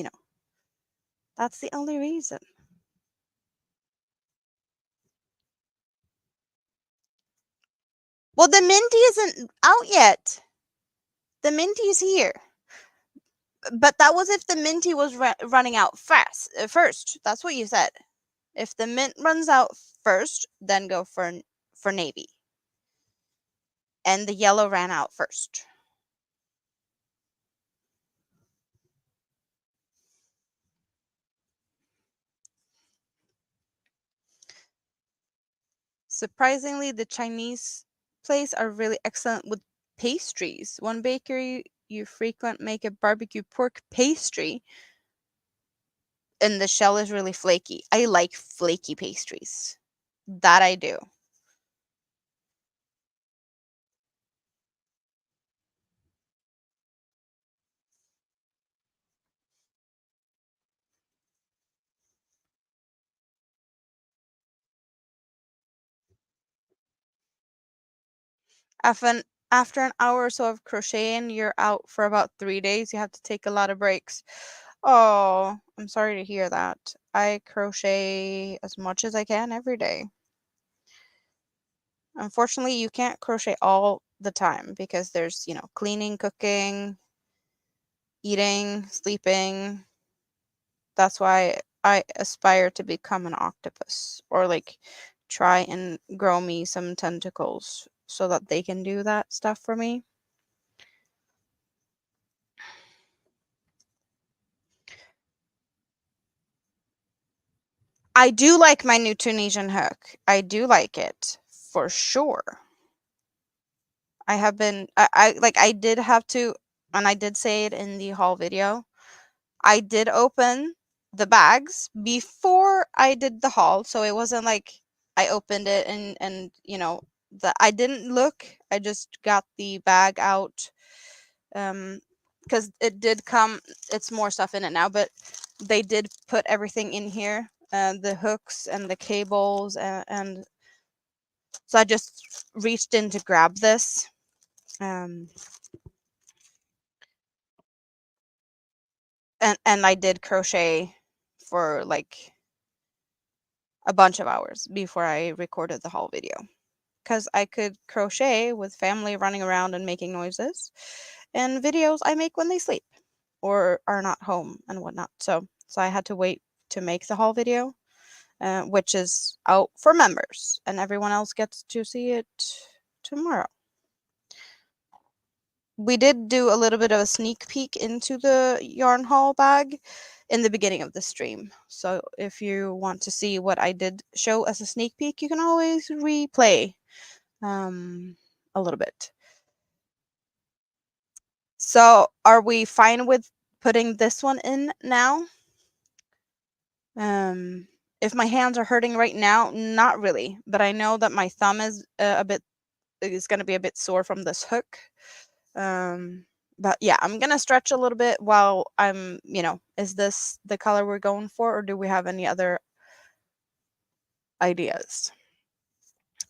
the only reason. Well, the minty isn't out yet. The minty is here. But that was if the minty was running out first. That's what you said. If the mint runs out first, then go for navy. And the yellow ran out first. Surprisingly, the Chinese place are really excellent with pastries. One bakery you frequent make a barbecue pork pastry, and the shell is really flaky. I like flaky pastries. That I do. After after an hour or so of crocheting, you're out for about 3 days. You have to take a lot of breaks. Oh, I'm sorry to hear that. I crochet as much as I can every day. Unfortunately, you can't crochet all the time because there's, cleaning, cooking, eating, sleeping. That's why I aspire to become an octopus, or like try and grow me some tentacles so that they can do that stuff for me. I do like my new Tunisian hook. I do like it for sure. I have been I did have to, and I did say it in the haul video. I did open the bags before I did the haul, so it wasn't like I opened it and I didn't look. I just got the bag out, because it did come. It's more stuff in it now, but they did put everything in here, the hooks and the cables, and so I just reached in to grab this. Um, and I did crochet for like a bunch of hours before I recorded the haul video. Because I could crochet with family running around and making noises, and videos I make when they sleep or are not home and whatnot. So I had to wait to make the haul video, which is out for members, and everyone else gets to see it tomorrow. We did do a little bit of a sneak peek into the yarn haul bag in the beginning of the stream. So if you want to see what I did show as a sneak peek, you can always replay a little bit. So are we fine with putting this one in now? If my hands are hurting right now, not really, but I know that my thumb is going to be a bit sore from this hook. But yeah, I'm going to stretch a little bit while I'm, is this the color we're going for, or do we have any other ideas?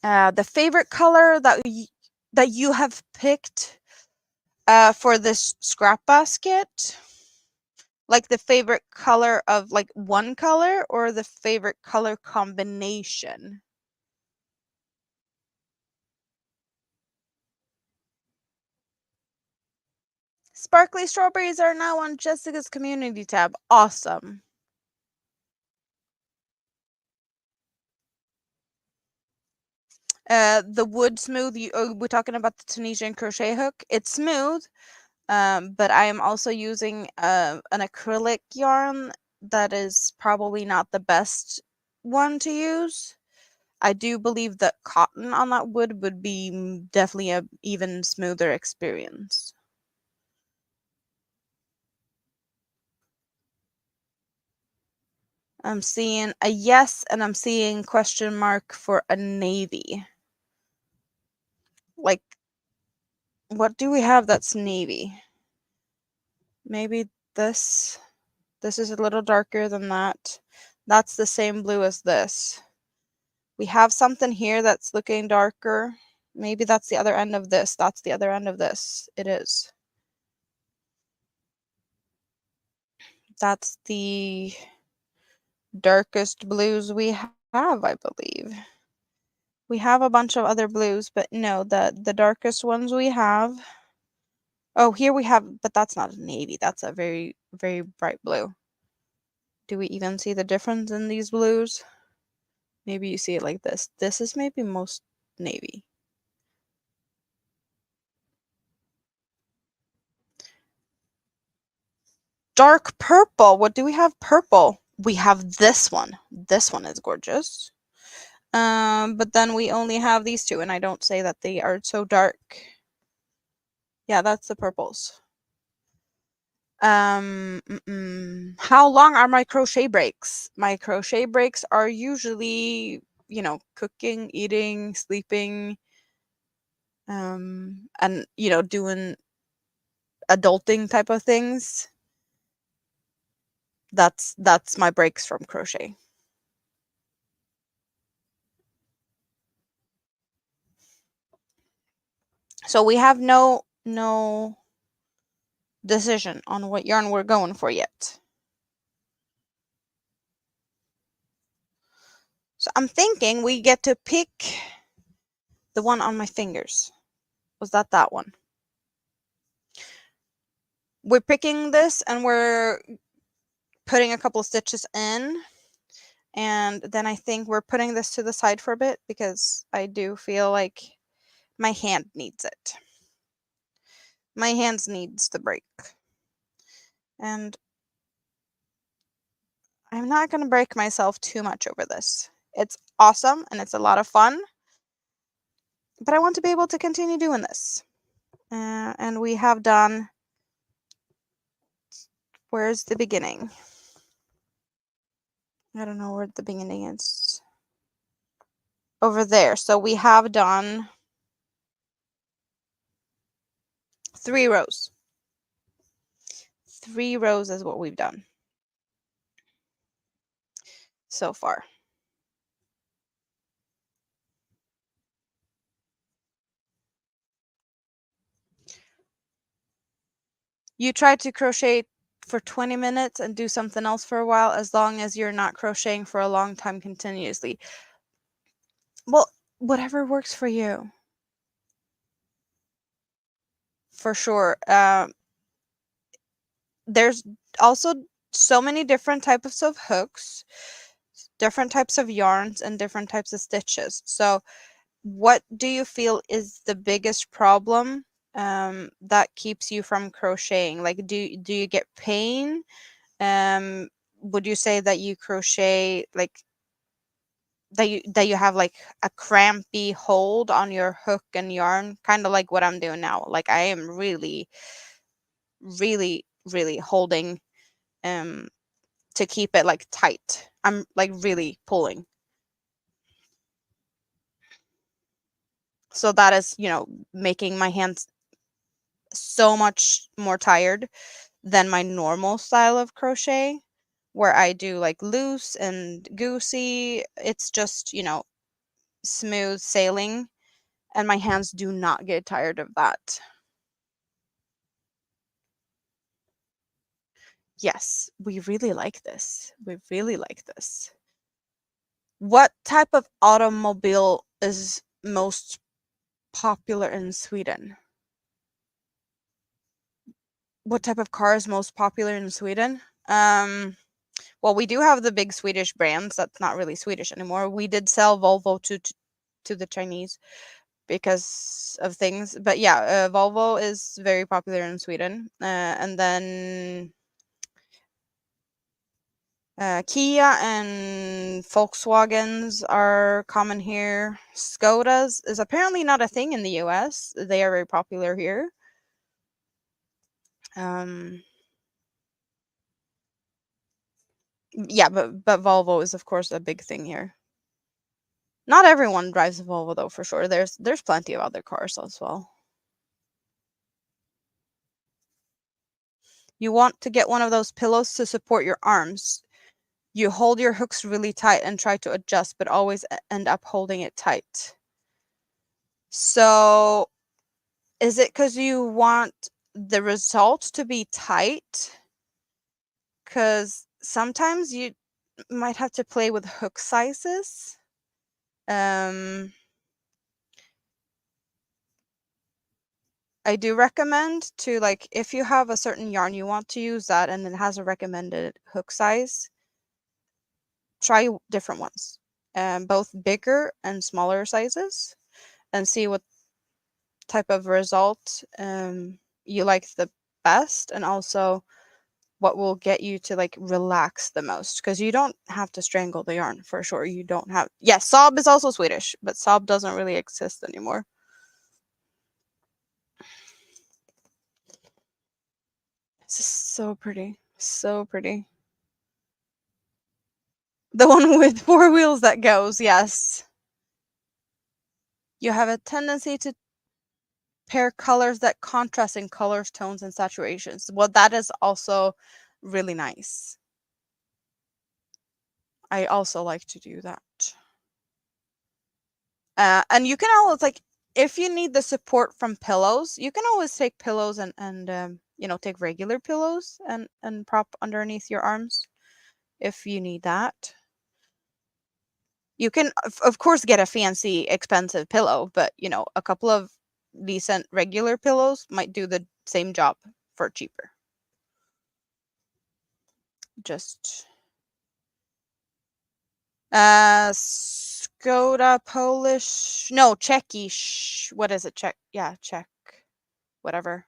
The favorite color that you have picked for this scrap basket, like the favorite color of like one color or the favorite color combination? Sparkly strawberries are now on Jessica's community tab. Awesome. The wood smooth, we're talking about the Tunisian crochet hook. It's smooth, but I am also using an acrylic yarn that is probably not the best one to use. I do believe that cotton on that wood would be definitely a even smoother experience. I'm seeing a yes, and I'm seeing question mark for a navy. Like, what do we have that's navy? Maybe this. This is a little darker than that. That's the same blue as this. We have something here that's looking darker. Maybe that's the other end of this. That's the other end of this. It is. That's the darkest blues we have, I believe. We have a bunch of other blues, but no, the darkest ones we have. Oh, here we have, but that's not a navy. That's a very, very bright blue. Do we even see the difference in these blues? Maybe you see it like this. This is maybe most navy. Dark purple. What do we have? Purple. We have this one. This one is gorgeous. But then we only have these two, and I don't say that they are so dark. Yeah, that's the purples. How long are my crochet breaks? My crochet breaks are usually, cooking, eating, sleeping, and, doing adulting type of things. That's my breaks from crochet. So we have no decision on what yarn we're going for yet. So I'm thinking we get to pick the one on my fingers. Was that one? We're picking this, and we're putting a couple of stitches in, and then I think we're putting this to the side for a bit because I do feel like my hand needs it. My hands needs the break. And I'm not going to break myself too much over this. It's awesome and it's a lot of fun, but I want to be able to continue doing this. And we have done, where's the beginning? I don't know where the beginning is. Over there. So we have done 3 rows. 3 rows is what we've done so far. You tried to crochet for 20 minutes and do something else for a while, as long as you're not crocheting for a long time continuously. Well, whatever works for you. For sure. There's also so many different types of hooks, different types of yarns, and different types of stitches. So what do you feel is the biggest problem that keeps you from crocheting? Like, do you get pain? Would you say that you crochet like that you have like a crampy hold on your hook and yarn, kind of like what I'm doing now? Like, I am really, really, really holding um to keep it like tight. I'm like really pulling. So that is, making my hands so much more tired than my normal style of crochet, where I do like loose and goosey. It's just, smooth sailing, and my hands do not get tired of that. Yes, we really like this. We really like this. What type of automobile is most popular in Sweden? What type of car is most popular in Sweden? Well, we do have the big Swedish brands. That's not really Swedish anymore. We did sell Volvo to the Chinese because of things, but yeah, Volvo is very popular in Sweden. And then Kia and Volkswagens are common here. Skodas is apparently not a thing in the US. They are very popular here. Um, yeah, but Volvo is of course a big thing here. Not everyone drives a Volvo though, for sure. There's plenty of other cars as well. You want to get one of those pillows to support your arms. You hold your hooks really tight and try to adjust, but always end up holding it tight. So, is it because you want the result to be tight? Because sometimes you might have to play with hook sizes. Um, I do recommend to, like, if you have a certain yarn you want to use that and it has a recommended hook size, try different ones, both bigger and smaller sizes, and see what type of result you like the best, and also what will get you to like relax the most, because you don't have to strangle the yarn, for sure. You don't have, yes, sob is also Swedish, but sob doesn't really exist anymore. This is so pretty, so pretty. The one with four wheels that goes, yes. You have a tendency to pair colors that contrast in colors, tones, and saturations. Well, that is also really nice. I also like to do that. And you can always, like, if you need the support from pillows, you can always take pillows and take regular pillows and prop underneath your arms if you need that. You can, of course, get a fancy, expensive pillow, but a couple of decent regular pillows might do the same job for cheaper. Just Skoda, Polish, no, Czechish. What is it? Czech, yeah, Czech, whatever,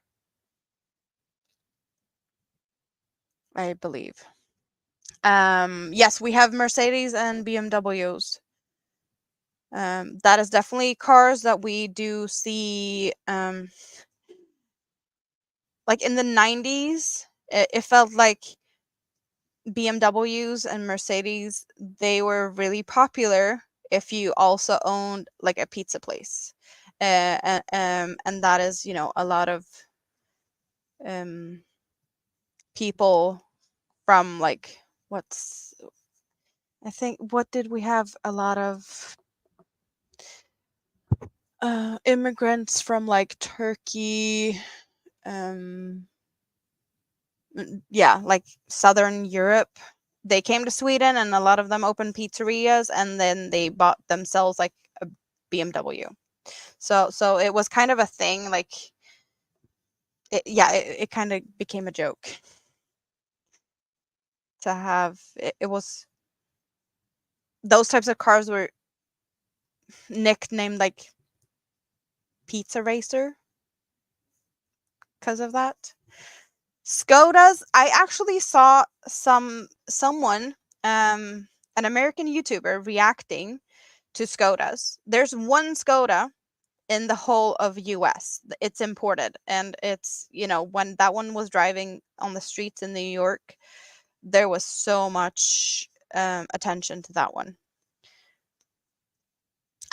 I believe. Yes, we have Mercedes and BMWs. That is definitely cars that we do see. Like in the 90s, it felt like BMWs and Mercedes, they were really popular if you also owned like a pizza place. And that is, a lot of people from like, what's, I think, what did we have? A lot of immigrants from like Turkey, um Yeah, like Southern Europe. They came to Sweden and a lot of them opened pizzerias and then they bought themselves like a BMW. So it was kind of a thing, like it kind of became a joke to have it was those types of cars were nicknamed like pizza racer because of that. Skodas, I actually saw someone, an American YouTuber reacting to Skodas. There's one Skoda in the whole of US. It's imported and it's, when that one was driving on the streets in New York, there was so much attention to that one.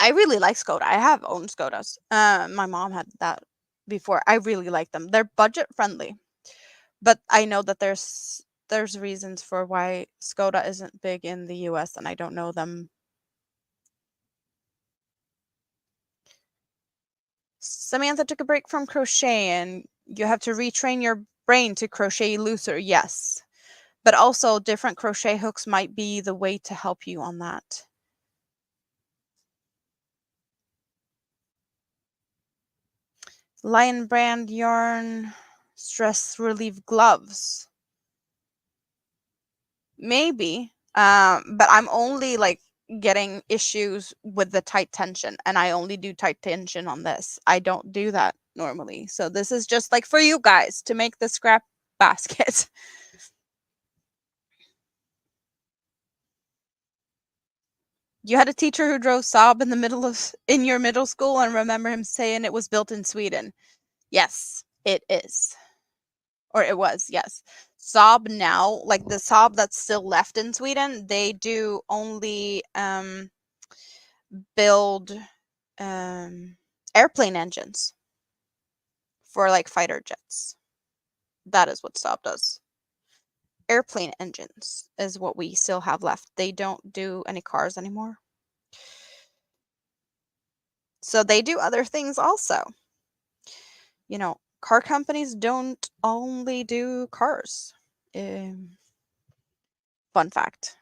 I really like Skoda. I have owned Skodas. My mom had that before. I really like them. They're budget friendly. But I know that there's reasons for why Skoda isn't big in the US and I don't know them. Samantha took a break from crochet and you have to retrain your brain to crochet looser. Yes. But also different crochet hooks might be the way to help you on that. Lion brand yarn stress relief gloves. Maybe. But I'm only like getting issues with the tight tension and I only do tight tension on this. I don't do that normally. So this is just like for you guys to make the scrap basket. You had a teacher who drove Saab in your middle school and remember him saying it was built in Sweden. Yes, it is. Or it was, yes. Saab now, like the Saab that's still left in Sweden, they do only build airplane engines for like fighter jets. That is what Saab does. Airplane engines is what we still have left. They don't do any cars anymore. So they do other things also. Car companies don't only do cars. Fun fact.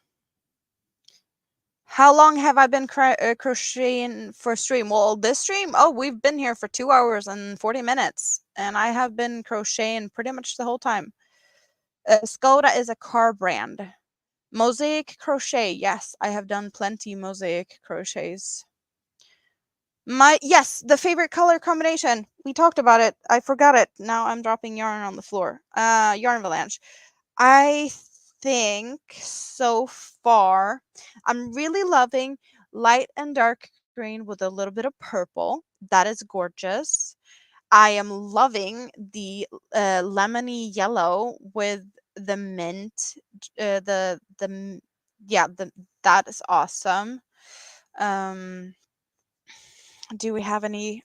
How long have I been crocheting for stream? Well, this stream, we've been here for 2 hours and 40 minutes, and I have been crocheting pretty much the whole time. Skoda is a car brand. Mosaic crochet, yes, I have done plenty mosaic crochets. Yes, the favorite color combination. We talked about it. I forgot it. Now I'm dropping yarn on the floor. Yarn avalanche. I think so far I'm really loving light and dark green with a little bit of purple. That is gorgeous. I am loving the lemony yellow with the mint. Yeah, that is awesome. Um, do we have any?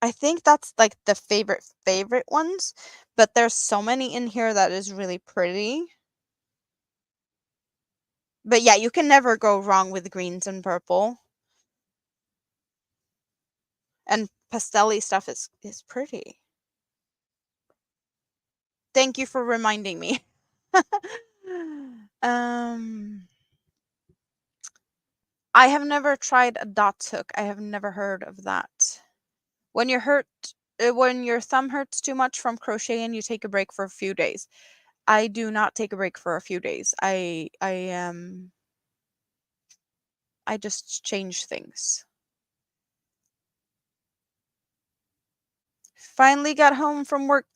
I think that's like the favorite ones, but there's so many in here that is really pretty. But yeah, you can never go wrong with greens and purple. And pastel stuff is pretty. Thank you for reminding me. um I have never tried a dot hook. I have never heard of that. When when your thumb hurts too much from crocheting, you take a break for a few days. I do not take a break for a few days. I just change things. Finally got home from work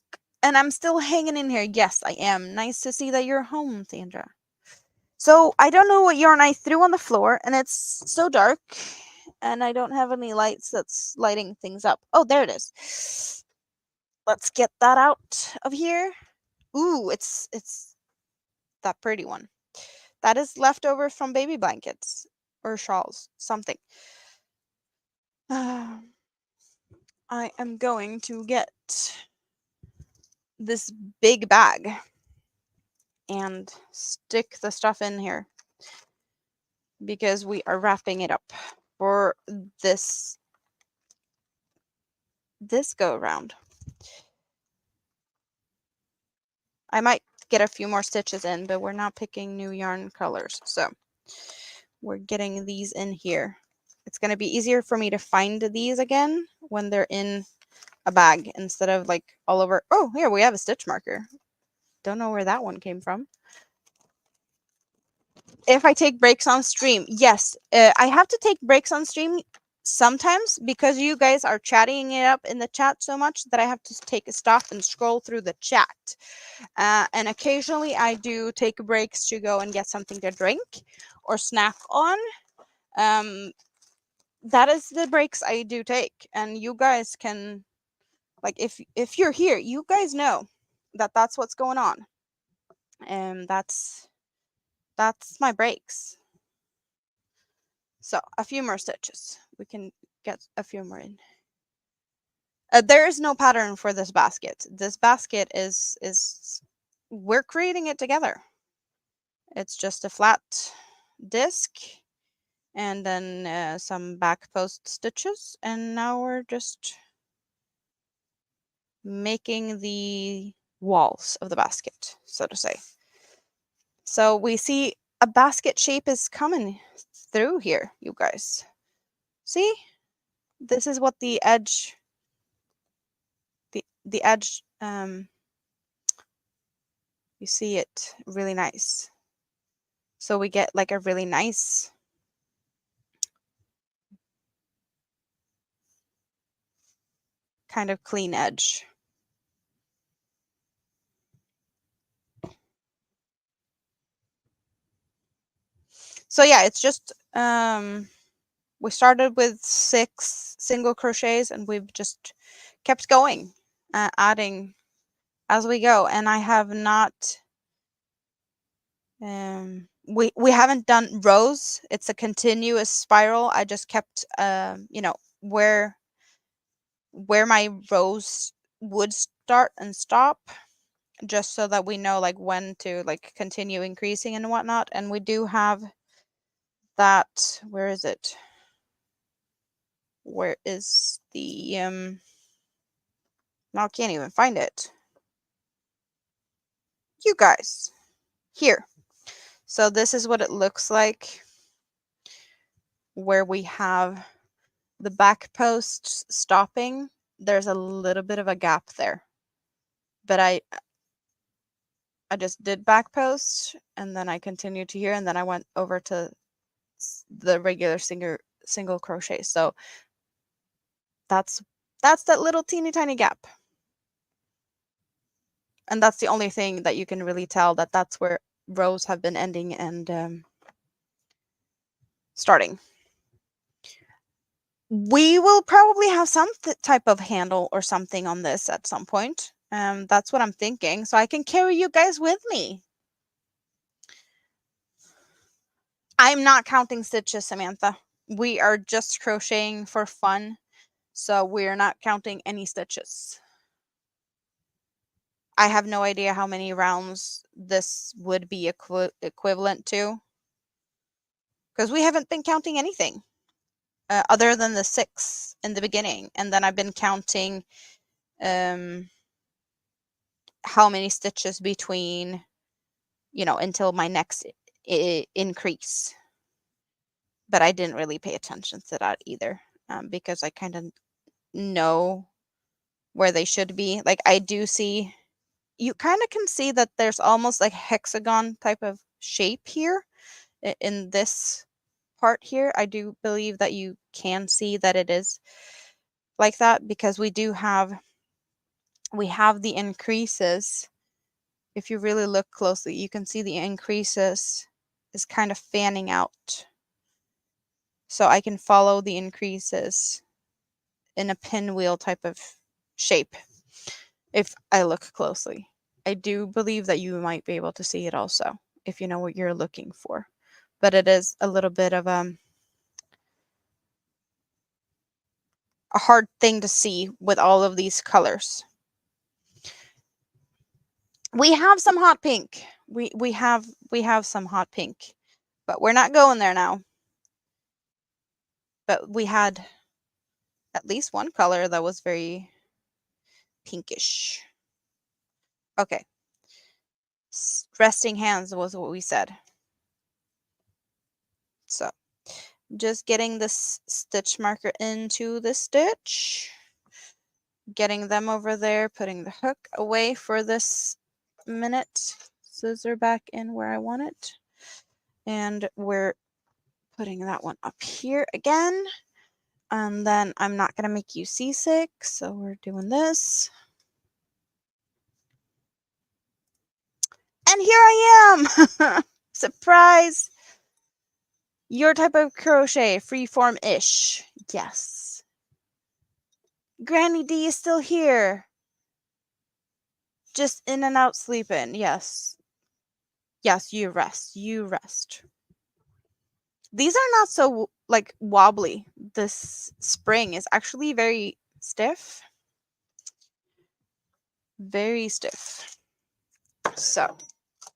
and I'm still hanging in here. Yes, I am. Nice to see that you're home, Sandra. So I don't know what yarn I threw on the floor and it's so dark and I don't have any lights that's lighting things up. Oh, there it is. Let's get that out of here. Ooh, it's that pretty one. That is leftover from baby blankets or shawls, something. I am going to get this big bag and stick the stuff in here because we are wrapping it up for this this go around. I might get a few more stitches in, but we're not picking new yarn colors, so we're getting these in here. It's going to be easier for me to find these again when they're in a bag instead of like all over. Oh, here we have a stitch marker. Don't know where that one came from. If I take breaks on stream, yes, I have to take breaks on stream sometimes because you guys are chatting it up in the chat so much that I have to take a stop and scroll through the chat. And occasionally I do take breaks to go and get something to drink or snack on. That is the breaks I do take, and you guys can, like, if you're here, you guys know that that's what's going on, and that's my breaks. So a few more stitches, we can get a few more in. There is no pattern for this basket. This basket is we're creating it together. It's just a flat disc and then some back post stitches, and now we're just making the walls of the basket, so to say. So we see a basket shape is coming through here, you guys. See? This is what the edge, the edge, you see it really nice. So we get like a really nice kind of clean edge. So yeah, it's just we started with 6 single crochets and we've just kept going, adding as we go. And I have not we haven't done rows. It's a continuous spiral. I just kept you know, where my rows would start and stop, just so that we know like when to like continue increasing and whatnot. And we do have that, where is it? Where is the now I can't even find it. You guys, here. So this is what it looks like, where we have the back post stopping. There's a little bit of a gap there, but I just did back post and then I continued to here and then I went over to the regular single crochet. So that's that little teeny tiny gap, and that's the only thing that you can really tell that that's where rows have been ending and starting. We will probably have some type of handle or something on this at some point. That's what I'm thinking, so I can carry you guys with me. I'm not counting stitches, Samantha. We are just crocheting for fun, so we're not counting any stitches. I have no idea how many rounds this would be equivalent to, because we haven't been counting anything other than the 6 in the beginning, and then I've been counting how many stitches between, you know, until my next increase. But I didn't really pay attention to that either, because I kind of know where they should be. Like I do see, you kind of can see that there's almost like hexagon type of shape here in this part here. I do believe that you can see that it is like that, because we have the increases. If you really look closely, you can see the increases is kind of fanning out. So I can follow the increases in a pinwheel type of shape if I look closely. I do believe that you might be able to see it also if you know what you're looking for. But it is a little bit of a hard thing to see with all of these colors. We have some hot pink. We have some hot pink, but we're not going there now. But we had at least one color that was very pinkish. Okay. Resting hands was what we said. So just getting this stitch marker into the stitch, getting them over there, putting the hook away for this minute, scissor back in where I want it, and we're putting that one up here again. And then I'm not going to make you seasick, so we're doing this. And here I am! Surprise! Your type of crochet, freeform-ish. Yes. Granny D is still here. Just in and out sleeping. Yes. Yes, you rest. You rest. These are not so, like, wobbly. This spring is actually very stiff. Very stiff. So,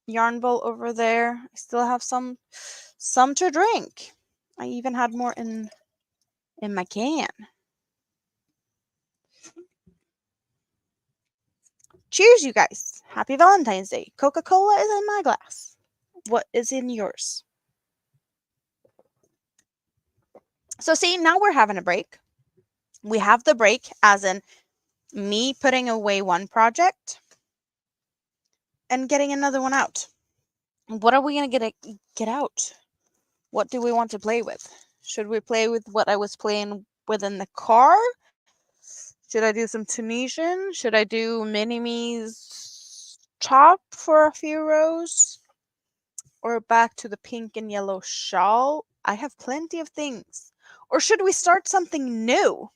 yarn bowl over there. I still have some to drink. I even had more in my can. Cheers, you guys. Happy Valentine's Day. Coca-Cola is in my glass. What is in yours? So see, now we're having a break. We have the break as in me putting away one project and getting another one out. What are we going to get out? What do we want to play with? Should we play with what I was playing with in the car? Should I do some Tunisian? Should I do Mini-Me's top for a few rows? Or back to the pink and yellow shawl? I have plenty of things. Or should we start something new?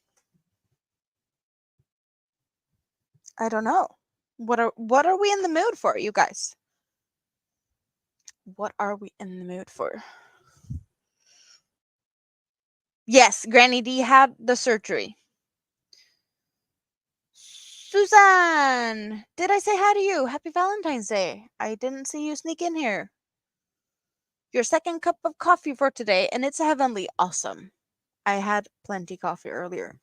I don't know. What are we in the mood for, you guys? What are we in the mood for? Yes, Granny D had the surgery. Suzanne! Did I say hi to you? Happy Valentine's Day. I didn't see you sneak in here. Your second cup of coffee for today, and it's heavenly awesome. I had plenty coffee earlier.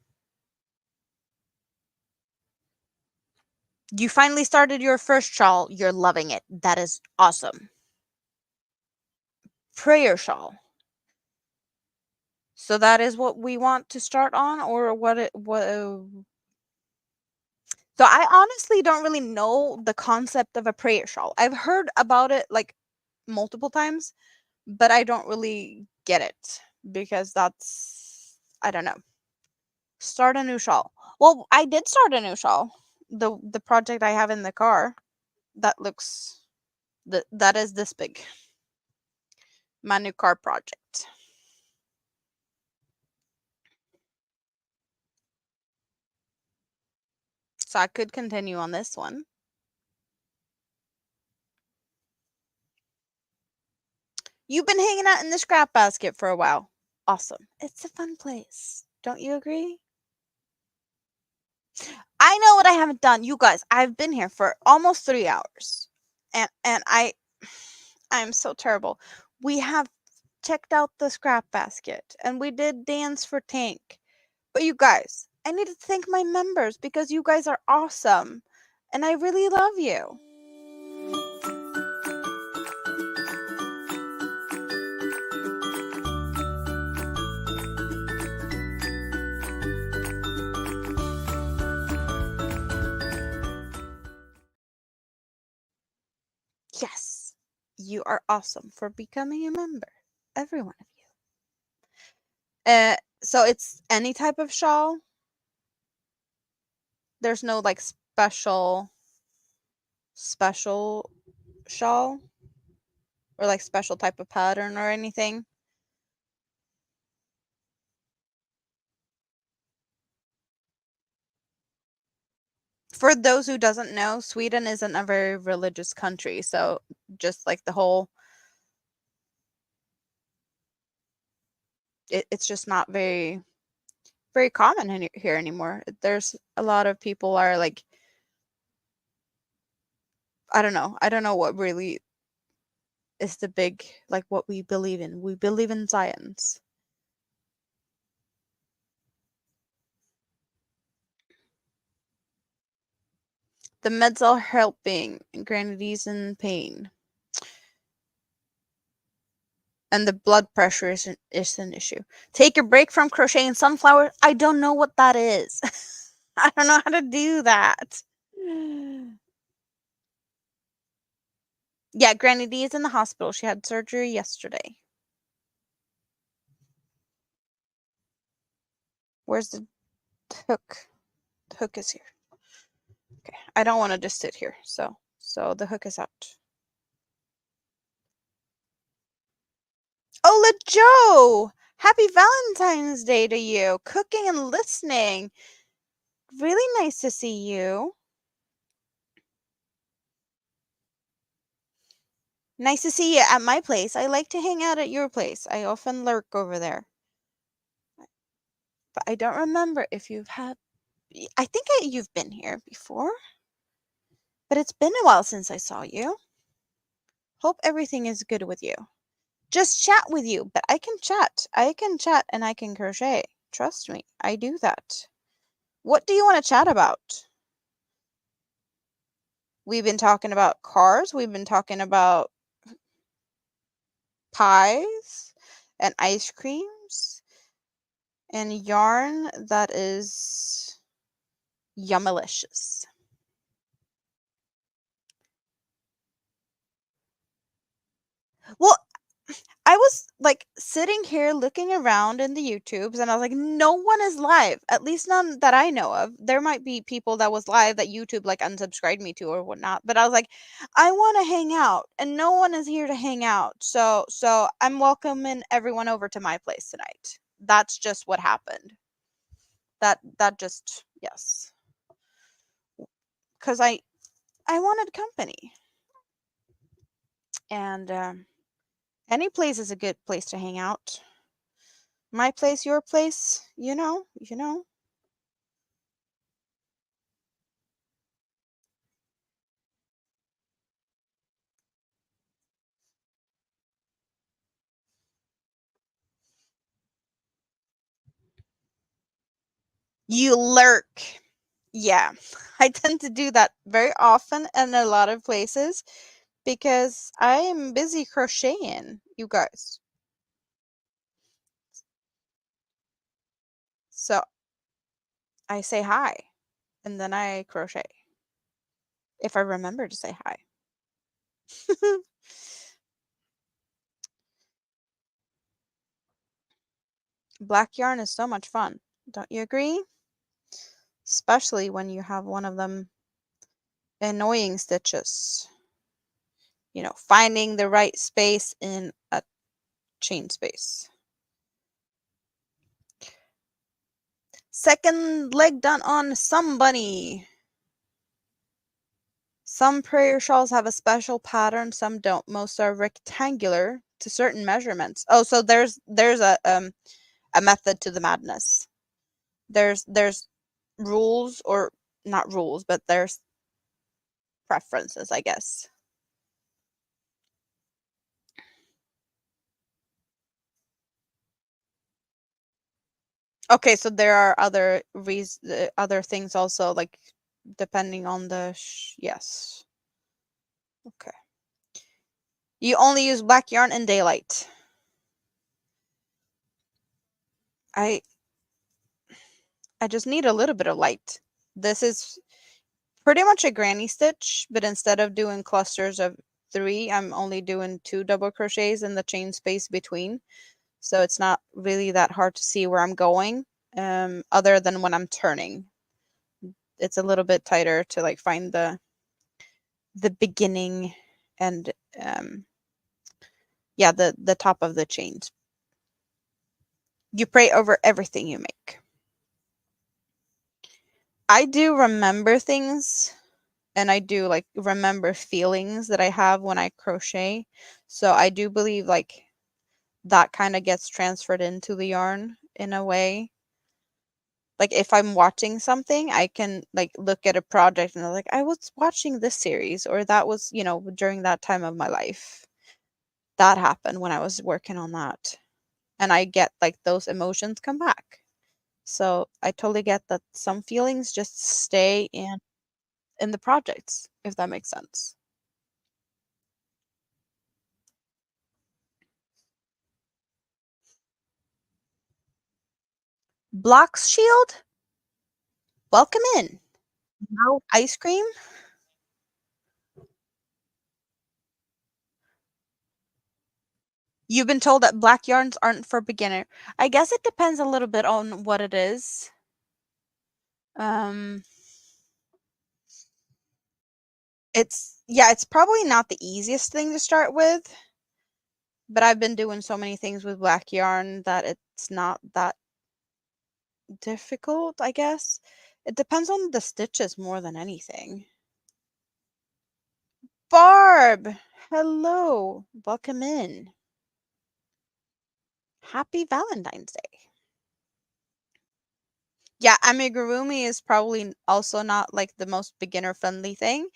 You finally started your first shawl. You're loving it. That is awesome. Prayer shawl. So that is what we want to start on, or what? So I honestly don't really know the concept of a prayer shawl. I've heard about it like multiple times, but I don't really get it because I don't know. Start a new shawl. Well, I did start a new shawl. The project I have in the car that looks that is this big. My new car project. So I could continue on this one. You've been hanging out in the scrap basket for a while. Awesome. It's a fun place. Don't you agree? I know what I haven't done. You guys, I've been here for almost 3 hours. And I'm so terrible. We have checked out the scrap basket and we did dance for Tank. But you guys, I need to thank my members because you guys are awesome. And I really love you. Yes, you are awesome for becoming a member. Every one of you. So it's any type of shawl. There's no like special shawl or like special type of pattern or anything. For those who doesn't know, Sweden isn't a very religious country, so just like the whole it's just not very common here anymore. There's a lot of people are like I don't know. I don't know what really is the big like what we believe in. We believe in science. The meds are helping. Granny's in pain. And the blood pressure is an issue. Take a break from crocheting sunflower. I don't know what that is. I don't know how to do that. Yeah, Granny D is in the hospital. She had surgery yesterday. Where's the hook? The hook is here. Okay, I don't want to just sit here. So the hook is out. Ola Joe! Happy Valentine's Day to you. Cooking and listening. Really nice to see you. Nice to see you at my place. I like to hang out at your place. I often lurk over there. But I don't remember if you've had. I think you've been here before. But it's been a while since I saw you. Hope everything is good with you. Just chat with you, but I can chat. I can chat and I can crochet. Trust me, I do that. What do you want to chat about? We've been talking about cars. We've been talking about pies and ice creams and yarn that is yummalicious. Well, I was like sitting here looking around in the YouTubes and I was like, no one is live. At least none that I know of. There might be people that was live that YouTube like unsubscribed me to or whatnot. But I was like, I want to hang out and no one is here to hang out. So I'm welcoming everyone over to my place tonight. That's just what happened. That just yes. Cause I wanted company. And any place is a good place to hang out. My place, your place, you know. You lurk. Yeah, I tend to do that very often in a lot of places because I am busy crocheting, you guys. So I say hi and then I crochet if I remember to say hi. Black yarn is so much fun. Don't you agree? Especially when you have one of them annoying stitches. Finding the right space in a chain space. Second leg done on somebody. Some prayer shawls have a special pattern, some don't. Most are rectangular to certain measurements. Oh, so there's a method to the madness. There's rules, or not rules, but there's preferences, I guess. Okay, so there are other things also, like depending on the yes. Okay. You only use black yarn in daylight. I I just need a little bit of light. This is pretty much a granny stitch, but instead of doing clusters of 3, I'm only doing 2 double crochets in the chain space between. So it's not really that hard to see where I'm going, other than when I'm turning. It's a little bit tighter to like find the beginning and yeah, the top of the chains. You pray over everything you make. I do remember things, and I do like remember feelings that I have when I crochet. So I do believe like that kind of gets transferred into the yarn in a way. Like if I'm watching something, I can like look at a project and I'm like, I was watching this series, or that was, during that time of my life. That happened when I was working on that. And I get like those emotions come back. So I totally get that some feelings just stay in. in the projects, if that makes sense. Block's Shield, welcome in. No ice cream? You've been told that black yarns aren't for beginner. I guess it depends a little bit on what it is. Um, it's probably not the easiest thing to start with, but I've been doing so many things with black yarn that it's not that difficult, I guess. It depends on the stitches more than anything. Barb, hello, welcome in. Happy Valentine's Day. Yeah, amigurumi is probably also not like the most beginner friendly thing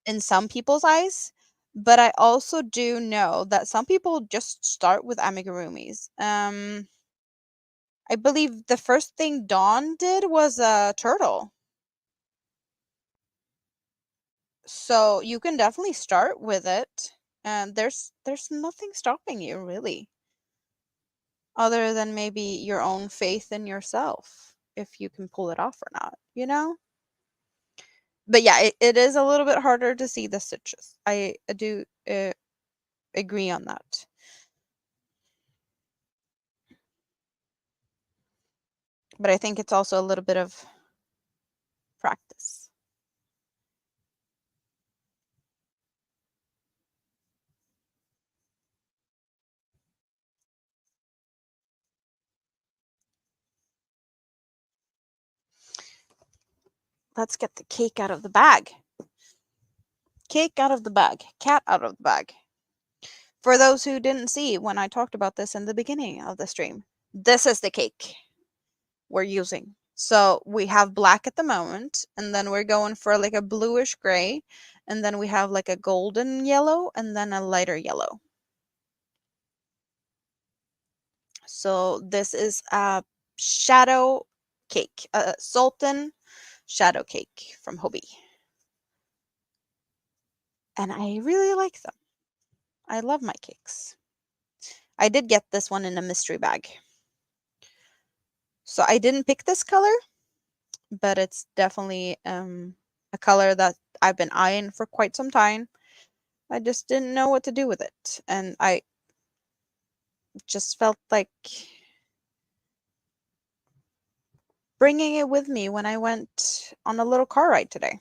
in some people's eyes, but I also do know that some people just start with amigurumis. I believe the first thing Dawn did was a turtle. So you can definitely start with it, and there's nothing stopping you really, other than maybe your own faith in yourself, if you can pull it off or not, you know? But yeah, it is a little bit harder to see the stitches. I do agree on that. But I think it's also a little bit of practice. Let's get the cake out of the bag. Cake out of the bag. Cat out of the bag. For those who didn't see when I talked about this in the beginning of the stream, this is the cake we're using. So we have black at the moment, and then we're going for like a bluish gray, and then we have like a golden yellow, and then a lighter yellow. So this is a shadow cake, a Sultan shadow cake from Hobby. And I really like them. I love my cakes. I did get this one in a mystery bag. So I didn't pick this color, but it's definitely a color that I've been eyeing for quite some time. I just didn't know what to do with it. And I just felt like bringing it with me when I went on a little car ride today.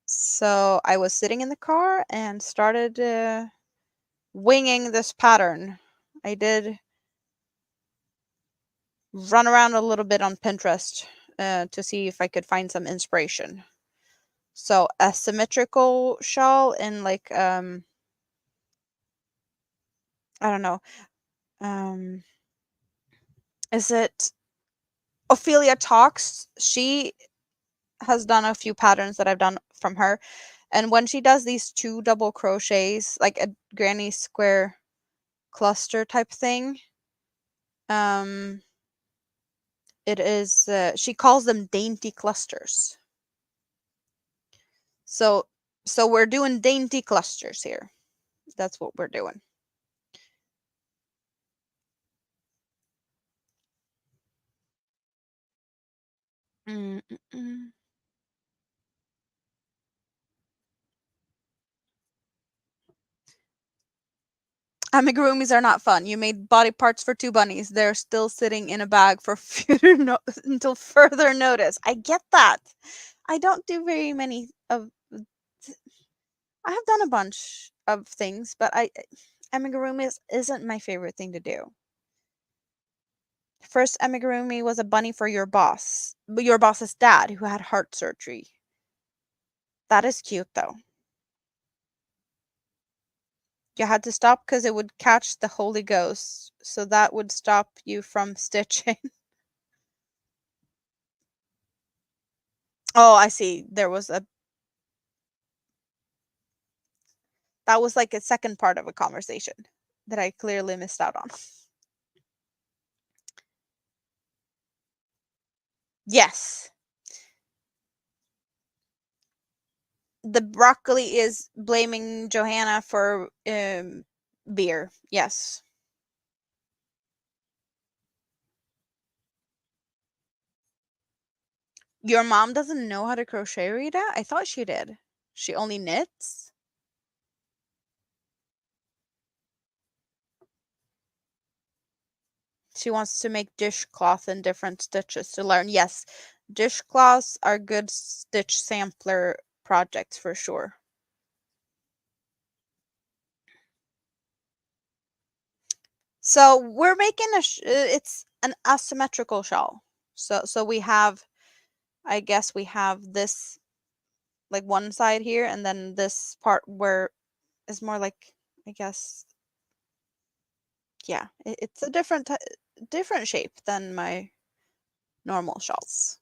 So I was sitting in the car and started winging this pattern. I did run around a little bit on Pinterest to see if I could find some inspiration. So a symmetrical shawl in like I don't know. Um is it Ophelia Talks? She has done a few patterns that I've done from her. And when she does these two double crochets, like a granny square cluster type thing, um it is she calls them dainty clusters. So we're doing dainty clusters here. That's what we're doing. Mm, mm, mm. Amigurumis are not fun. You made body parts for two bunnies. They're still sitting in a bag for until further notice. I get that. I don't do very many of. I have done a bunch of things, but amigurumi isn't my favorite thing to do. First amigurumi was a bunny for your boss's dad who had heart surgery. That is cute though. You had to stop because it would catch the Holy Ghost, so that would stop you from stitching. Oh, I see. That was like a second part of a conversation that I clearly missed out on. Yes. The broccoli is blaming Johanna for beer. Yes. Your mom doesn't know how to crochet, Rita? I thought she did. She only knits? She wants to make dishcloth in different stitches to learn. Yes, dishcloths are good stitch sampler projects for sure. So we're making it's an asymmetrical shawl. So we have, I guess we have this like one side here, and then this part where is more like, I guess, yeah, it's a different shape than my normal shawls.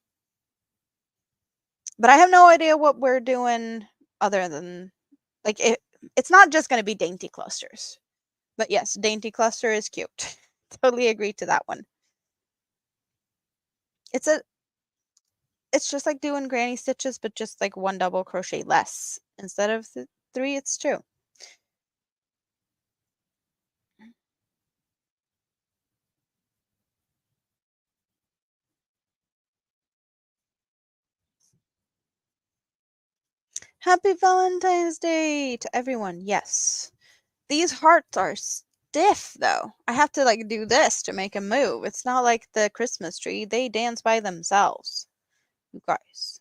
But I have no idea what we're doing other than like it's not just going to be dainty clusters. But yes, dainty cluster is cute. Totally agree to that one. It's a it's just like doing granny stitches, but just like one double crochet less instead of three. It's two. Happy Valentine's Day to everyone. Yes, these hearts are stiff though. I have to like do this to make a move. It's not like the Christmas tree. They dance by themselves. You guys.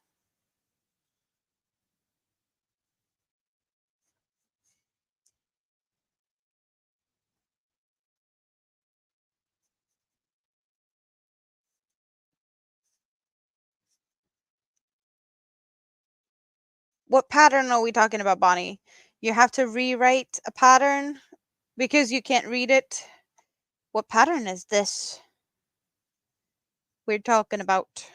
What pattern are we talking about, Bonnie? You have to rewrite a pattern because you can't read it. What pattern is this we're talking about?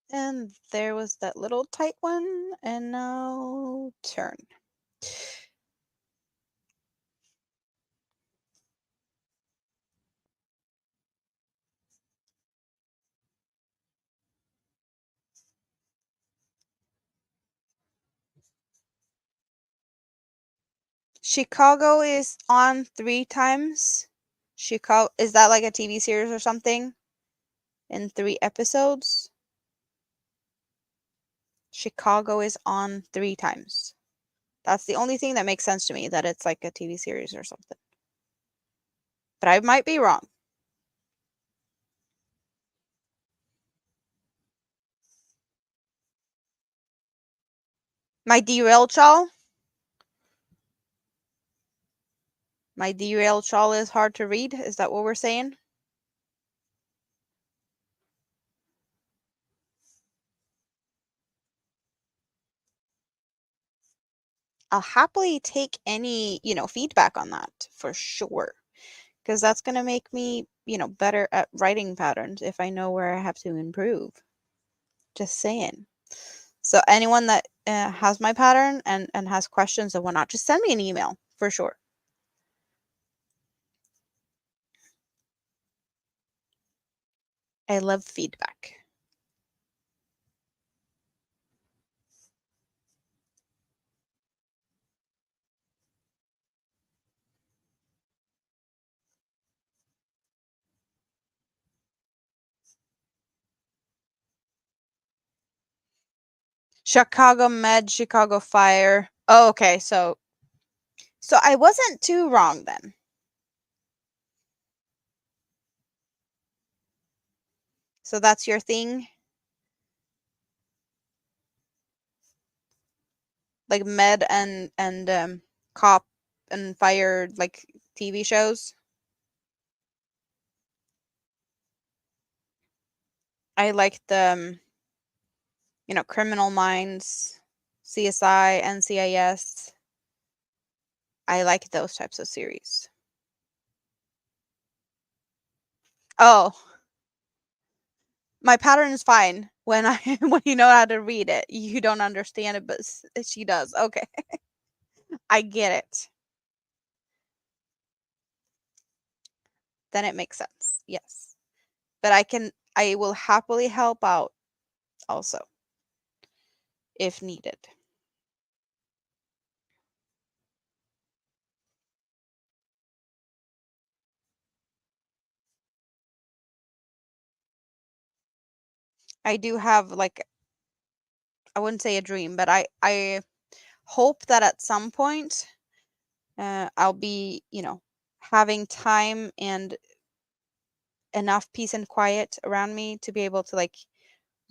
And there was that little tight one, and now turn. Chicago is on 3 times. Chicago, is that like a TV series or something? In 3 episodes? Chicago is on 3 times. That's the only thing that makes sense to me, that it's like a TV series or something. But I might be wrong. My derailed shawl? My derailed shawl is hard to read? Is that what we're saying? I'll happily take any, feedback on that for sure. Because that's going to make me, better at writing patterns if I know where I have to improve. Just saying. So anyone that has my pattern and has questions and whatnot, just send me an email for sure. I love feedback. Chicago Med, Chicago Fire. Oh, okay. So I wasn't too wrong then. So that's your thing? Like med and cop and fire like TV shows? I like the, Criminal Minds, CSI, NCIS. I like those types of series. Oh, my pattern is fine when I when you know how to read it. You don't understand it, but she does. Okay, I get it. Then it makes sense. Yes. But I will happily help out also if needed. I do have like, I wouldn't say a dream, but I hope that at some point I'll be, having time and enough peace and quiet around me to be able to like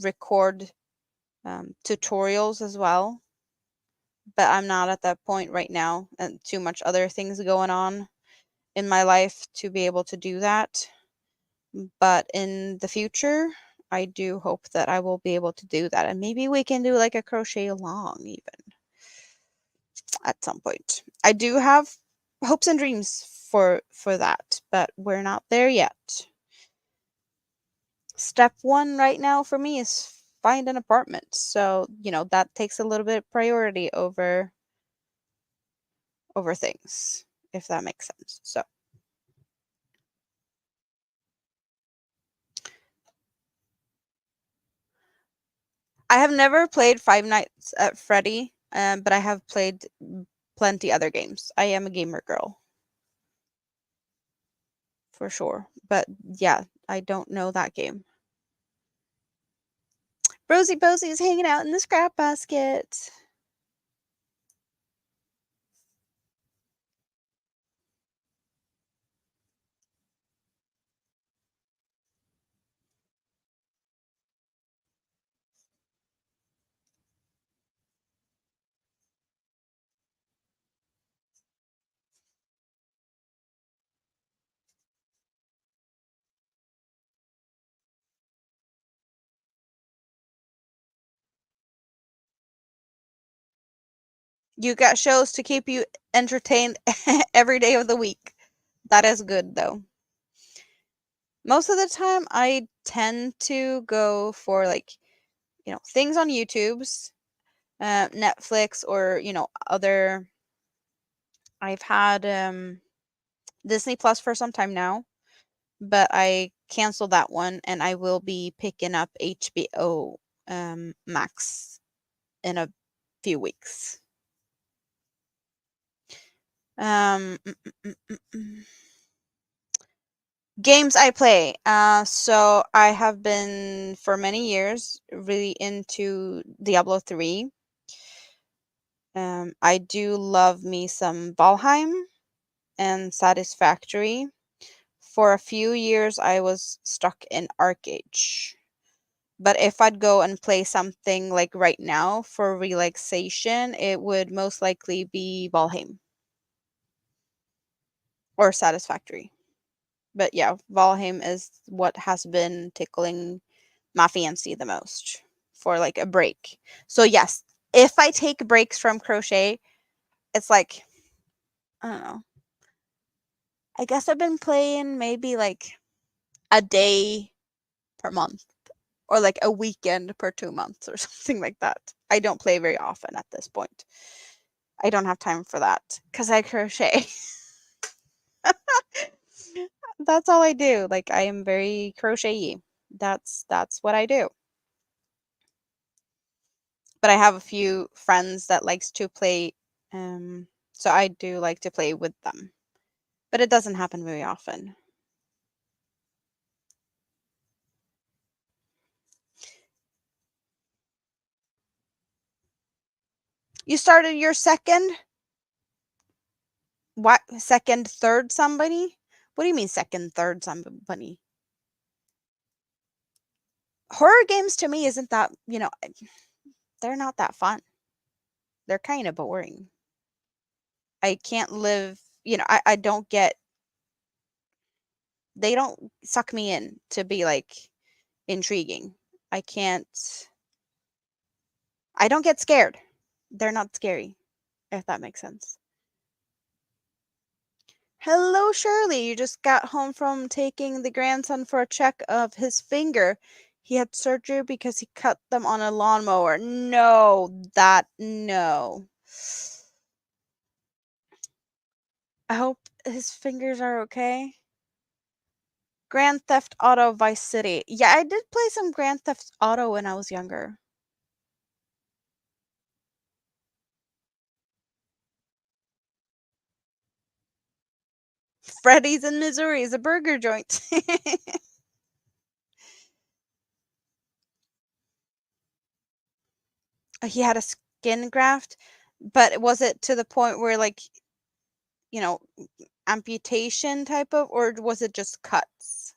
record tutorials as well. But I'm not at that point right now, and too much other things going on in my life to be able to do that. But in the future, I do hope that I will be able to do that. And maybe we can do like a crochet along even at some point. I do have hopes and dreams for that, but we're not there yet. Step 1 right now for me is find an apartment. So, that takes a little bit of priority over things, if that makes sense. So, I have never played Five Nights at Freddy, but I have played plenty other games. I am a gamer girl for sure. But yeah, I don't know that game. Rosie Posey is hanging out in the scrap basket. You got shows to keep you entertained every day of the week. That is good though. Most of the time, I tend to go for like, things on YouTube's, Netflix, or, other. I've had Disney Plus for some time now, but I canceled that one and I will be picking up HBO Max in a few weeks. Um, mm, mm, mm, mm. Games I play. So I have been for many years really into Diablo 3. I do love me some Valheim and Satisfactory. For a few years, I was stuck in Arcage. But if I'd go and play something like right now for relaxation, it would most likely be Valheim or Satisfactory. But yeah, Valheim is what has been tickling my fancy the most for like a break. So yes, if I take breaks from crochet, it's like, I don't know. I guess I've been playing maybe like a day per month or like a weekend per 2 months or something like that. I don't play very often at this point. I don't have time for that because I crochet. That's all I do. Like I am very crochet-y. That's what I do. But I have a few friends that likes to play, so I do like to play with them. But it doesn't happen very often. You started your second? What? Second, third somebody? What do you mean second, third somebody? Horror games to me isn't that, they're not that fun. They're kind of boring. I can't live, I don't get, they don't suck me in to be like, intriguing. I can't I don't get scared. They're not scary, if that makes sense. Hello, Shirley. You just got home from taking the grandson for a check of his finger. He had surgery because he cut them on a lawnmower. No. I hope his fingers are okay. Grand Theft Auto Vice City. Yeah, I did play some Grand Theft Auto when I was younger. Freddy's in Missouri is a burger joint. He had a skin graft, but was it to the point where, like, you know, amputation type of, or was it just cuts?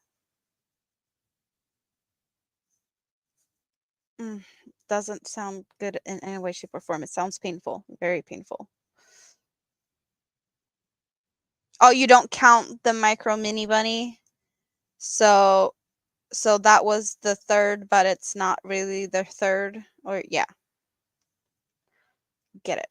Mm, doesn't sound good in any way, shape, or form. It sounds painful, very painful. Oh, you don't count the micro mini bunny? So that was the third, but it's not really the third, or yeah, get it.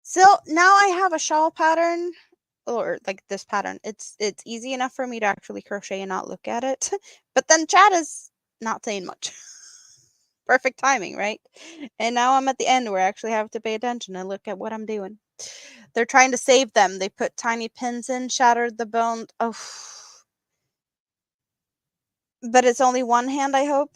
So now I have a shawl pattern, or like this pattern. It's easy enough for me to actually crochet and not look at it. But then Chad is not saying much. Perfect timing, right? And now I'm at the end where I actually have to pay attention and look at what I'm doing. They're trying to save them. They put tiny pins in, shattered the bone. Oh, but it's only one hand, I hope.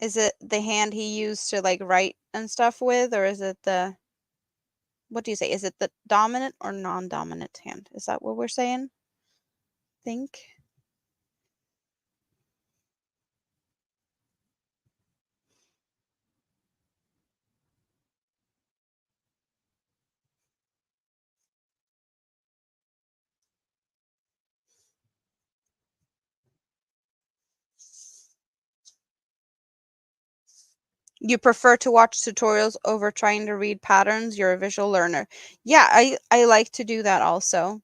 Is it the hand he used to like write and stuff with, or is it the, what do you say? Is it the dominant or non-dominant hand? Is that what we're saying? Think. You prefer to watch tutorials over trying to read patterns. You're a visual learner. Yeah, I like to do that also.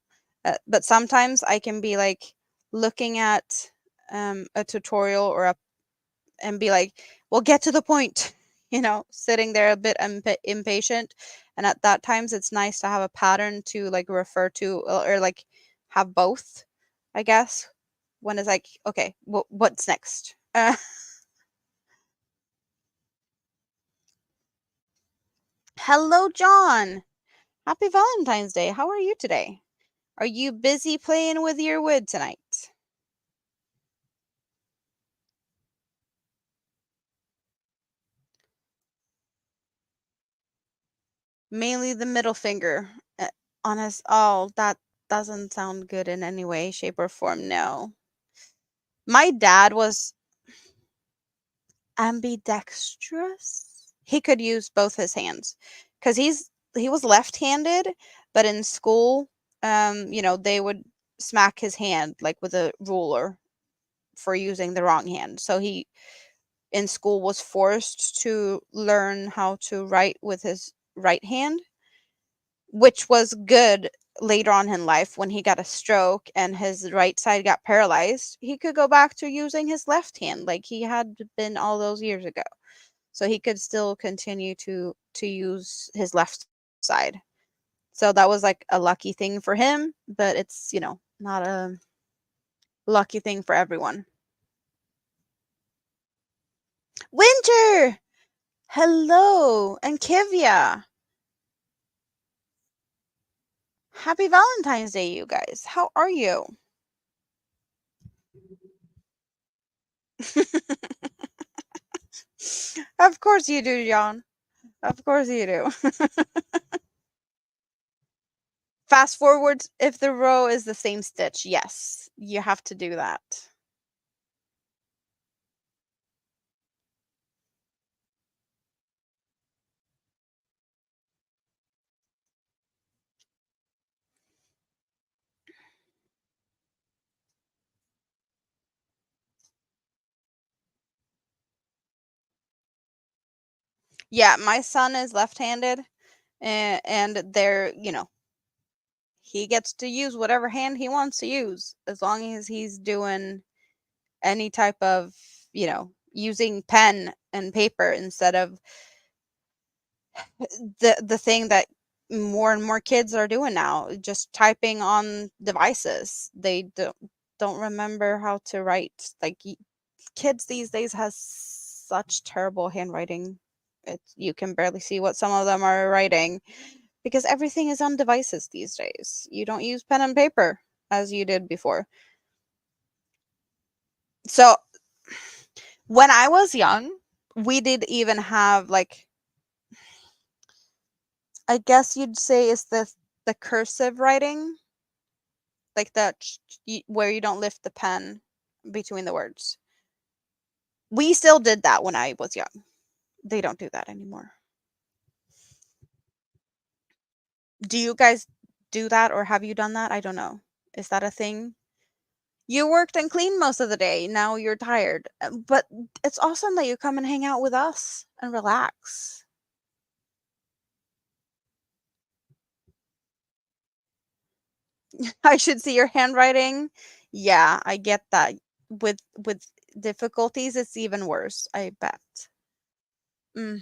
But sometimes I can be like looking at a tutorial or a, and be like, well, get to the point, sitting there a bit impatient. And at that times, it's nice to have a pattern to like refer to, or like have both, I guess. When it's like, okay, what's next? Hello, John. Happy Valentine's Day. How are you today? Are you busy playing with your wood tonight? Mainly the middle finger. Honest. Oh, that doesn't sound good in any way, shape, or form. No. My dad was ambidextrous. He could use both his hands because he was left-handed, but in school, they would smack his hand like with a ruler for using the wrong hand. So he in school was forced to learn how to write with his right hand, which was good later on in life when he got a stroke and his right side got paralyzed. He could go back to using his left hand like he had been all those years ago. So he could still continue to use his left side. So that was like a lucky thing for him, but it's, not a lucky thing for everyone. Winter! Hello! And Kivya! Happy Valentine's Day, you guys. How are you? Of course you do, John. Of course you do. Fast forward if the row is the same stitch. Yes, you have to do that. Yeah, my son is left-handed, and he gets to use whatever hand he wants to use as long as he's doing any type of, using pen and paper instead of the thing that more and more kids are doing now, just typing on devices. They don't remember how to write. Like kids these days has such terrible handwriting. You can barely see what some of them are writing because everything is on devices these days. You don't use pen and paper as you did before. So when I was young, we did even have like, I guess you'd say is the cursive writing, like that where you don't lift the pen between the words. We still did that when I was young. They don't do that anymore. Do you guys do that or have you done that? I don't know. Is that a thing? You worked and cleaned most of the day. Now you're tired. But it's awesome that you come and hang out with us and relax. I should see your handwriting. Yeah, I get that. With difficulties, it's even worse, I bet. Mm.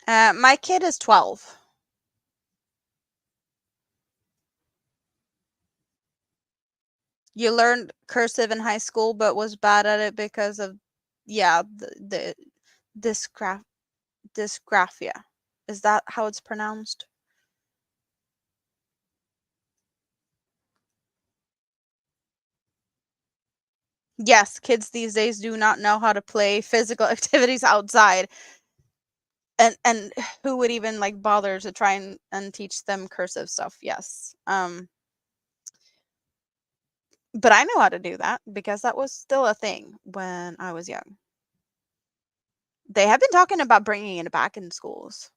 My kid is 12. You learned cursive in high school, but was bad at it because of, yeah, the dysgraph dysgraphia. Is that how it's pronounced? Yes, kids these days do not know how to play physical activities outside. And who would even like bother to try and teach them cursive stuff? Yes. But I know how to do that because that was still a thing when I was young. They have been talking about bringing it back in schools.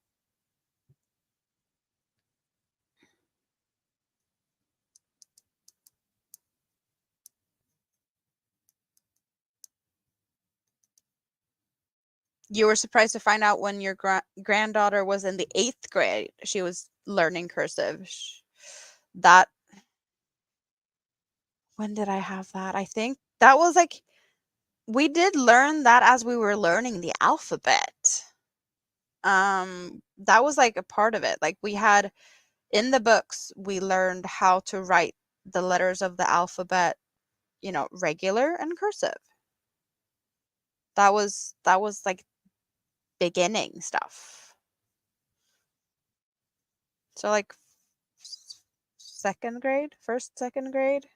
You were surprised to find out when your granddaughter was in the 8th grade, she was learning cursive. That when did I have that? I think that was like we did learn that as we were learning the alphabet. That was like a part of it. Like we had in the books, we learned how to write the letters of the alphabet, regular and cursive. That was like beginning stuff. So like second grade, first, second grade.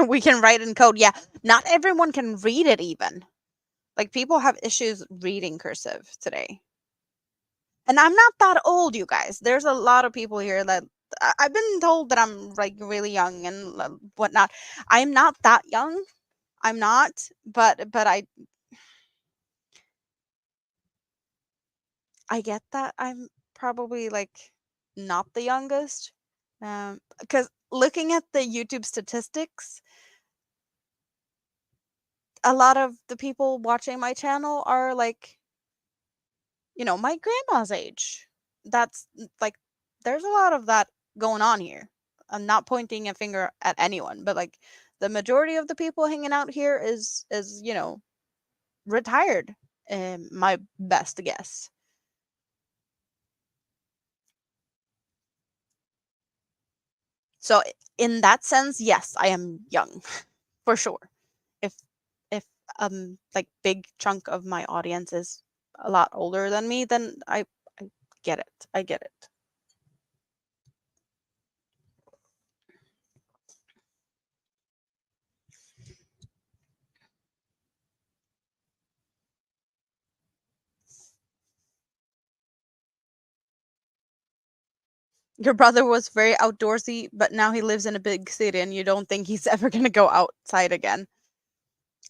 We can write in code. Yeah, not everyone can read it even. Like people have issues reading cursive today. And I'm not that old, you guys. There's a lot of people here that I've been told that I'm like really young and whatnot. I'm not that young. I'm not, but I get that I'm probably like not the youngest. Because looking at the YouTube statistics, a lot of the people watching my channel are like, my grandma's age. That's like, there's a lot of that going on here. I'm not pointing a finger at anyone, but like the majority of the people hanging out here is retired. My best guess. So in that sense, yes, I am young for sure. If if like big chunk of my audience is a lot older than me, then I get it. I get it. Your brother was very outdoorsy, but now he lives in a big city and you don't think he's ever going to go outside again.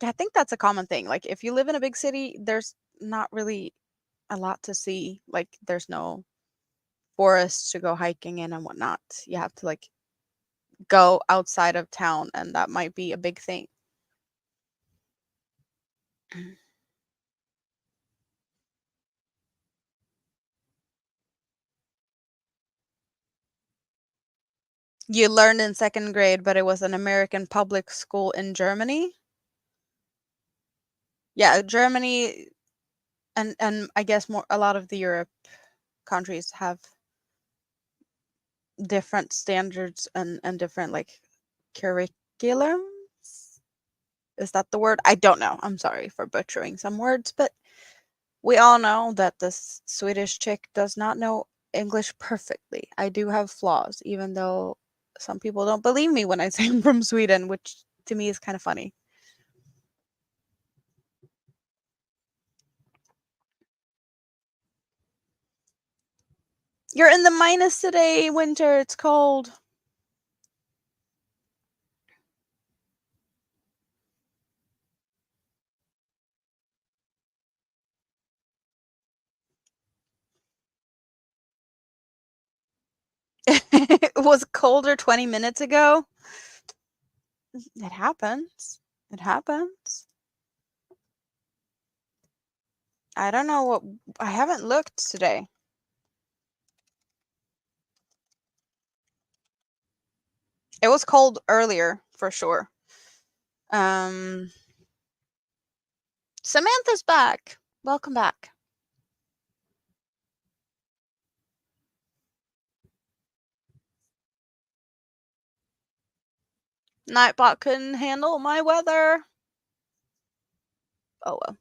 I think that's a common thing. Like if you live in a big city, there's not really a lot to see. Like there's no forests to go hiking in and whatnot. You have to like go outside of town, and that might be a big thing. You learned in second grade, but it was an American public school in Germany. Yeah, Germany and I guess more a lot of the Europe countries have different standards and different like curriculums. Is that the word? I don't know. I'm sorry for butchering some words, but we all know that this Swedish chick does not know English perfectly. I do have flaws, even though some people don't believe me when I say I'm from Sweden, which to me is kind of funny. You're in the minus today, winter. It's cold. It was colder 20 minutes ago. It happens. It happens. I don't know what I haven't looked today. It was cold earlier for sure. Um Samantha's back. Welcome back. Nightbot couldn't handle my weather. Oh well.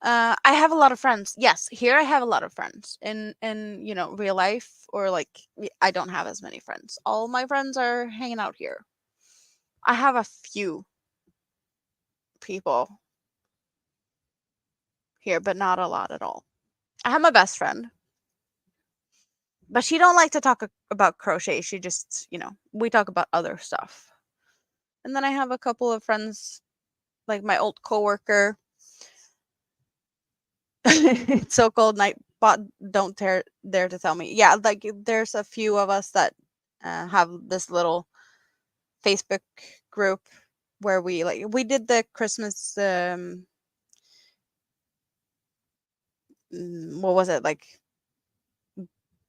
I have a lot of friends. Yes, here I have a lot of friends. In real life or like I don't have as many friends. All my friends are hanging out here. I have a few people here, but not a lot at all. I have my best friend, but she don't like to talk about crochet. She just, we talk about other stuff. And then I have a couple of friends, like my old coworker. It's so cold, night bot. Don't dare to tell me. Yeah, like there's a few of us that have this little Facebook group where we did the Christmas. What was it like?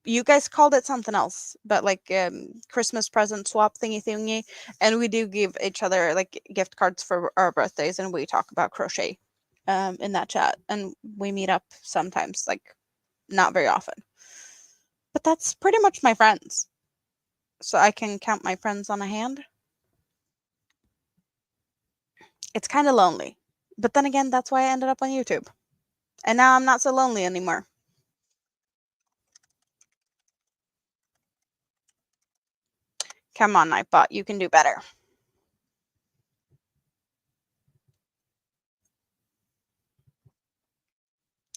You guys called it something else, but like Christmas present swap thingy, and we do give each other like gift cards for our birthdays, and we talk about crochet in that chat, and we meet up sometimes, like not very often. But that's pretty much my friends. So I can count my friends on a hand. It's kind of lonely. But then again, that's why I ended up on YouTube. And now I'm not so lonely anymore. Come on, Nightbot, you can do better.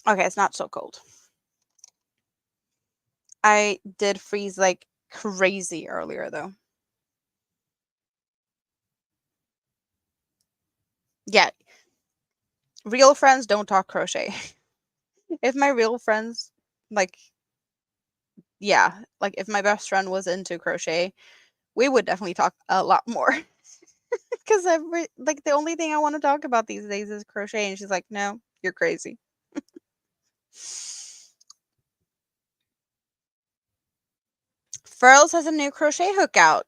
Okay, it's not so cold. I did freeze like crazy earlier though. Yeah, real friends don't talk crochet. If my real friends, like, yeah, like if my best friend was into crochet, we would definitely talk a lot more. Because the only thing I want to talk about these days is crochet, and she's like, "No, you're crazy." Furls has a new crochet hook out.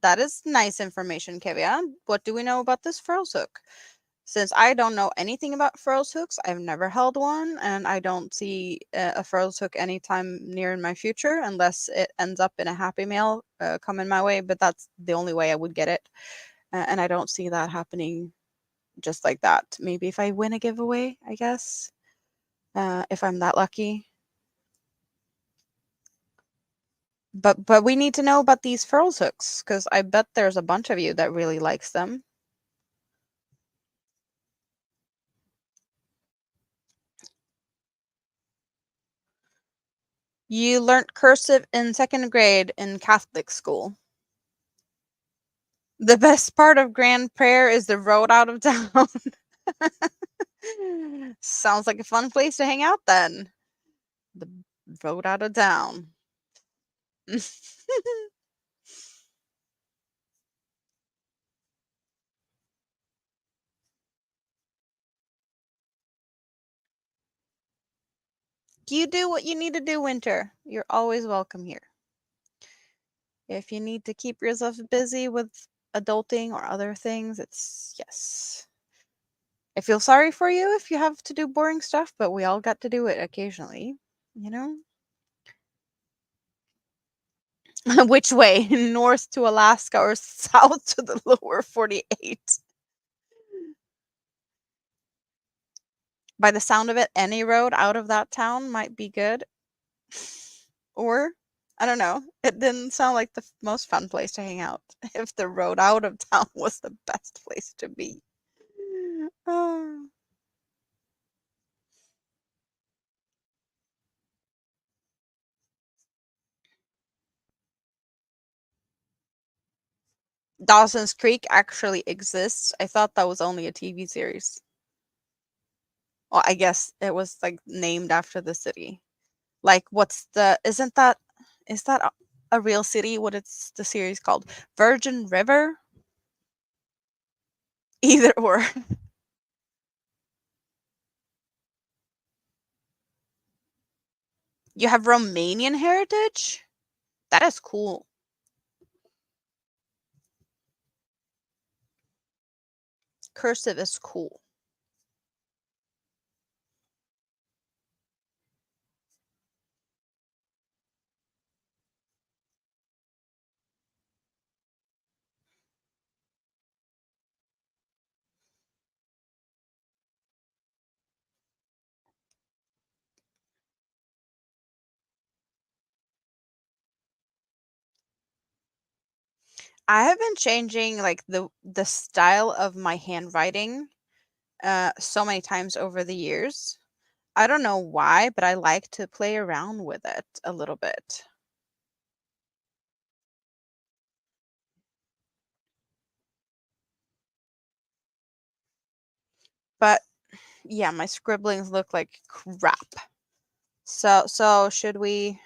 That is nice information, Kevia. What do we know about this Furls hook? Since I don't know anything about Furls hooks, I've never held one, and I don't see a Furls hook anytime near in my future unless it ends up in a Happy Mail coming my way. But that's the only way I would get it, and I don't see that happening just like that. Maybe if I win a giveaway, I guess, if I'm that lucky. But we need to know about these Furls hooks because I bet there's a bunch of you that really likes them. You learnt cursive in second grade in Catholic school. The best part of Grand Prairie is the road out of town. Sounds like a fun place to hang out then. The road out of town. You do what you need to do, Winter. You're always welcome here. If you need to keep yourself busy with adulting or other things, it's yes. I feel sorry for you if you have to do boring stuff, but we all got to do it occasionally, you know? Which way? North to Alaska or south to the lower 48? By the sound of it, any road out of that town might be good. Or, I don't know. It didn't sound like the most fun place to hang out if the road out of town was the best place to be. Oh. Dawson's Creek actually exists. I thought that was only a TV series. Well, I guess it was like named after the city. Like, what's the? Is that a real city? What is the series called? Virgin River? Either or. You have Romanian heritage? That is cool. Cursive is cool. I have been changing like the style of my handwriting so many times over the years. I don't know why, but I like to play around with it a little bit. But yeah, my scribblings look like crap. So should we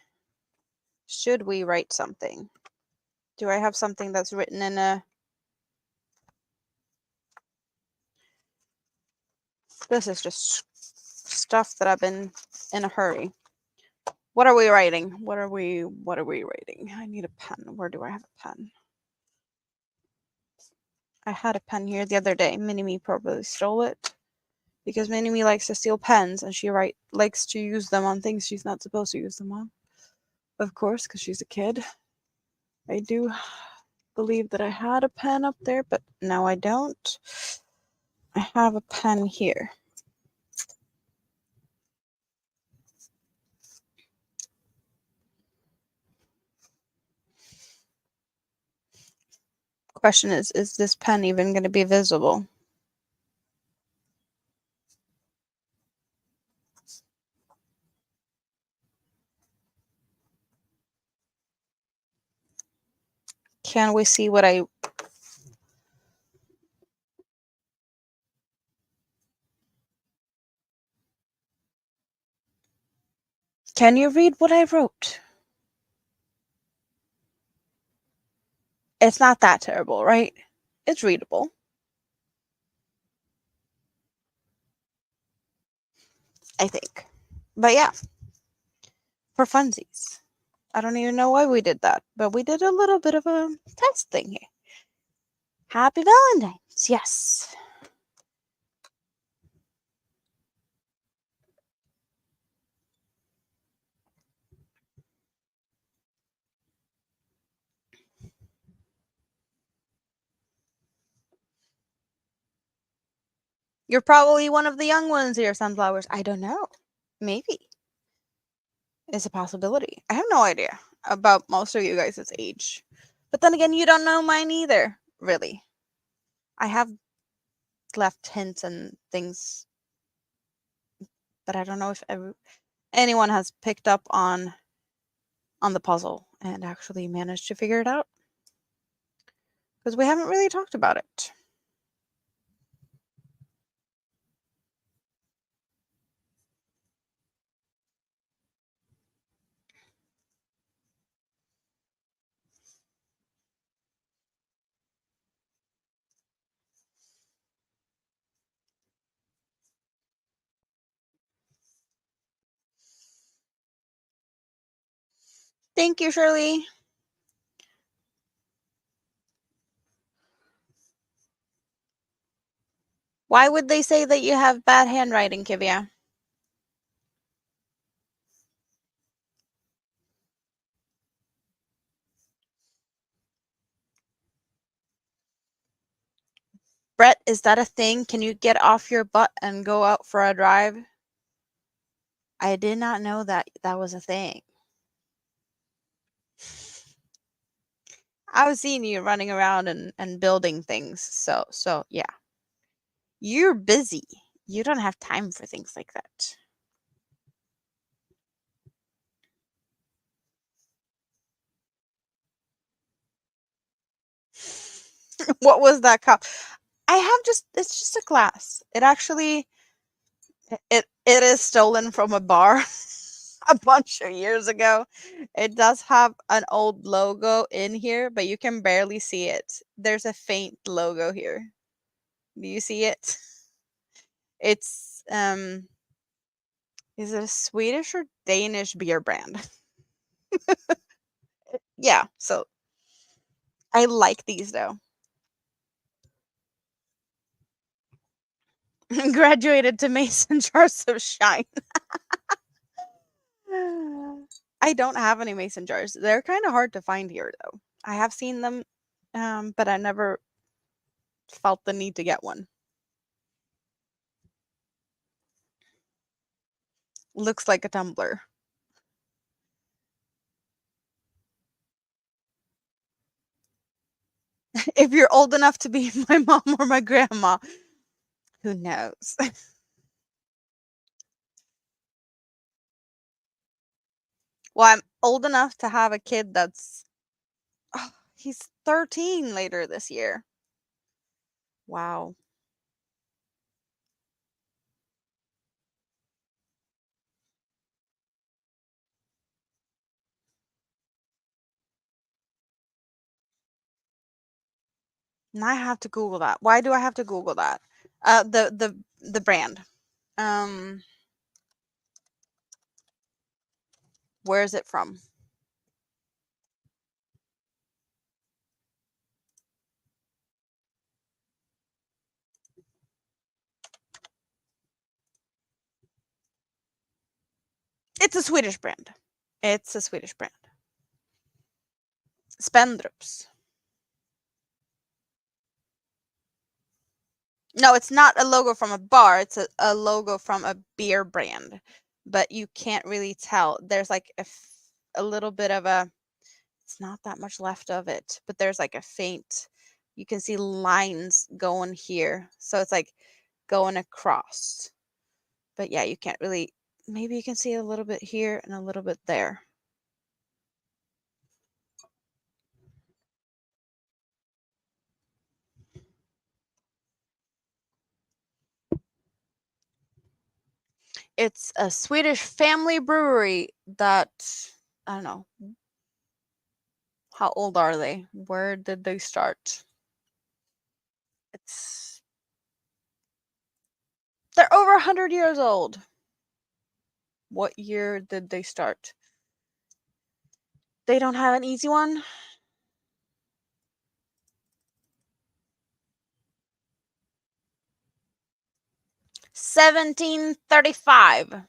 write something? Do I have something that's written in a This is just stuff that I've been in a hurry. What are we writing? What are we writing? I need a pen. Where do I have a pen? I had a pen here the other day. Mini-Me probably stole it. Because Mini-Me likes to steal pens and she likes to use them on things she's not supposed to use them on. Of course, because she's a kid. I do believe that I had a pen up there, but now I don't. I have a pen here. Question is this pen even going to be visible? Can we see what I... Can you read what I wrote? It's not that terrible, right? It's readable. I think. But yeah, for funsies. I don't even know why we did that, but we did a little bit of a test thing here. Happy Valentines, yes. You're probably one of the young ones here, sunflowers. I don't know. Maybe. It's a possibility. I have no idea about most of you guys' age. But then again, you don't know mine either, really. I have left hints and things, but I don't know if anyone has picked up on the puzzle and actually managed to figure it out. because we haven't really talked about it. Thank you, Shirley. Why would they say that you have bad handwriting, Kivia? Brett, is that a thing? Can you get off your butt and go out for a drive? I did not know that that was a thing. I was seeing you running around and building things. So yeah. You're busy. You don't have time for things like that. What was that cup? I have just it's just a glass. It actually it is stolen from a bar a bunch of years ago. It does have an old logo in here, but you can barely see it. There's a faint logo here. Do you see it? It's is it a Swedish or Danish beer brand? Yeah, so I like these though. Graduated to mason jars of shine. I don't have any mason jars. They're kind of hard to find here though. I have seen them, but I never felt the need to get one. Looks like a tumbler. If you're old enough to be my mom or my grandma, who knows? Well, I'm old enough to have a kid that's oh, he's 13 later this year. Wow. And I have to Google that. Why do I have to Google that? The brand. Um, where is it from? It's a Swedish brand. It's a Swedish brand. Spendrups. No, it's not a logo from a bar. It's a logo from a beer brand, but you can't really tell. There's like a little bit of a. It's not that much left of it, but there's like a faint. You can see lines going here, so it's like going across. But yeah, you can't really. Maybe you can see a little bit here and a little bit there. It's a Swedish family brewery that I don't know. How old are they? Where did they start? It's they're over 100 years old. What year did they start? They don't have an easy one. 1735.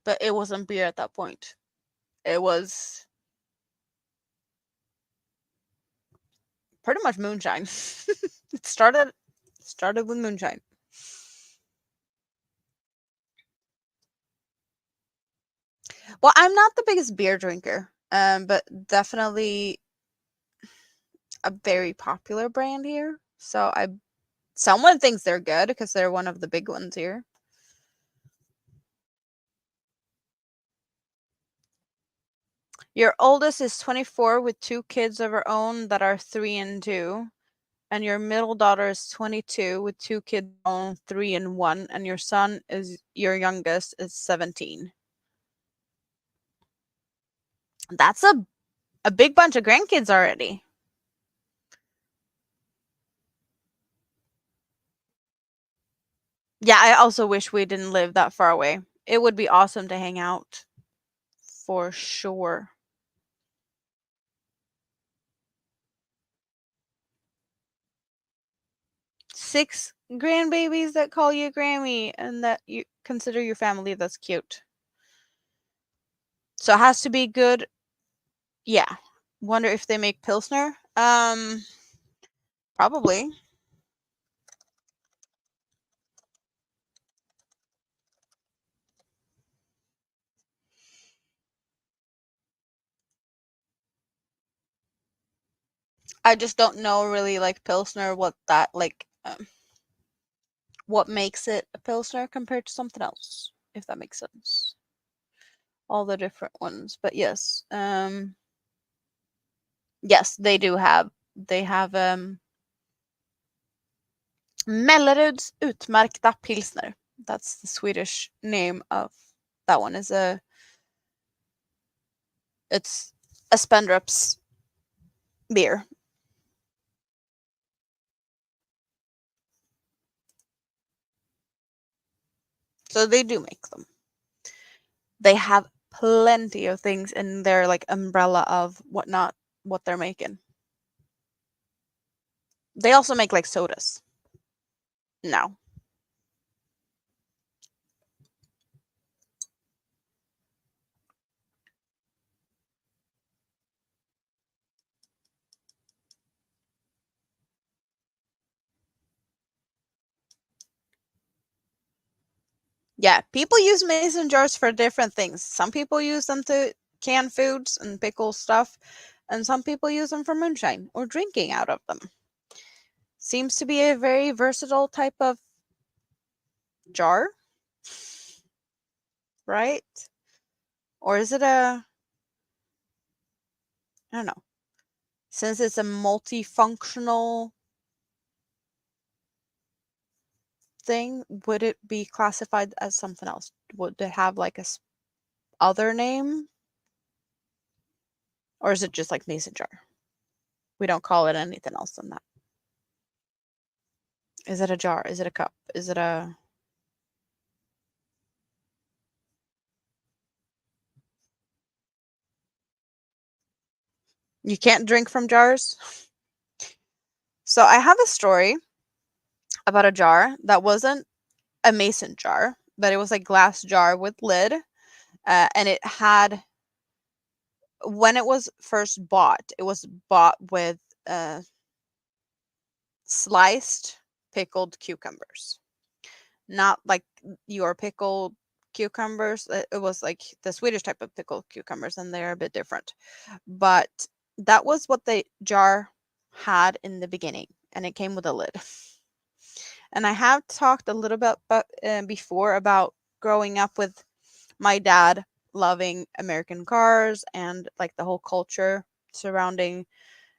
But it wasn't beer at that point. It was pretty much moonshine. It started with moonshine. Well, I'm not the biggest beer drinker, but definitely a very popular brand here. So someone thinks they're good because they're one of the big ones here. Your oldest is 24 with 2 kids of her own that are 3 and 2. And your middle daughter is 22 with 2 kids of her own, 3 and 1. And your youngest is 17. That's a big bunch of grandkids already. Yeah, I also wish we didn't live that far away. It would be awesome to hang out. For sure. 6 grandbabies that call you Grammy and that you consider your family. That's cute. So it has to be good. Yeah. Wonder if they make Pilsner? Probably. I just don't know really like Pilsner what that what makes it a Pilsner compared to something else, if that makes sense. All the different ones. But yes. Yes, they have Melleruds utmärkta pilsner. That's the Swedish name of that one. It's a Spendrups beer. So they do make them. They have plenty of things in their like umbrella of what they're making. They also make like sodas. No. Yeah, people use mason jars for different things. Some people use them to can foods and pickle stuff, and some people use them for moonshine or drinking out of them. Seems to be a very versatile type of jar, right? Or is it I don't know. Since it's a multifunctional thing, would it be classified as something else? Would it have like other name? Or is it just like mason jar? We don't call it anything else than that. Is it a jar? Is it a cup? Is it a You can't drink from jars? So I have a story about a jar that wasn't a mason jar, but it was a glass jar with lid. And it had, when it was first bought, it was bought with uh, sliced pickled cucumbers. Not like your pickled cucumbers. It was like the Swedish type of pickled cucumbers, and they're a bit different. But that was what the jar had in the beginning, and it came with a lid. And I have talked a little bit before about growing up with my dad loving American cars and like the whole culture surrounding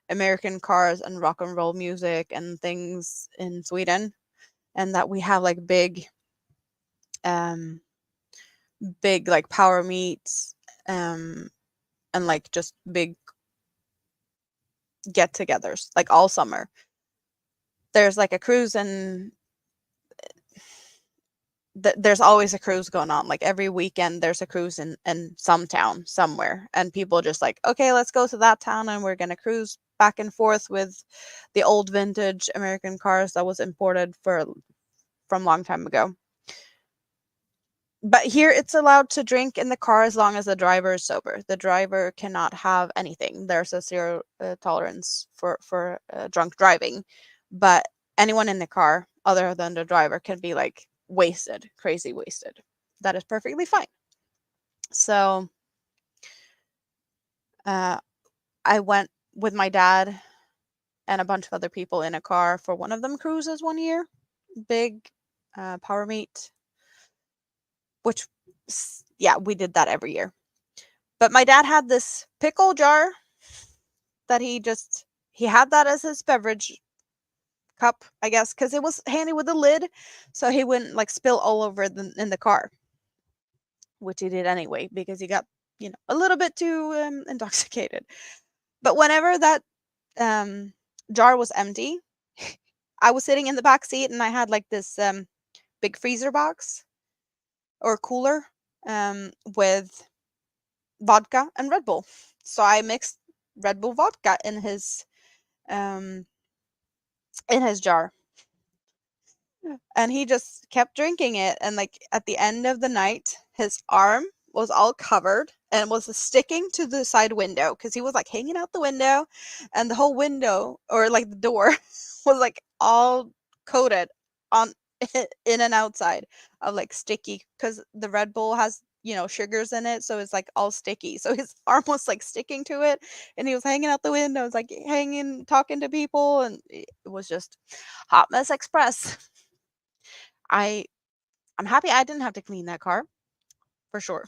American cars and rock and roll music and things in Sweden, and that we have like um big like power meets and like just big get-togethers like all summer. There's like a cruise and there's always a cruise going on. Like every weekend there's a cruise in some town somewhere, and people just like, okay, let's go to that town and we're going to cruise back and forth with the old vintage American cars that was imported from long time ago. But here it's allowed to drink in the car as long as the driver is sober. The driver cannot have anything. There's a zero tolerance for drunk driving. But anyone in the car other than the driver can be like wasted, crazy wasted. That is perfectly fine. So uh, I went with my dad and a bunch of other people in a car for one of them cruises one year. Big power meet, which, yeah, we did that every year. But my dad had this pickle jar that he had that as his beverage cup, I guess, because it was handy with the lid, so he wouldn't like spill all over in the car, which he did anyway because he got a little bit too intoxicated. But whenever that um, jar was empty, I was sitting in the back seat and I had like this big freezer box or cooler with vodka and Red Bull. So I mixed Red Bull vodka um, in his jar, and he just kept drinking it. And like at the end of the night, his arm was all covered and was sticking to the side window because he was like hanging out the window, and the whole window or like the door was like all coated on in and outside of like sticky because the Red Bull has sugars in it, so it's like all sticky. So his arm was like sticking to it, and he was hanging out the window, was like hanging, talking to people, and it was just hot mess express. I I'm happy I didn't have to clean that car for sure.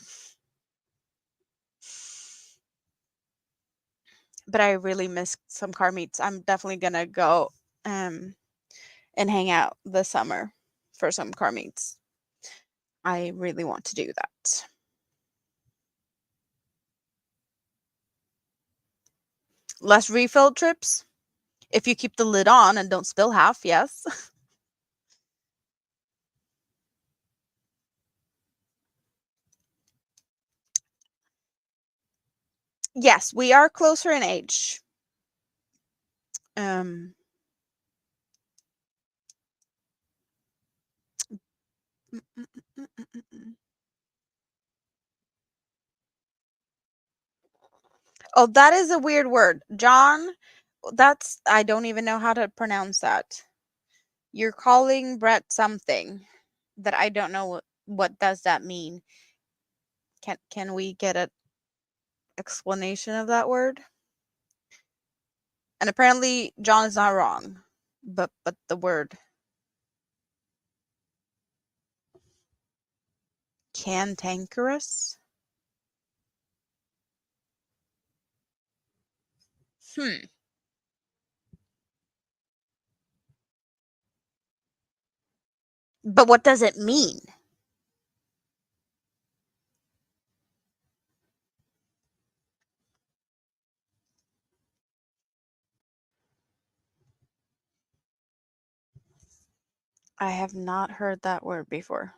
But I really miss some car meets. I'm definitely gonna go um and hang out this summer for some car meets. I really want to do that. Less refill trips. If you keep the lid on and don't spill half, yes. Yes, we are closer in age. Um mm, mm, mm, mm, mm, mm. Oh, that is a weird word. John, that's I don't even know how to pronounce that. You're calling Brett something that I don't know what does that mean. Can we get an explanation of that word? And apparently John is not wrong. But the word cantankerous? Hmm. But what does it mean? I have not heard that word before.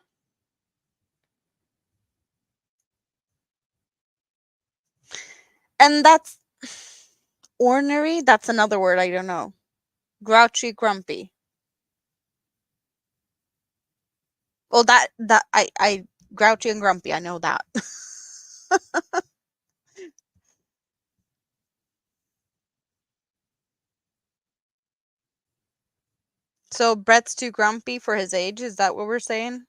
And that's ornery. That's another word I don't know. Grouchy, grumpy. Well, that I grouchy and grumpy. I know that. So Brett's too grumpy for his age. Is that what we're saying?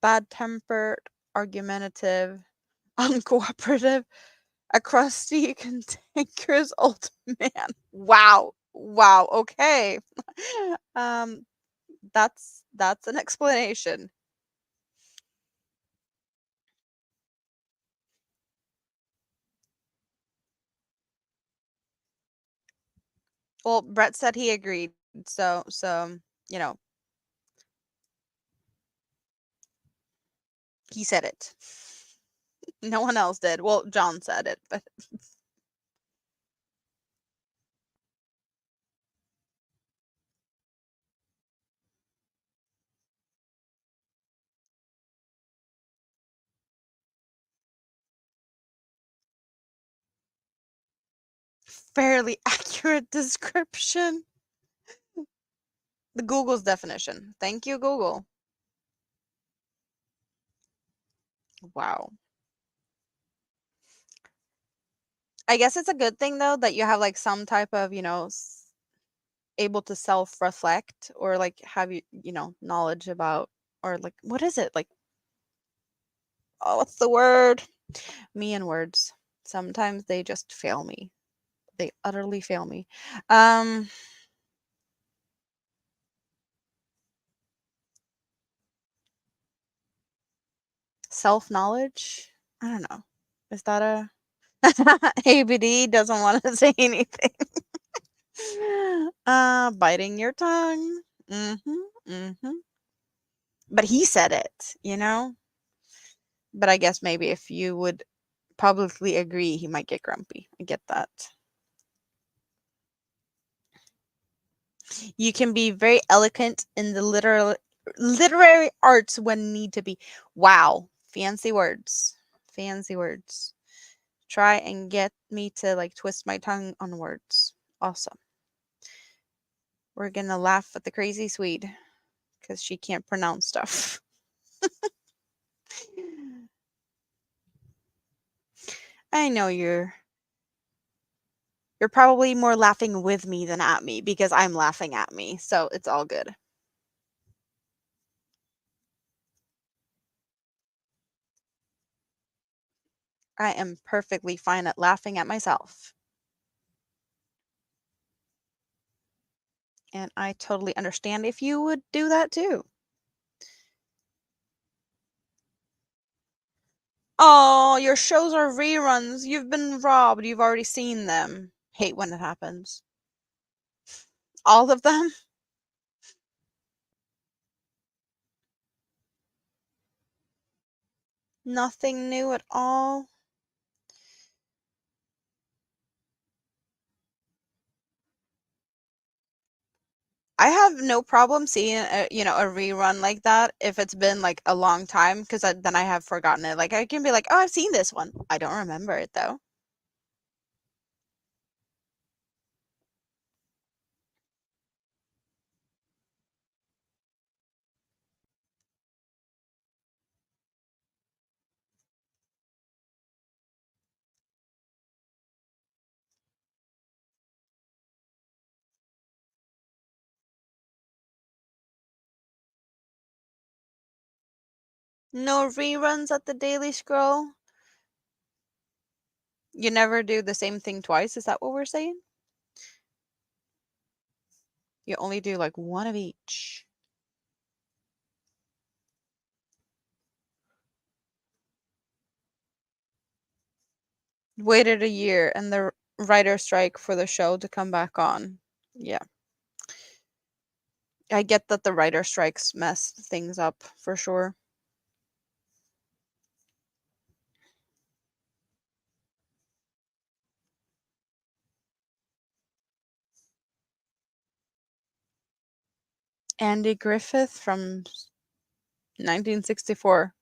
Bad tempered, argumentative, uncooperative, a crusty, cantankerous old man. Wow. Wow. Okay. um, that's an explanation. Well, Brett said he agreed. So you know he said it. No one else did. Well, John said it, but fairly accurate description. The Google's definition. Thank you, Google. Wow. I guess it's a good thing though that you have like some type of, able to self-reflect or like have knowledge about or like what is it? Like oh, what's the word? Me and words. Sometimes they just fail me. They utterly fail me. Um, Self-knowledge? I don't know. Is that a ABD doesn't want to say anything. Biting your tongue. Mhm. Mhm. But he said it, you know? But I guess maybe if you would publicly agree, he might get grumpy. I get that. You can be very eloquent in the literary arts when need to be. Wow, fancy words. Fancy words. Try and get me to like twist my tongue on words. Awesome. We're gonna laugh at the crazy Swede because she can't pronounce stuff. I know you're probably more laughing with me than at me because I'm laughing at me, so it's all good. I am perfectly fine at laughing at myself. And I totally understand if you would do that too. Oh, your shows are reruns. You've been robbed. You've already seen them. Hate when it happens. All of them? Nothing new at all. I have no problem seeing a rerun like that if it's been like a long time because then I have forgotten it. Like I can be like, oh, I've seen this one. I don't remember it though. No reruns at the Daily Scroll. You never do the same thing twice. Is that what we're saying? You only do like one of each. Waited a year and the writer strike for the show to come back on. Yeah. I get that the writer strikes mess things up for sure. Andy Griffith from 1964.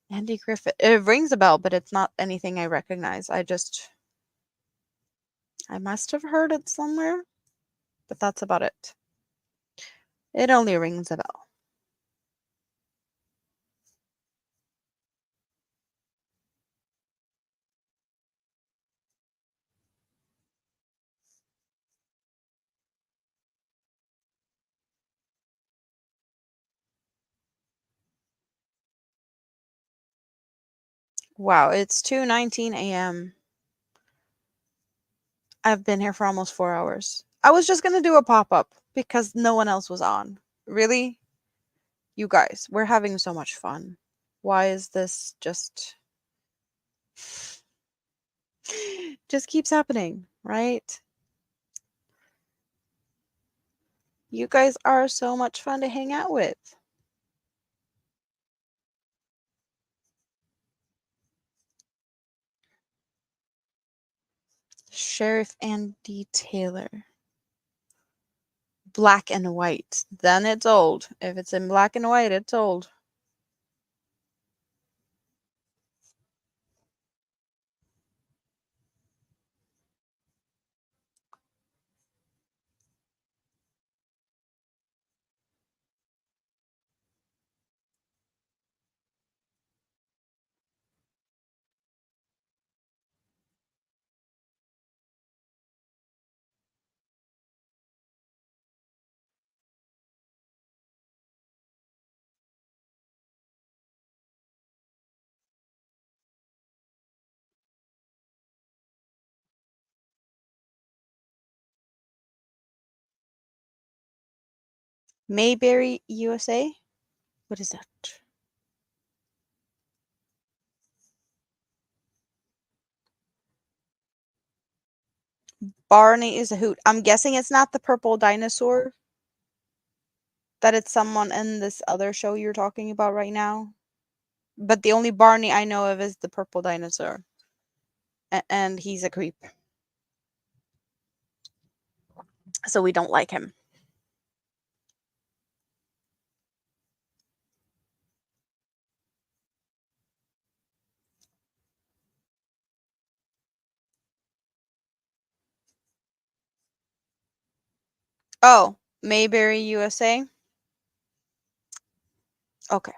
Andy Griffith. It rings a bell, but it's not anything I recognize. I must have heard it somewhere, but that's about it. It only rings a bell. Wow, it's 2:19 a.m. I've been here for almost 4 hours. I was just going to do a pop-up because no one else was on. Really? You guys, we're having so much fun. Why is this just keeps happening, right? You guys are so much fun to hang out with. Sheriff Andy Taylor. Black and white. Then it's old. If it's in black and white, it's old. Mayberry, USA? What is that? Barney is a hoot. I'm guessing it's not the purple dinosaur. That it's someone in this other show you're talking about right now. But the only Barney I know of is the purple dinosaur. And he's a creep. So we don't like him. Oh, Mayberry, USA? Okay.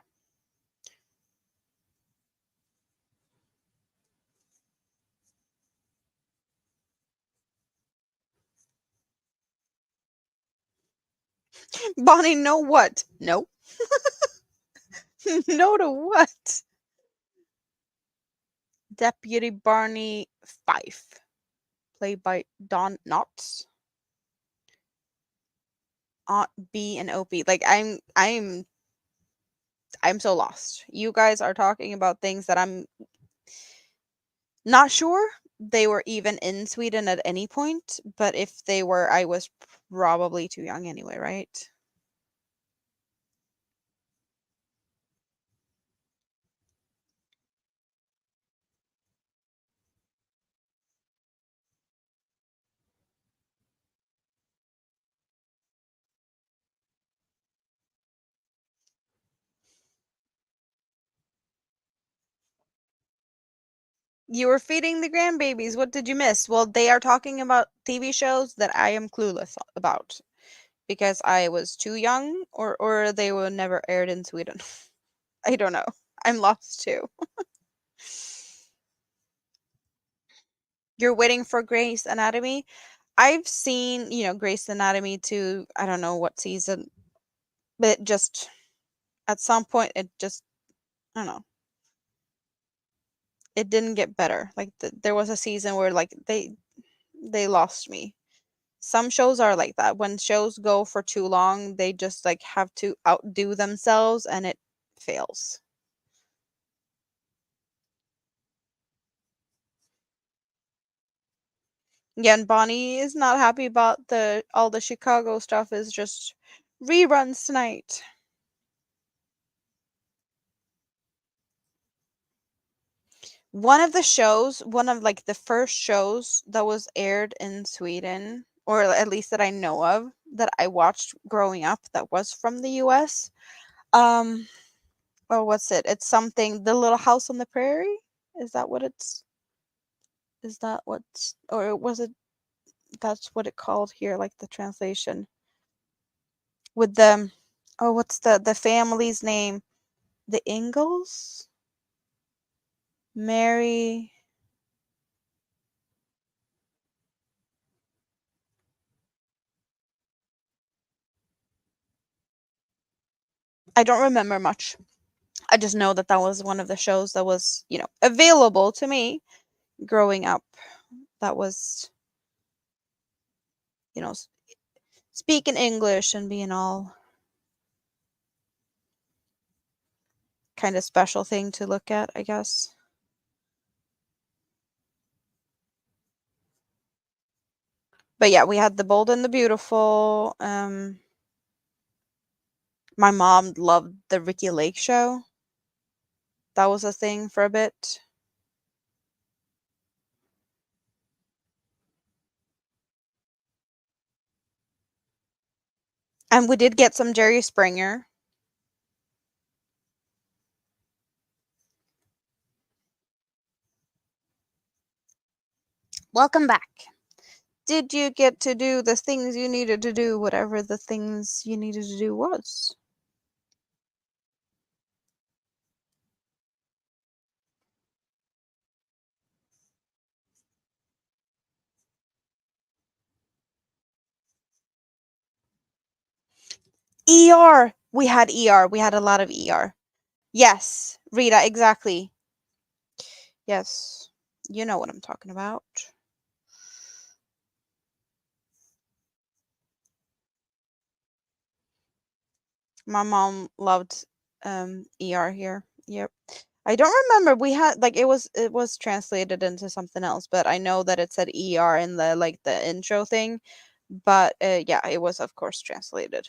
Bonnie, no what? No. No to what? Deputy Barney Fife, played by Don Knotts. Aunt B and Opie. Like I'm so lost. You guys are talking about things that I'm not sure they were even in Sweden at any point, but if they were, I was probably too young anyway, right? You were feeding the grandbabies. What did you miss? Well, they are talking about TV shows that I am clueless about because I was too young or they were never aired in Sweden. I don't know. I'm lost too. You're waiting for Grey's Anatomy? I've seen, Grey's Anatomy to I don't know what season, but just at some point it just I don't know. It didn't get better. Like there was a season where like they lost me. Some shows are like that. When shows go for too long, they just like have to outdo themselves and it fails. Yeah, and Bonnie is not happy about the all the Chicago stuff is just reruns tonight. One of like the first shows that was aired in Sweden, or at least that I know of, that I watched growing up that was from the US. Um, oh, what's it? It's something The Little House on the Prairie? Is that what it's is that what's or was it that's what it called here, like the translation. With the oh, what's the family's name? The Ingalls? Mary I don't remember much. I just know that that was one of the shows that was, available to me growing up. That was, you know, s- speaking English and being all kind of special thing to look at, I guess. But yeah, we had The Bold and the Beautiful. My mom loved the Ricky Lake show. That was a thing for a bit. And we did get some Jerry Springer. Welcome back. Did you get to do the things you needed to do, whatever the things you needed to do was? ER. We had ER. We had a lot of ER. Yes, Rita, exactly. Yes. You know what I'm talking about. My mom loved ER here. Yep. I don't remember we had like it was translated into something else, but I know that it said ER in the like the intro thing. But yeah, it was of course translated.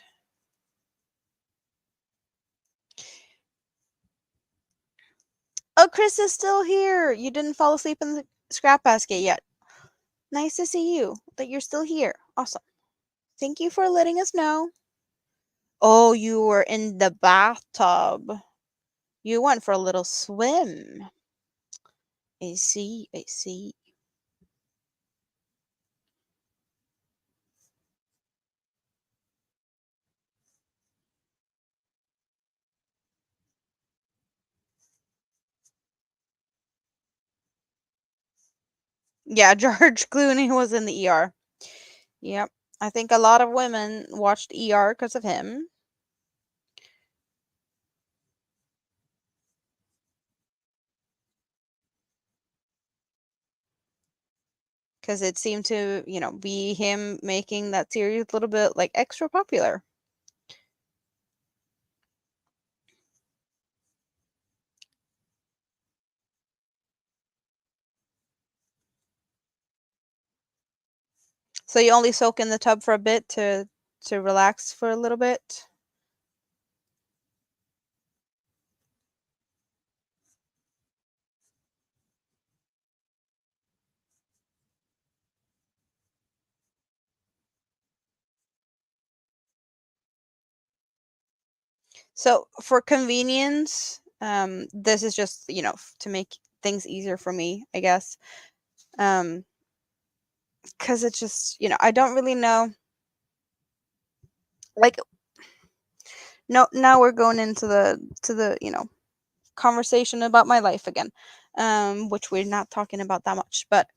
Oh, Chris is still here. You didn't fall asleep in the scrap basket yet. Nice to see you. That you're still here. Awesome. Thank you for letting us know. Oh, you were in the bathtub. You went for a little swim. I see. I see. Yeah, George Clooney was in the ER. Yep. I think a lot of women watched ER because of him. Because it seemed to, be him making that series a little bit like extra popular. So you only soak in the tub for a bit to relax for a little bit. So for convenience, this is just, to make things easier for me, I guess. Because it's just, I don't really know. Like, no, now we're going into the conversation about my life again, which we're not talking about that much. But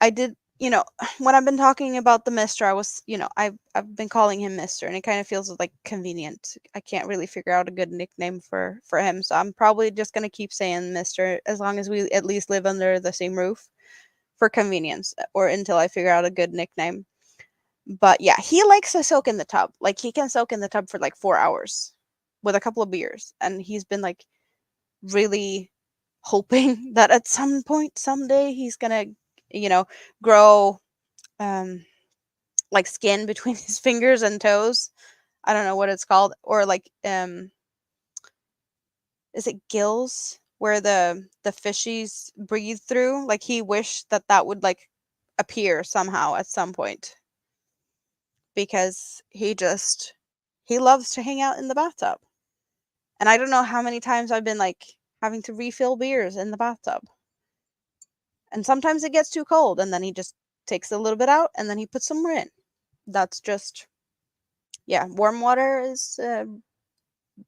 I did, when I've been talking about the Mister, I was, I've been calling him Mister, and it kind of feels like convenient. I can't really figure out a good nickname for him, so I'm probably just gonna keep saying Mister as long as we at least live under the same roof for convenience, or until I figure out a good nickname. But yeah, he likes to soak in the tub. Like he can soak in the tub for like 4 hours with a couple of beers, and he's been like really hoping that at some point someday he's gonna, you know, grow um like skin between his fingers and toes. I don't know what it's called, or like is it gills where the fishies breathe through? Like he wished that that would like appear somehow at some point because he loves to hang out in the bathtub. And I don't know how many times I've been like having to refill beers in the bathtub. And sometimes it gets too cold and then he just takes a little bit out and then he puts some more in. That's just yeah, warm water is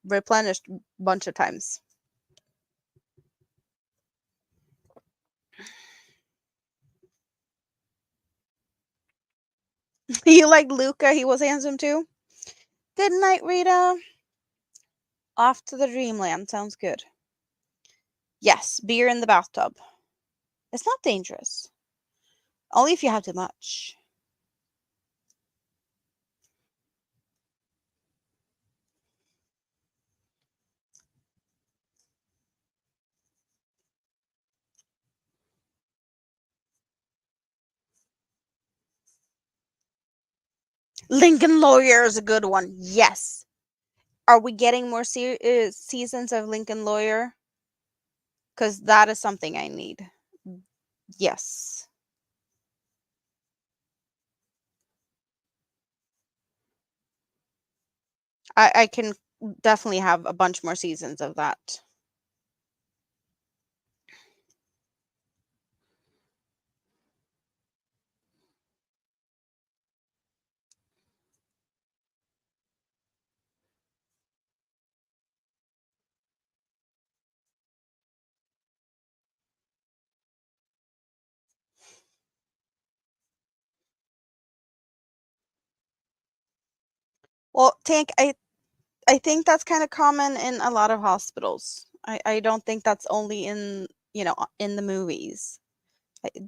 replenished a bunch of times. You like Luca? He was handsome too. Good night, Rita. Off to the dreamland. Sounds good. Yes, beer in the bathtub. It's not dangerous. Only if you have too much. Lincoln Lawyer is a good one. Yes. Are we getting more seasons of Lincoln Lawyer? Because that is something I need. Yes. I can definitely have a bunch more seasons of that. Well, Tank, I think that's kind of common in a lot of hospitals. I don't think that's only in, in the movies.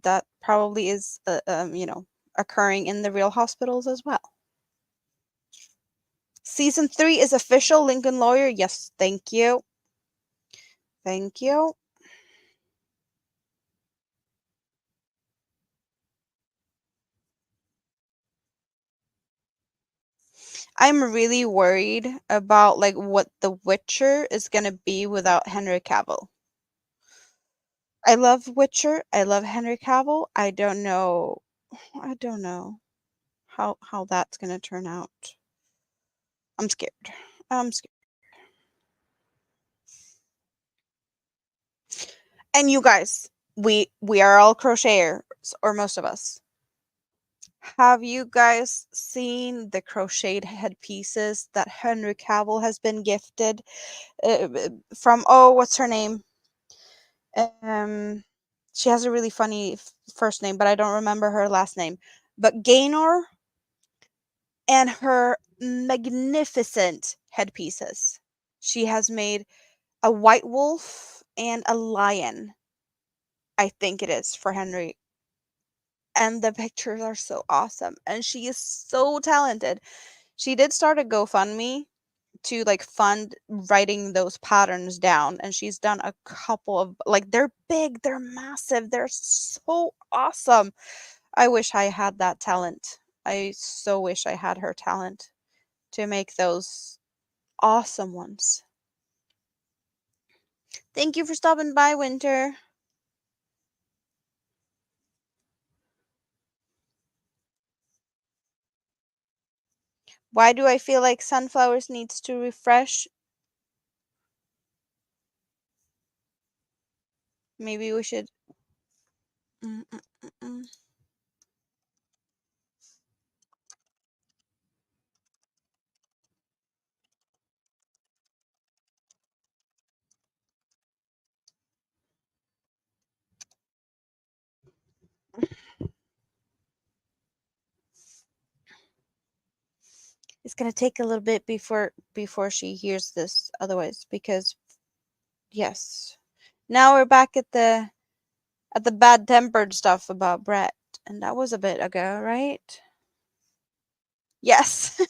That probably is, occurring in the real hospitals as well. Season 3 is official. Lincoln Lawyer. Yes, thank you. Thank you. I'm really worried about like what The Witcher is gonna be without Henry Cavill. I love Witcher. I love Henry Cavill. I don't know. I don't know how that's gonna turn out. I'm scared. I'm scared. And you guys, we are all crocheters, or most of us. Have you guys seen the crocheted headpieces that Henry Cavill has been gifted from? Oh, what's her name? Um, she has a really funny first name, but I don't remember her last name. But Gaynor and her magnificent headpieces. She has made a white wolf and a lion, I think it is, for Henry. And the pictures are so awesome. And she is so talented. She did start a GoFundMe to like fund writing those patterns down, and she's done a couple of like they're big, they're massive, they're so awesome. I wish I had that talent. I so wish I had her talent to make those awesome ones. Thank you for stopping by, Winter. Why do I feel like Sunflowers needs to refresh? Maybe we should. Mm, mm, mm, mm. It's gonna take a little bit before she hears this, otherwise, because yes, now we're back at the bad tempered stuff about Brett, and that was a bit ago, right? Yes.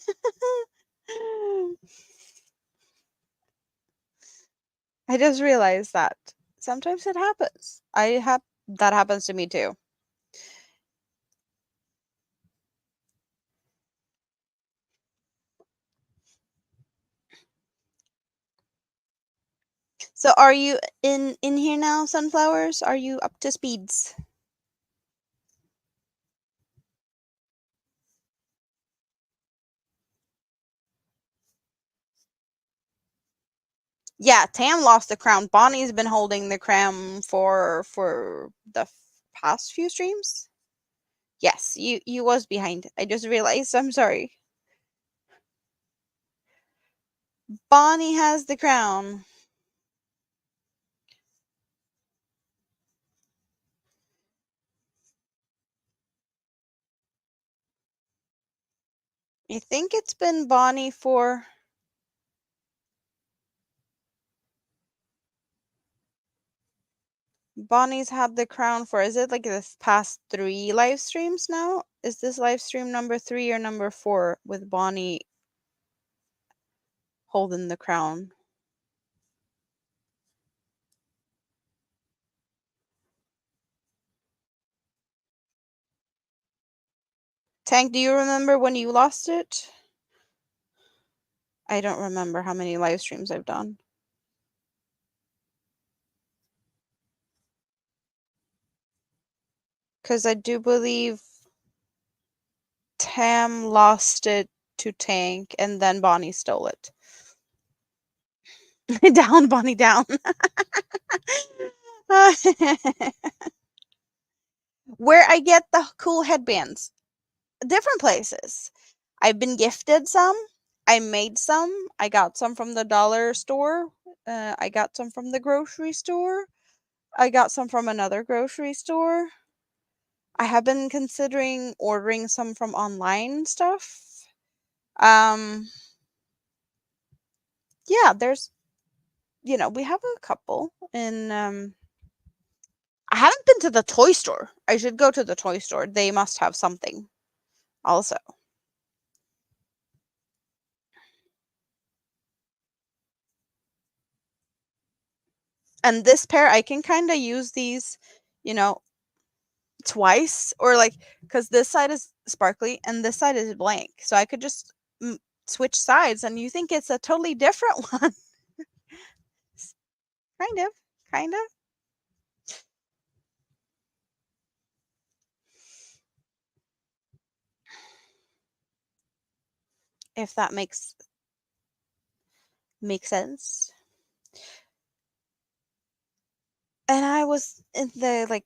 I just realized that sometimes it happens. I have that happens to me too. So are you in here now, Sunflowers? Are you up to speeds? Yeah, Tam lost the crown. Bonnie's been holding the crown for the past few streams. Yes, you was behind. I just realized. I'm sorry. Bonnie has the crown. I think it's been Bonnie for. Bonnie's had the crown for, is it like the past 3 live streams now? Is this live stream number 3 or number 4 with Bonnie holding the crown? Tank, do you remember when you lost it? I don't remember how many live streams I've done. Because I do believe Tam lost it to Tank and then Bonnie stole it. Down, Bonnie, down. Where I get the cool headbands? Different places. I've been gifted some. I made some. I got some from the dollar store. I got some from the grocery store. I got some from another grocery store. I have been considering ordering some from online stuff. Um, yeah, there's, we have a couple. And I haven't been to the toy store. I should go to the toy store. They must have something also. And this pair, I can kind of use these, you know, twice, or like, because this side is sparkly and this side is blank. So I could just switch sides and you think it's a totally different one. Kind of, kind of. If that makes sense. And I was in the like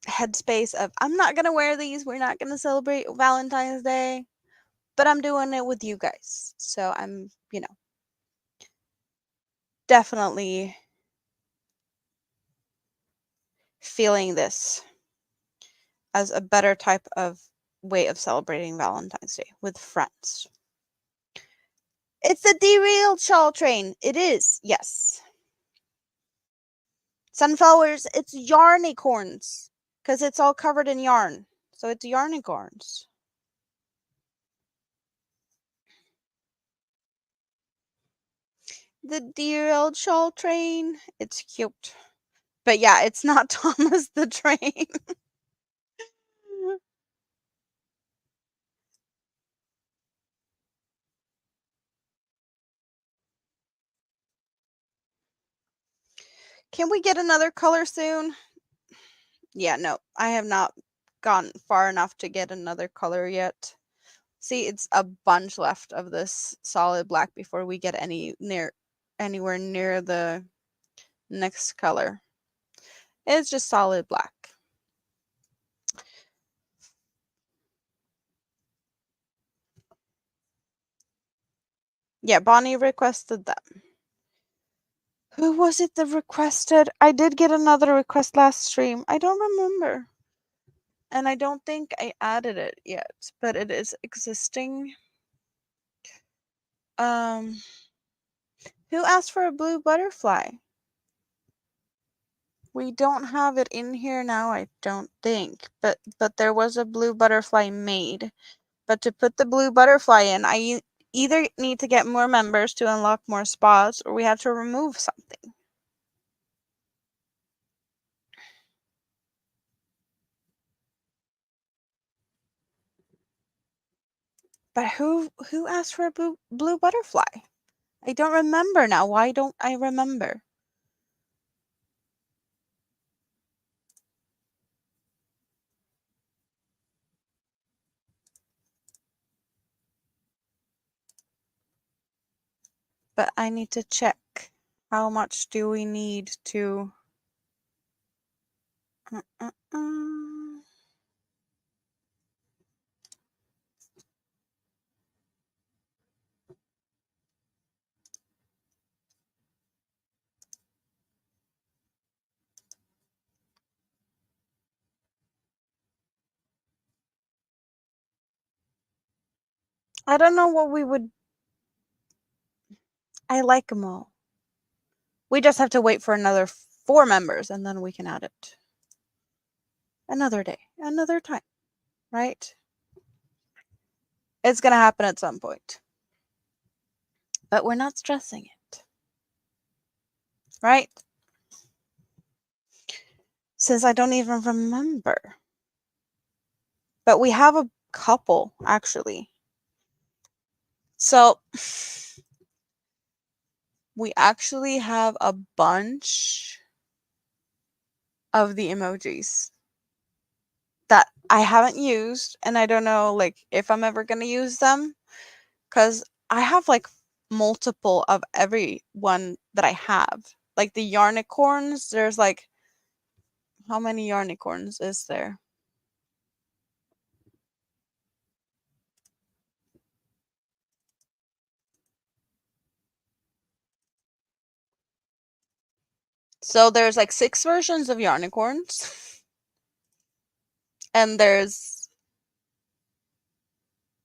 headspace of, I'm not gonna wear these. We're not gonna celebrate Valentine's Day, but I'm doing it with you guys. So I'm, definitely feeling this as a better type of way of celebrating Valentine's Day with friends. It's the derailed shawl train. It is, yes. Sunflowers, it's yarnicorns because it's all covered in yarn. So it's yarnicorns. The derailed shawl train. It's cute. But yeah, it's not Thomas the Train. Can we get another color soon? Yeah, no, I have not gone far enough to get another color yet. See, it's a bunch left of this solid black before we get anywhere near the next color. It's just solid black. Yeah, Bonnie requested them. Who was it that requested? I did get another request last stream. I don't remember. And I don't think I added it yet, but it is existing. Who asked for a blue butterfly? We don't have it in here now, I don't think. But there was a blue butterfly made. But to put the blue butterfly in, I either need to get more members to unlock more spots, or we have to remove something. But who asked for a blue butterfly? I don't remember now. Why don't I remember? But I need to check. How much do we need to... I don't know what we would... I like them all. We just have to wait for another 4 members and then we can add it. Another day, another time, right? It's gonna happen at some point. But we're not stressing it. Right? Since I don't even remember. But we have a couple, actually. So we actually have a bunch of the emojis that I haven't used, and I don't know like if I'm ever gonna use them, because I have like multiple of every one that I have. Like the yarnicorns, there's like, how many yarnicorns is there? So there's like 6 versions of yarnicorns. And there's,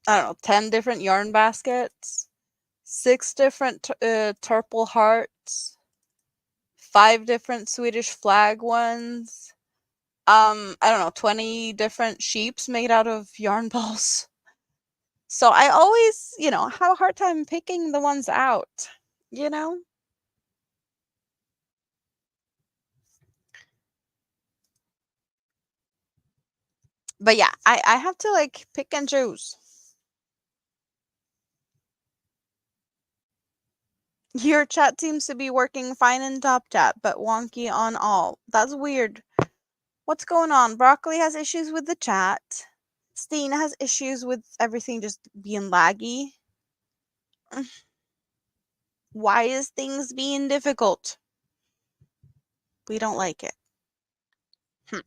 I don't know, 10 different yarn baskets, 6 different turple hearts, 5 different Swedish flag ones. I don't know, 20 different sheeps made out of yarn balls. So I always, have a hard time picking the ones out, you know? But yeah, I have to like pick and choose. Your chat seems to be working fine in top chat, but wonky on all. That's weird. What's going on? Broccoli has issues with the chat. Steen has issues with everything just being laggy. Why is things being difficult? We don't like it. Hmm.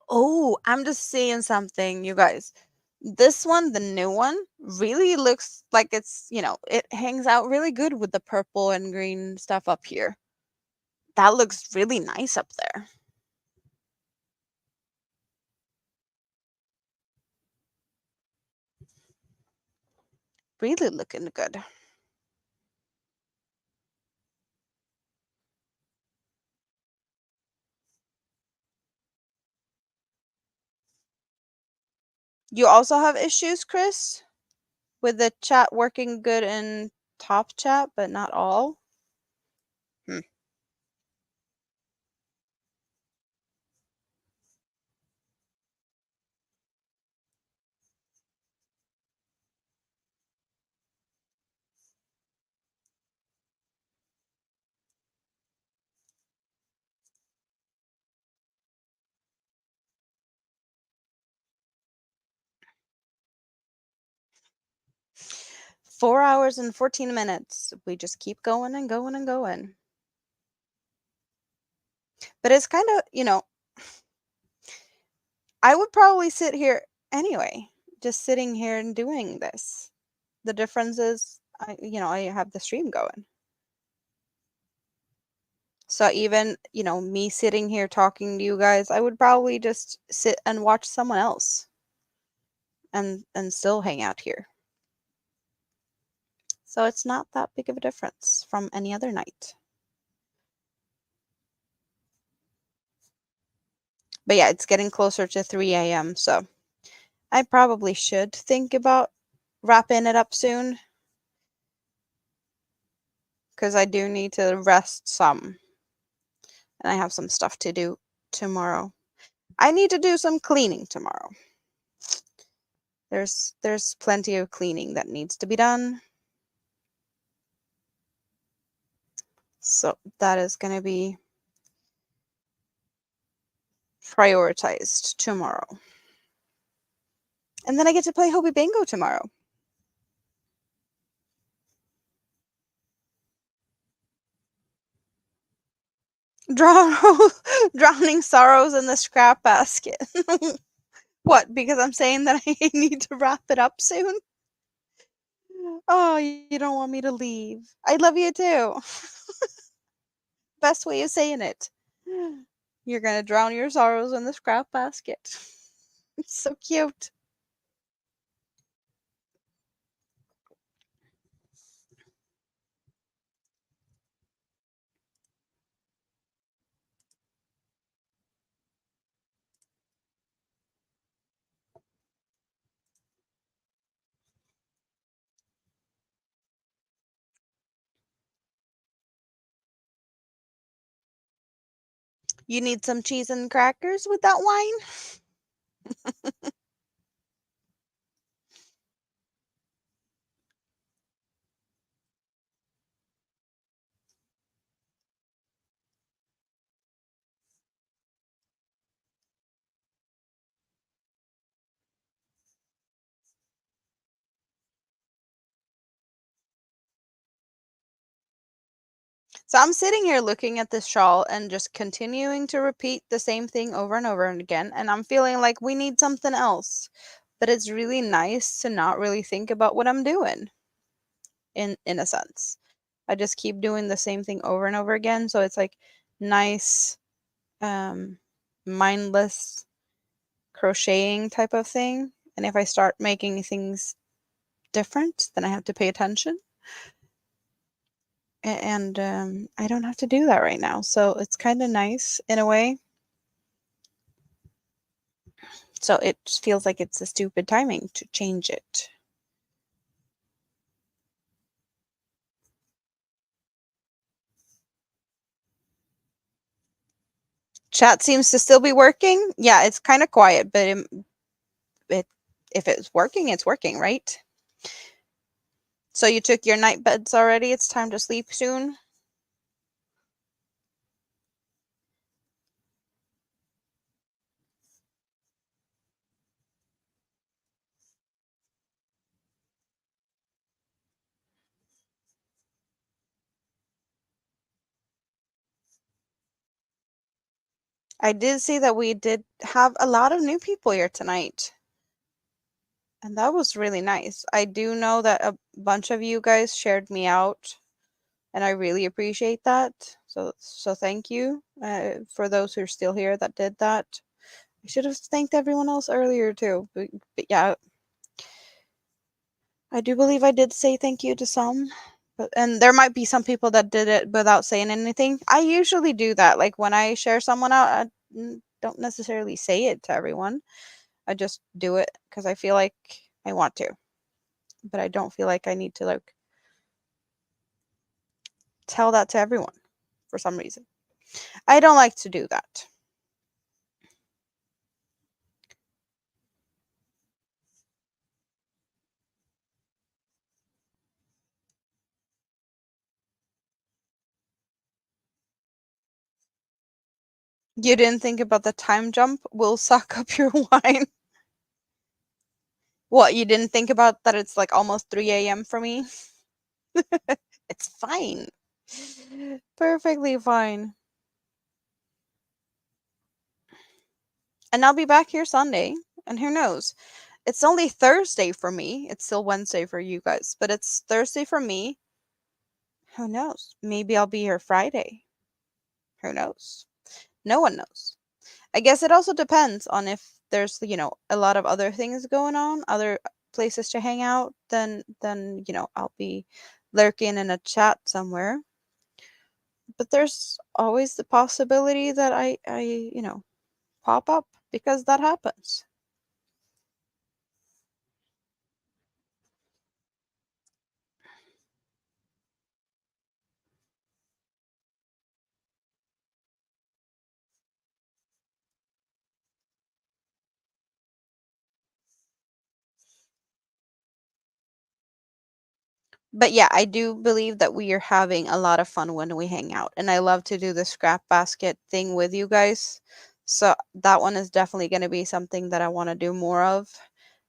Oh, I'm just saying something, you guys. This one, the new one, really looks like it's, it hangs out really good with the purple and green stuff up here. That looks really nice up there. Really looking good. You also have issues, Chris, with the chat working good in top chat, but not all? Hmm. 4 hours and 14 minutes. We just keep going and going and going. But it's kind of, I would probably sit here anyway, just sitting here and doing this. The difference is, I have the stream going. So even, me sitting here talking to you guys, I would probably just sit and watch someone else and still hang out here. So it's not that big of a difference from any other night. But yeah, it's getting closer to 3 a.m. So I probably should think about wrapping it up soon. Because I do need to rest some. And I have some stuff to do tomorrow. I need to do some cleaning tomorrow. There's plenty of cleaning that needs to be done. So that is going to be prioritized tomorrow. And then I get to play Hobie Bingo tomorrow. Drowning sorrows in the scrap basket. What? Because I'm saying that I need to wrap it up soon? Oh, you don't want me to leave. I love you too. Best way of saying it. You're gonna drown your sorrows in the scrap basket. It's so cute. You need some cheese and crackers with that wine? So I'm sitting here looking at this shawl and just continuing to repeat the same thing over and over and again. And I'm feeling like we need something else. But it's really nice to not really think about what I'm doing in a sense. I just keep doing the same thing over and over again. So it's like nice, um, mindless crocheting type of thing. And if I start making things different, then I have to pay attention. And I don't have to do that right now. So it's kind of nice in a way. So it just feels like it's a stupid timing to change it. Chat seems to still be working. Yeah, it's kind of quiet, but it if it's working, it's working, right? So you took your night beds already? It's time to sleep soon? I did see that we did have a lot of new people here tonight, and that was really nice. I do know that a bunch of you guys shared me out, and I really appreciate that. So thank you for those who are still here that did that. I should have thanked everyone else earlier too, but yeah, I do believe I did say thank you to some. But, and there might be some people that did it without saying anything. I usually do that. Like when I share someone out, I don't necessarily say it to everyone. I just do it because I feel like I want to, but I don't feel like I need to like tell that to everyone for some reason. I don't like to do that. You didn't think about the time jump will suck up your wine. What, you didn't think about that it's like almost 3 a.m. for me? It's fine. Perfectly fine. And I'll be back here Sunday. And who knows? It's only Thursday for me. It's still Wednesday for you guys, but it's Thursday for me. Who knows? Maybe I'll be here Friday. Who knows? No one knows. I guess it also depends on if there's, a lot of other things going on, other places to hang out, then I'll be lurking in a chat somewhere. But there's always the possibility that I pop up because that happens. But yeah, I do believe that we are having a lot of fun when we hang out. And I love to do the scrap basket thing with you guys. So that one is definitely going to be something that I want to do more of.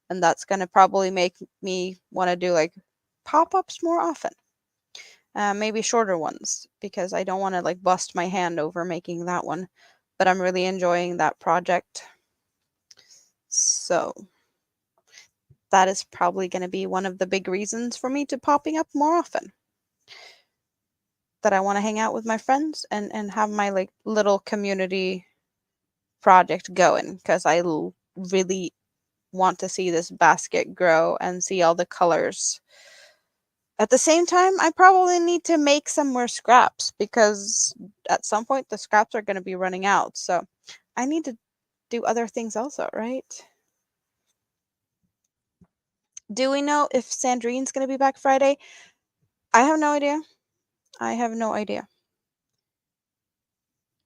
And that's going to probably make me want to do like pop ups more often. Maybe shorter ones because I don't want to like bust my hand over making that one. But I'm really enjoying that project. So that is probably going to be one of the big reasons for me to popping up more often. That I want to hang out with my friends and have my like little community project going because really want to see this basket grow and see all the colors. At the same time, I probably need to make some more scraps because at some point the scraps are going to be running out. So I need to do other things also, right? Do we know if Sandrine's going to be back Friday? I have no idea. I have no idea.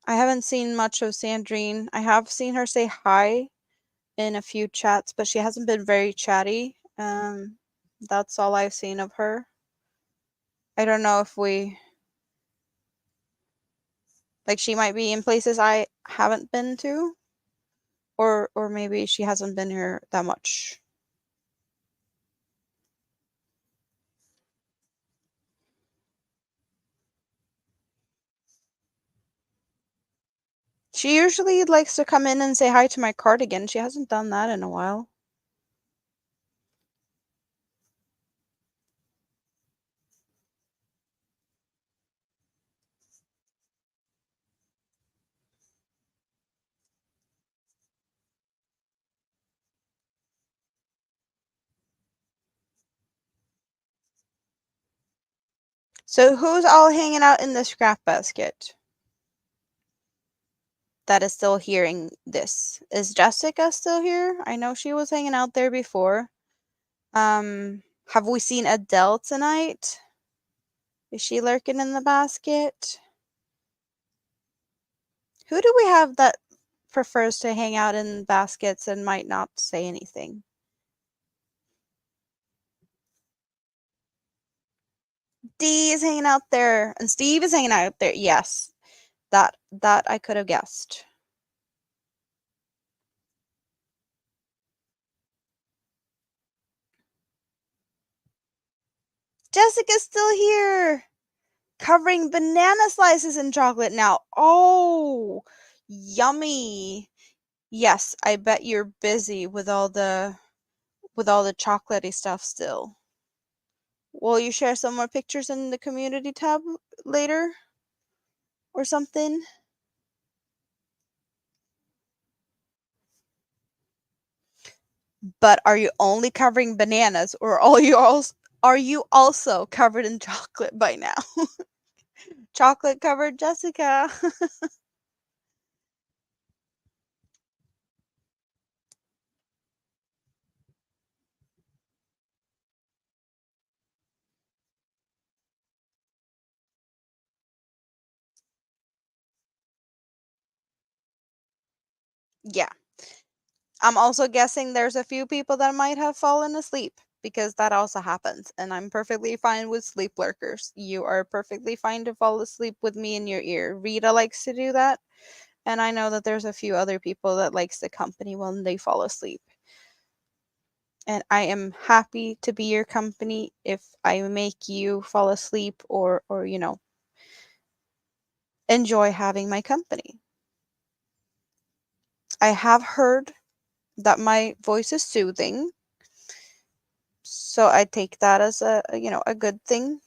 I haven't seen much of Sandrine. I have seen her say hi in a few chats, but she hasn't been very chatty. That's all I've seen of her. I don't know if she might be in places I haven't been to, or maybe she hasn't been here that much. She usually likes to come in and say hi to my cardigan. She hasn't done that in a while. So who's all hanging out in the scrap basket that is still hearing this? Is Jessica still here? I know she was hanging out there before. Have we seen Adele tonight? Is she lurking in the basket? Who do we have that prefers to hang out in baskets and might not say anything? D is hanging out there, and Steve is hanging out there. Yes, that I could have guessed. Jessica's still here, covering banana slices in chocolate now. Oh, yummy. Yes, I bet you're busy with all the chocolatey stuff still. Will you share some more pictures in the community tab later or something? But are you only covering bananas, or are you also covered in chocolate by now? Chocolate covered Jessica. Yeah. I'm also guessing there's a few people that might have fallen asleep because that also happens. And I'm perfectly fine with sleep lurkers. You are perfectly fine to fall asleep with me in your ear. Rita likes to do that. And I know that there's a few other people that likes the company when they fall asleep. And I am happy to be your company if I make you fall asleep or enjoy having my company. I have heard that my voice is soothing, so I take that as a good thing.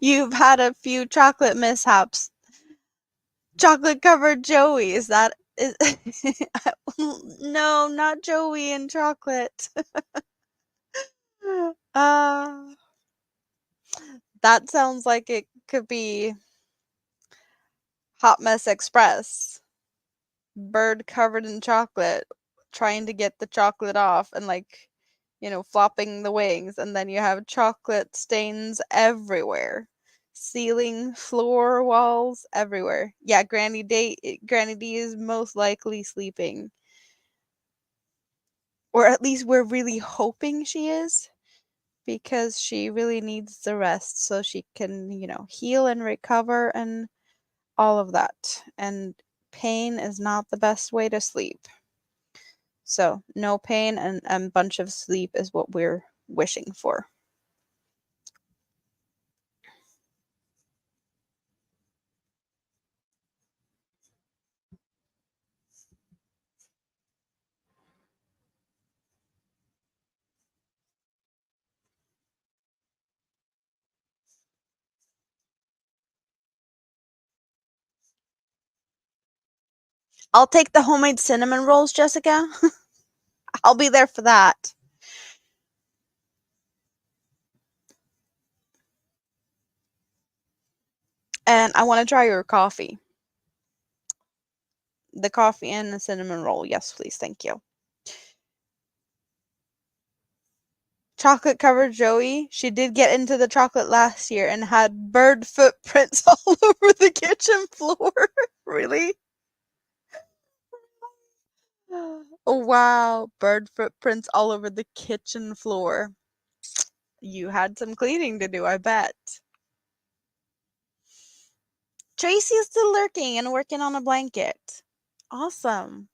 You've had a few chocolate mishaps. Chocolate covered Joey, is that is no, not Joey and chocolate. uh that sounds like it could be Hot Mess Express. Bird covered in chocolate trying to get the chocolate off and flopping the wings, and then you have chocolate stains everywhere. Ceiling, floor, walls, everywhere. Yeah, Granny D is most likely sleeping. Or at least we're really hoping she is, because she really needs the rest so she can, heal and recover and all of that. And pain is not the best way to sleep. So, no pain and a bunch of sleep is what we're wishing for. I'll take the homemade cinnamon rolls, Jessica. I'll be there for that. And I want to try your coffee. The coffee and the cinnamon roll. Yes, please. Thank you. Chocolate covered Joey. She did get into the chocolate last year and had bird footprints all over the kitchen floor. Really? Oh, wow. Bird footprints all over the kitchen floor. You had some cleaning to do, I bet. Tracy is still lurking and working on a blanket. Awesome.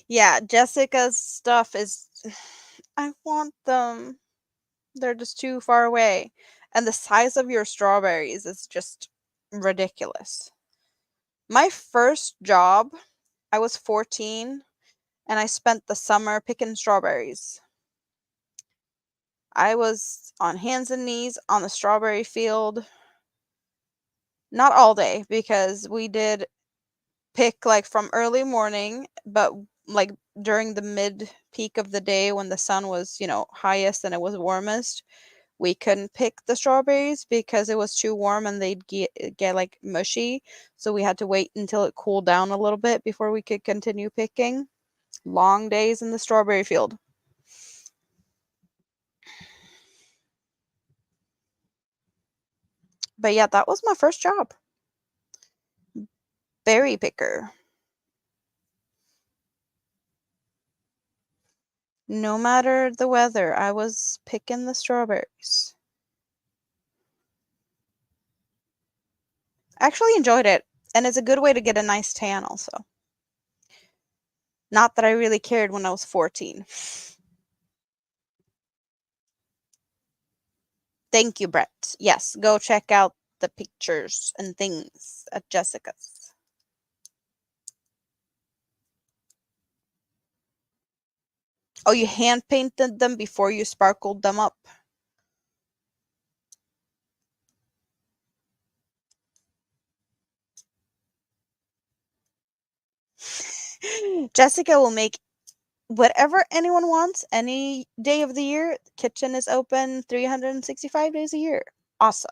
Yeah, Jessica's stuff is. I want them. They're just too far away. And the size of your strawberries is just ridiculous. My first job, I was 14 and I spent the summer picking strawberries. I was on hands and knees on the strawberry field. Not all day because we did pick like from early morning, but like during the mid peak of the day when the sun was, highest and it was warmest, we couldn't pick the strawberries because it was too warm and they'd get like mushy. So we had to wait until it cooled down a little bit before we could continue picking. Long days in the strawberry field. But yeah, that was my first job. Berry picker. No matter the weather, I was picking the strawberries. I actually enjoyed it, and it's a good way to get a nice tan also. Not that I really cared when I was 14. Thank you, Brett. Yes, go check out the pictures and things at Jessica's. Oh, you hand painted them before you sparkled them up? Jessica will make whatever anyone wants any day of the year. Kitchen is open 365 days a year. Awesome.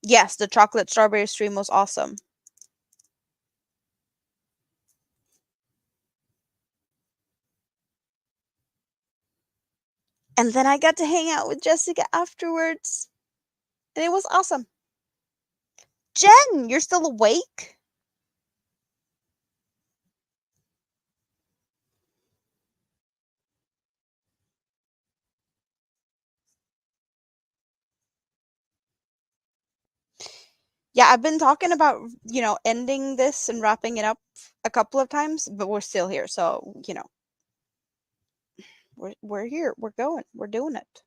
Yes, the chocolate strawberry stream was awesome. And then I got to hang out with Jessica afterwards, and it was awesome. Jen, you're still awake? Yeah, I've been talking about, ending this and wrapping it up a couple of times, but we're still here. So, we're here. We're going. We're doing it.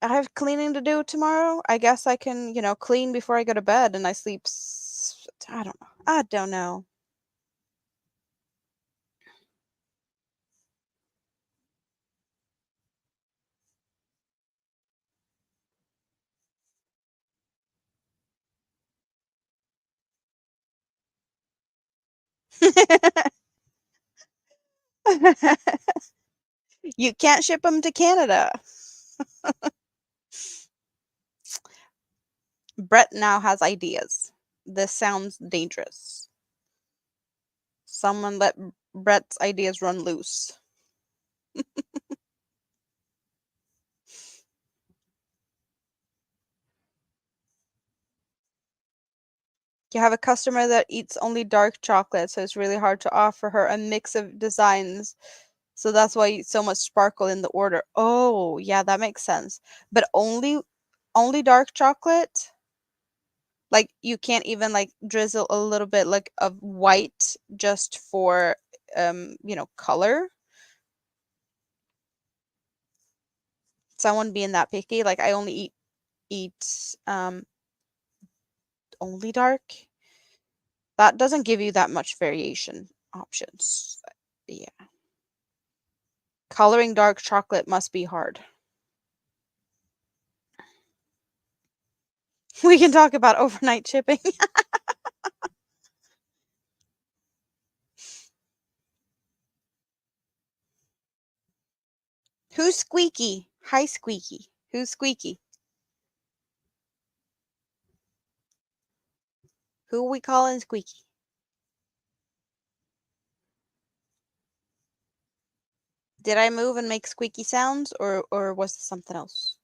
I have cleaning to do tomorrow. I guess I can, clean before I go to bed and I sleep. I don't know. I don't know. You can't ship them to Canada. Brett now has ideas. This sounds dangerous. Someone let Brett's ideas run loose. You have a customer that eats only dark chocolate, so it's really hard to offer her a mix of designs. So that's why so much sparkle in the order. Oh, yeah, that makes sense. But only dark chocolate? Like you can't even like drizzle a little bit like of white just for color? Someone being that picky, like I only eat only dark. That doesn't give you that much variation options. Yeah. Coloring dark chocolate must be hard. We can talk about overnight shipping. Who's squeaky? Hi, squeaky. Who's squeaky? Who we calling squeaky? Did I move and make squeaky sounds, or was it something else?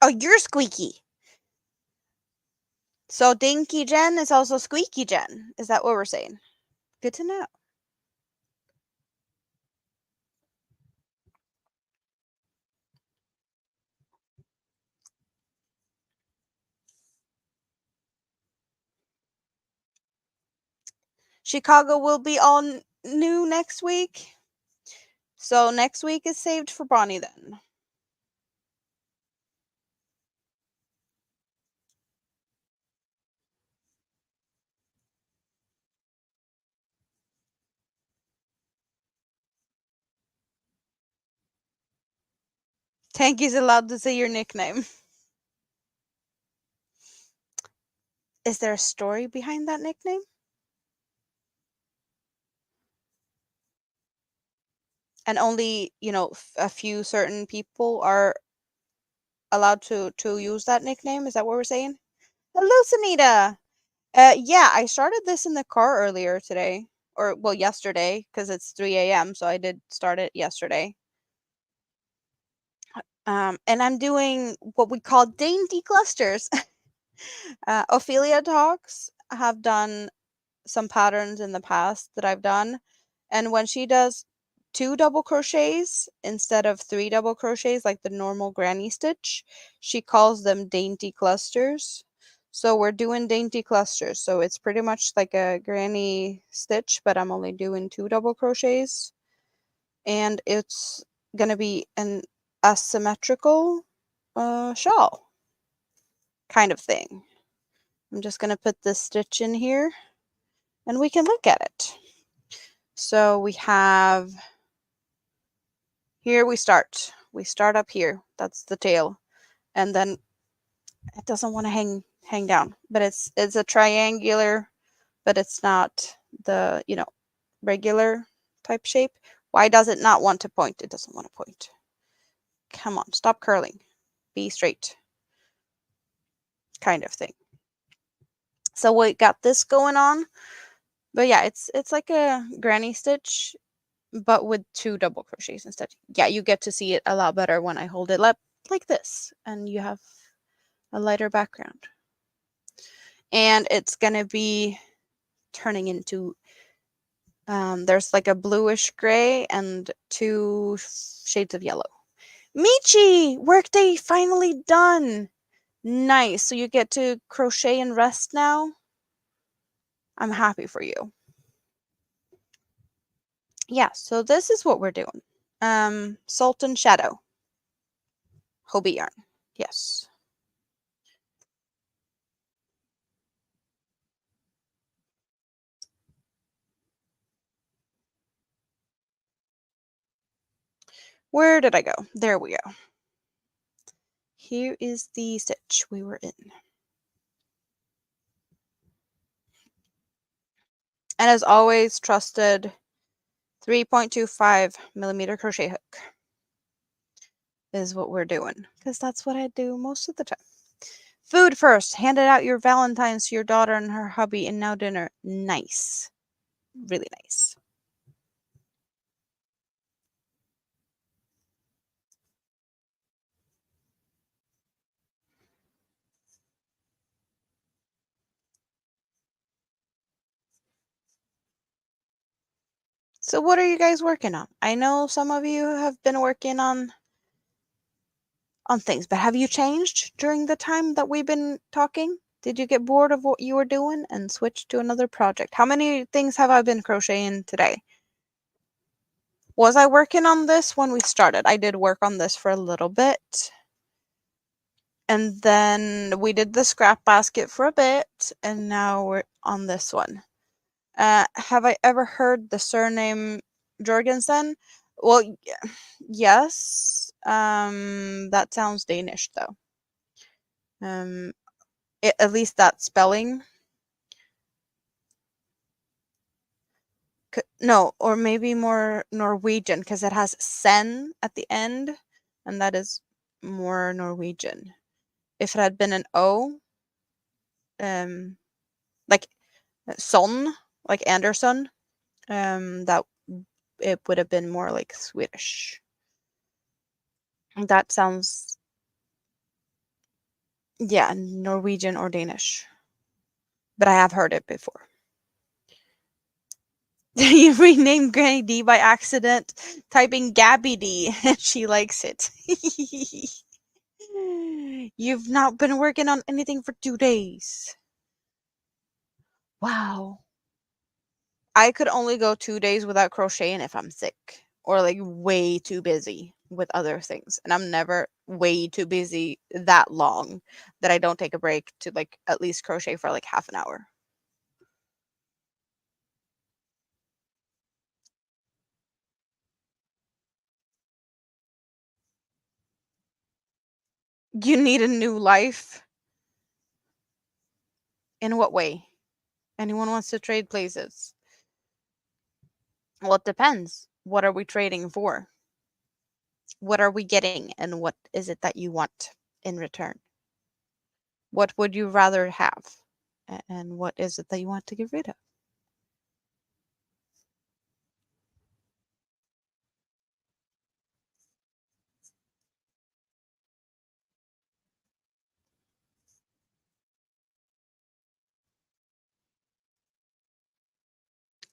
Oh, you're squeaky. So Dinky Jen is also Squeaky Jen. Is that what we're saying? Good to know. Chicago will be all new next week. So next week is saved for Bonnie then. Tanky's allowed to say your nickname. Is there a story behind that nickname? And only, a few certain people are allowed to use that nickname? Is that what we're saying? Hello, Sunita. Yeah, I started this in the car earlier today, or well, yesterday, because it's 3 a.m. So I did start it yesterday. And I'm doing what we call dainty clusters. Ophelia Talks have done some patterns in the past that I've done, and when she does 2 double crochets instead of 3 double crochets like the normal granny stitch, she calls them dainty clusters. So we're doing dainty clusters, so it's pretty much like a granny stitch, but I'm only doing 2 double crochets, and it's gonna be an asymmetrical shawl kind of thing. I'm just gonna put this stitch in here and we can look at it. So we have, here we start up here, that's the tail, and then it doesn't want to hang down, but it's a triangular, but it's not the, regular type shape. Why does it not want to point? It doesn't want to point. Come on, stop curling, be straight, kind of thing. So we got this going on, but yeah, it's like a granny stitch, but with 2 double crochets instead. Yeah, you get to see it a lot better when I hold it up like this, and you have a lighter background. And it's gonna be turning into, there's like a bluish gray and 2 shades of yellow. Michi, workday finally done. Nice. So you get to crochet and rest now. I'm happy for you. Yeah, so this is what we're doing. Salt and Shadow. Hobie yarn. Yes. Where did I go? There we go. Here is the stitch we were in. And as always, trusted 3.25 millimeter crochet hook is what we're doing, because that's what I do most of the time. Food first. Handed out your Valentines to your daughter and her hubby, and now dinner. Nice. Really nice. So what are you guys working on? I know some of you have been working on things, but have you changed during the time that we've been talking? Did you get bored of what you were doing and switch to another project? How many things have I been crocheting today? Was I working on this when we started? I did work on this for a little bit. And then we did the scrap basket for a bit, and now we're on this one. Have I ever heard the surname Jorgensen? Well, yes. That sounds Danish though. At least that spelling. No, or maybe more Norwegian, because it has sen at the end, and that is more Norwegian. If it had been an O, like son, like Anderson, that it would have been more like Swedish. That sounds, yeah, Norwegian or Danish. But I have heard it before. You renamed Granny D by accident, typing Gabby D, and she likes it. You've not been working on anything for 2 days. Wow. I could only go 2 days without crocheting if I'm sick or like way too busy with other things. And I'm never way too busy that long that I don't take a break to like at least crochet for like half an hour. You need a new life? In what way? Anyone wants to trade places? Well, it depends. What are we trading for? What are we getting and what is it that you want? in return? What would you rather have? And what is it that you want to get rid of?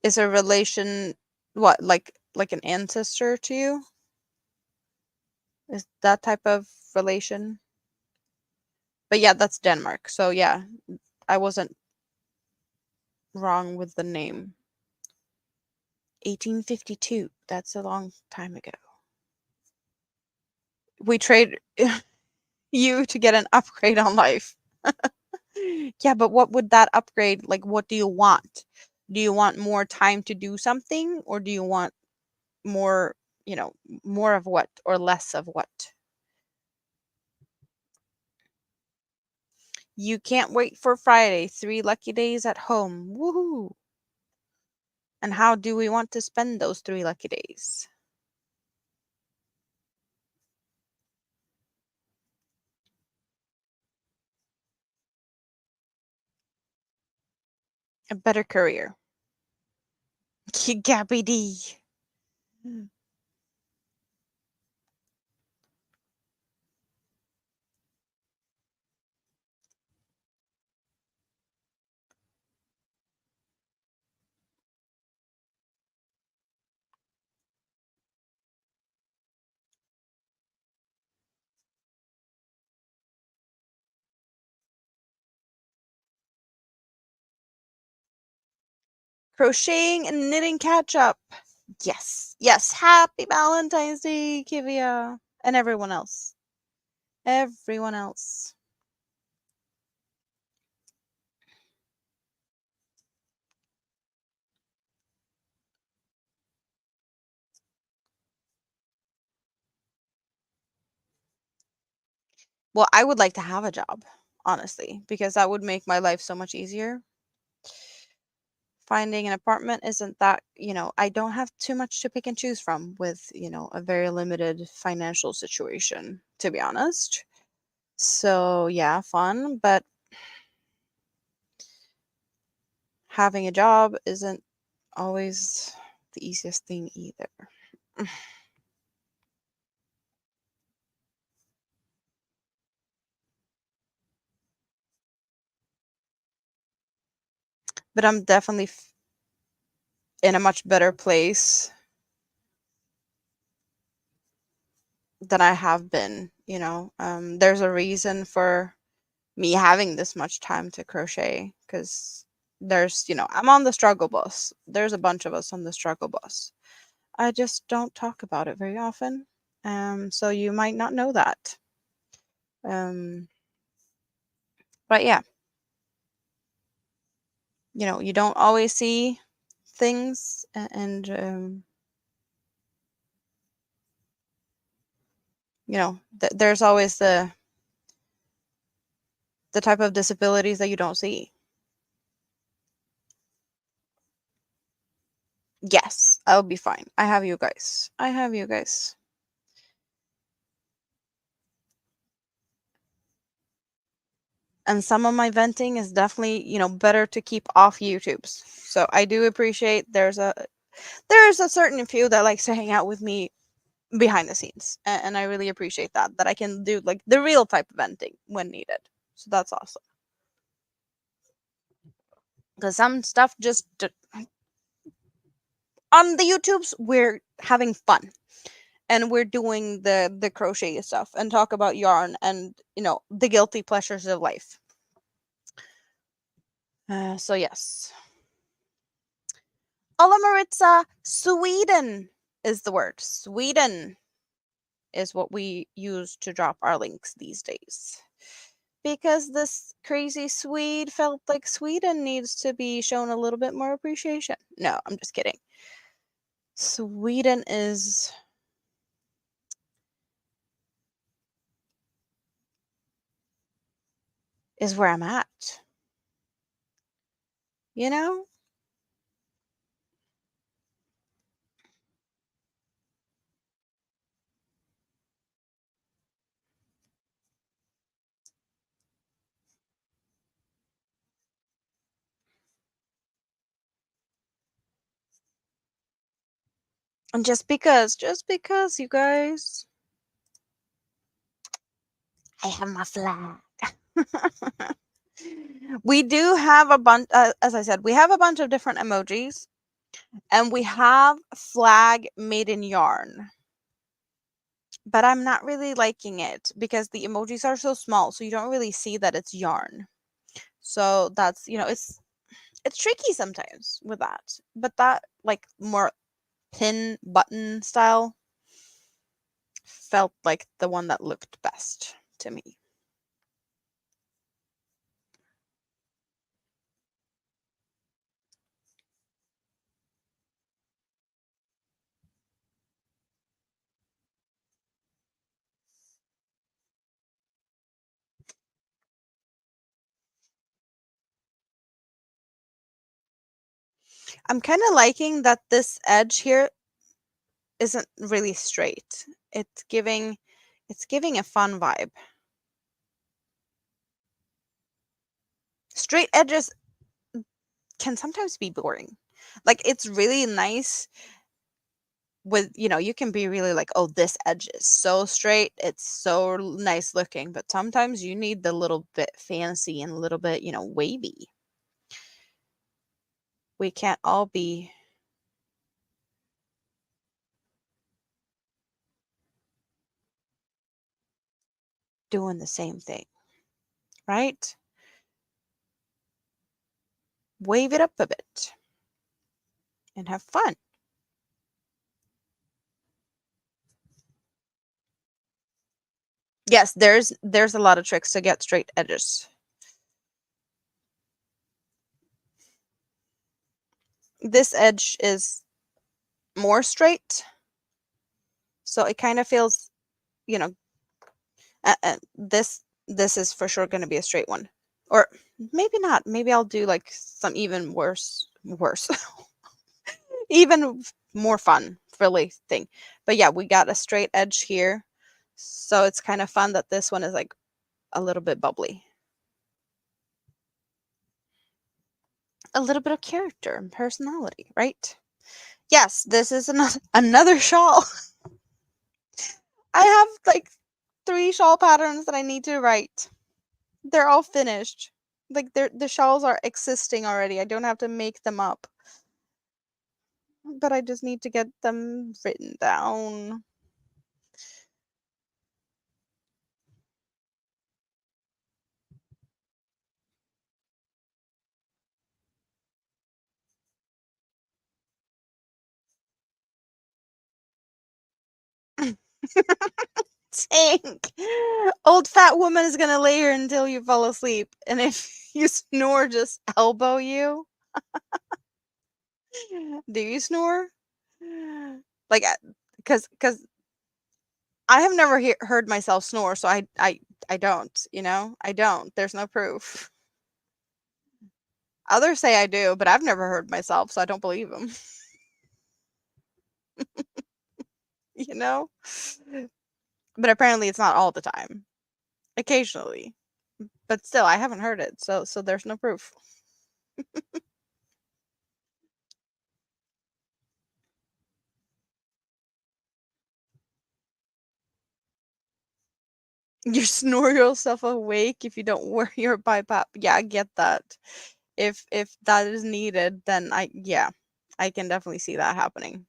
Is a relation what, like an ancestor to you? Is that type of relation? But yeah, that's Denmark. So yeah, I wasn't wrong with the name. 1852. That's a long time ago. We trade you to get an upgrade on life. Yeah, but what would that upgrade, like, what do you want? Do you want more time to do something, or do you want more, you know, more of what or less of what? You can't wait for Friday. 3 lucky days at home. Woohoo! And how do we want to spend those 3 lucky days? A better career. Gabby D. Crocheting and knitting catch up. Yes. Yes. Happy Valentine's Day, Kivia. And everyone else. Everyone else. Well, I would like to have a job, honestly, because that would make my life so much easier. Finding an apartment isn't that, I don't have too much to pick and choose from with, a very limited financial situation, to be honest. So, yeah, fun, but having a job isn't always the easiest thing either. But I'm definitely in a much better place than I have been, there's a reason for me having this much time to crochet because I'm on the struggle bus. There's a bunch of us on the struggle bus. I just don't talk about it very often. So you might not know that. Um, but yeah, you don't always see things and there's always the type of disabilities that you don't see. Yes, I'll be fine. I have you guys. I have you guys. And some of my venting is definitely, better to keep off YouTube's. So I do appreciate there's a certain few that likes to hang out with me behind the scenes. And I really appreciate that I can do like the real type of venting when needed. So that's awesome. Because some stuff just on the YouTubes we're having fun and we're doing the crochet stuff and talk about yarn and the guilty pleasures of life. So yes. Ola Maritza, Sweden is the word. Sweden is what we use to drop our links these days. Because this crazy Swede felt like Sweden needs to be shown a little bit more appreciation. No, I'm just kidding. Sweden is where I'm at. You know? And just because, you guys, I have my flag. We do have a bunch, as I said, we have a bunch of different emojis, and we have flag made in yarn. But I'm not really liking it because the emojis are so small, so you don't really see that it's yarn. So that's, it's tricky sometimes with that. But that, like, more pin button style felt like the one that looked best to me. I'm kind of liking that this edge here isn't really straight. It's giving a fun vibe. Straight edges can sometimes be boring. Like, it's really nice with, you can be really like, oh, this edge is so straight, it's so nice looking, but sometimes you need the little bit fancy and a little bit, wavy. We can't all be doing the same thing, right? Wave it up a bit and have fun. Yes, there's a lot of tricks to get straight edges. This edge is more straight, so it kind of feels, you know, this is for sure going to be a straight one, or maybe not. Maybe I'll do like some even worse, even more fun, frilly thing. But yeah, we got a straight edge here, so it's kind of fun that this one is like a little bit bubbly. A little bit of character and personality, right? Yes, this is another shawl. I have like 3 shawl patterns that I need to write. They're all finished. Like, the shawls are existing already. I don't have to make them up. But I just need to get them written down. Tank. Old fat woman is gonna lay here until you fall asleep, and if you snore, just elbow you. Do you snore? Like, because I have never heard myself snore, so I don't. I don't. There's no proof. Others say I do, but I've never heard myself, so I don't believe them. you know? But apparently it's not all the time. Occasionally. But still, I haven't heard it, so there's no proof. You snore yourself awake if you don't wear your BiPAP. Yeah, I get that. If that is needed, then I can definitely see that happening.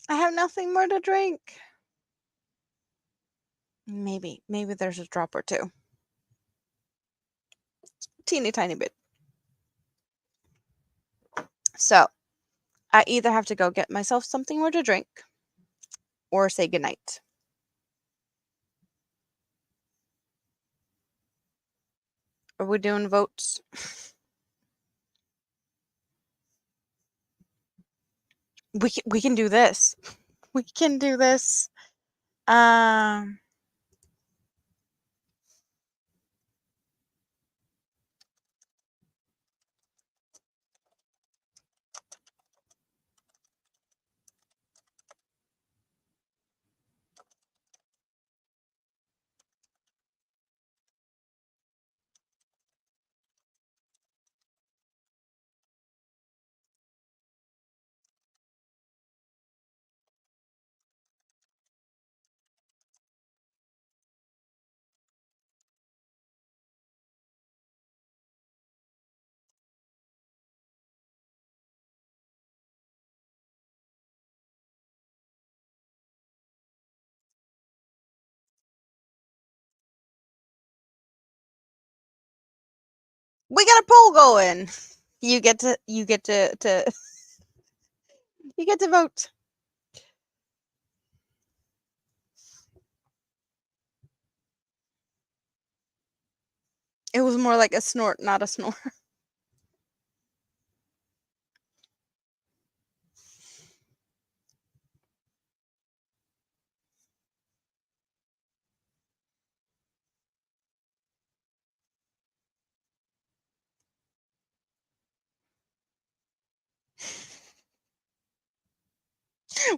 I have nothing more to drink. Maybe there's a drop or two. Teeny tiny bit. So, I either have to go get myself something more to drink or say goodnight. Are we doing votes? We can do this. We can do this. Um, We got a poll going. You get to you get to you get to vote. It was more like a snort, not a snore.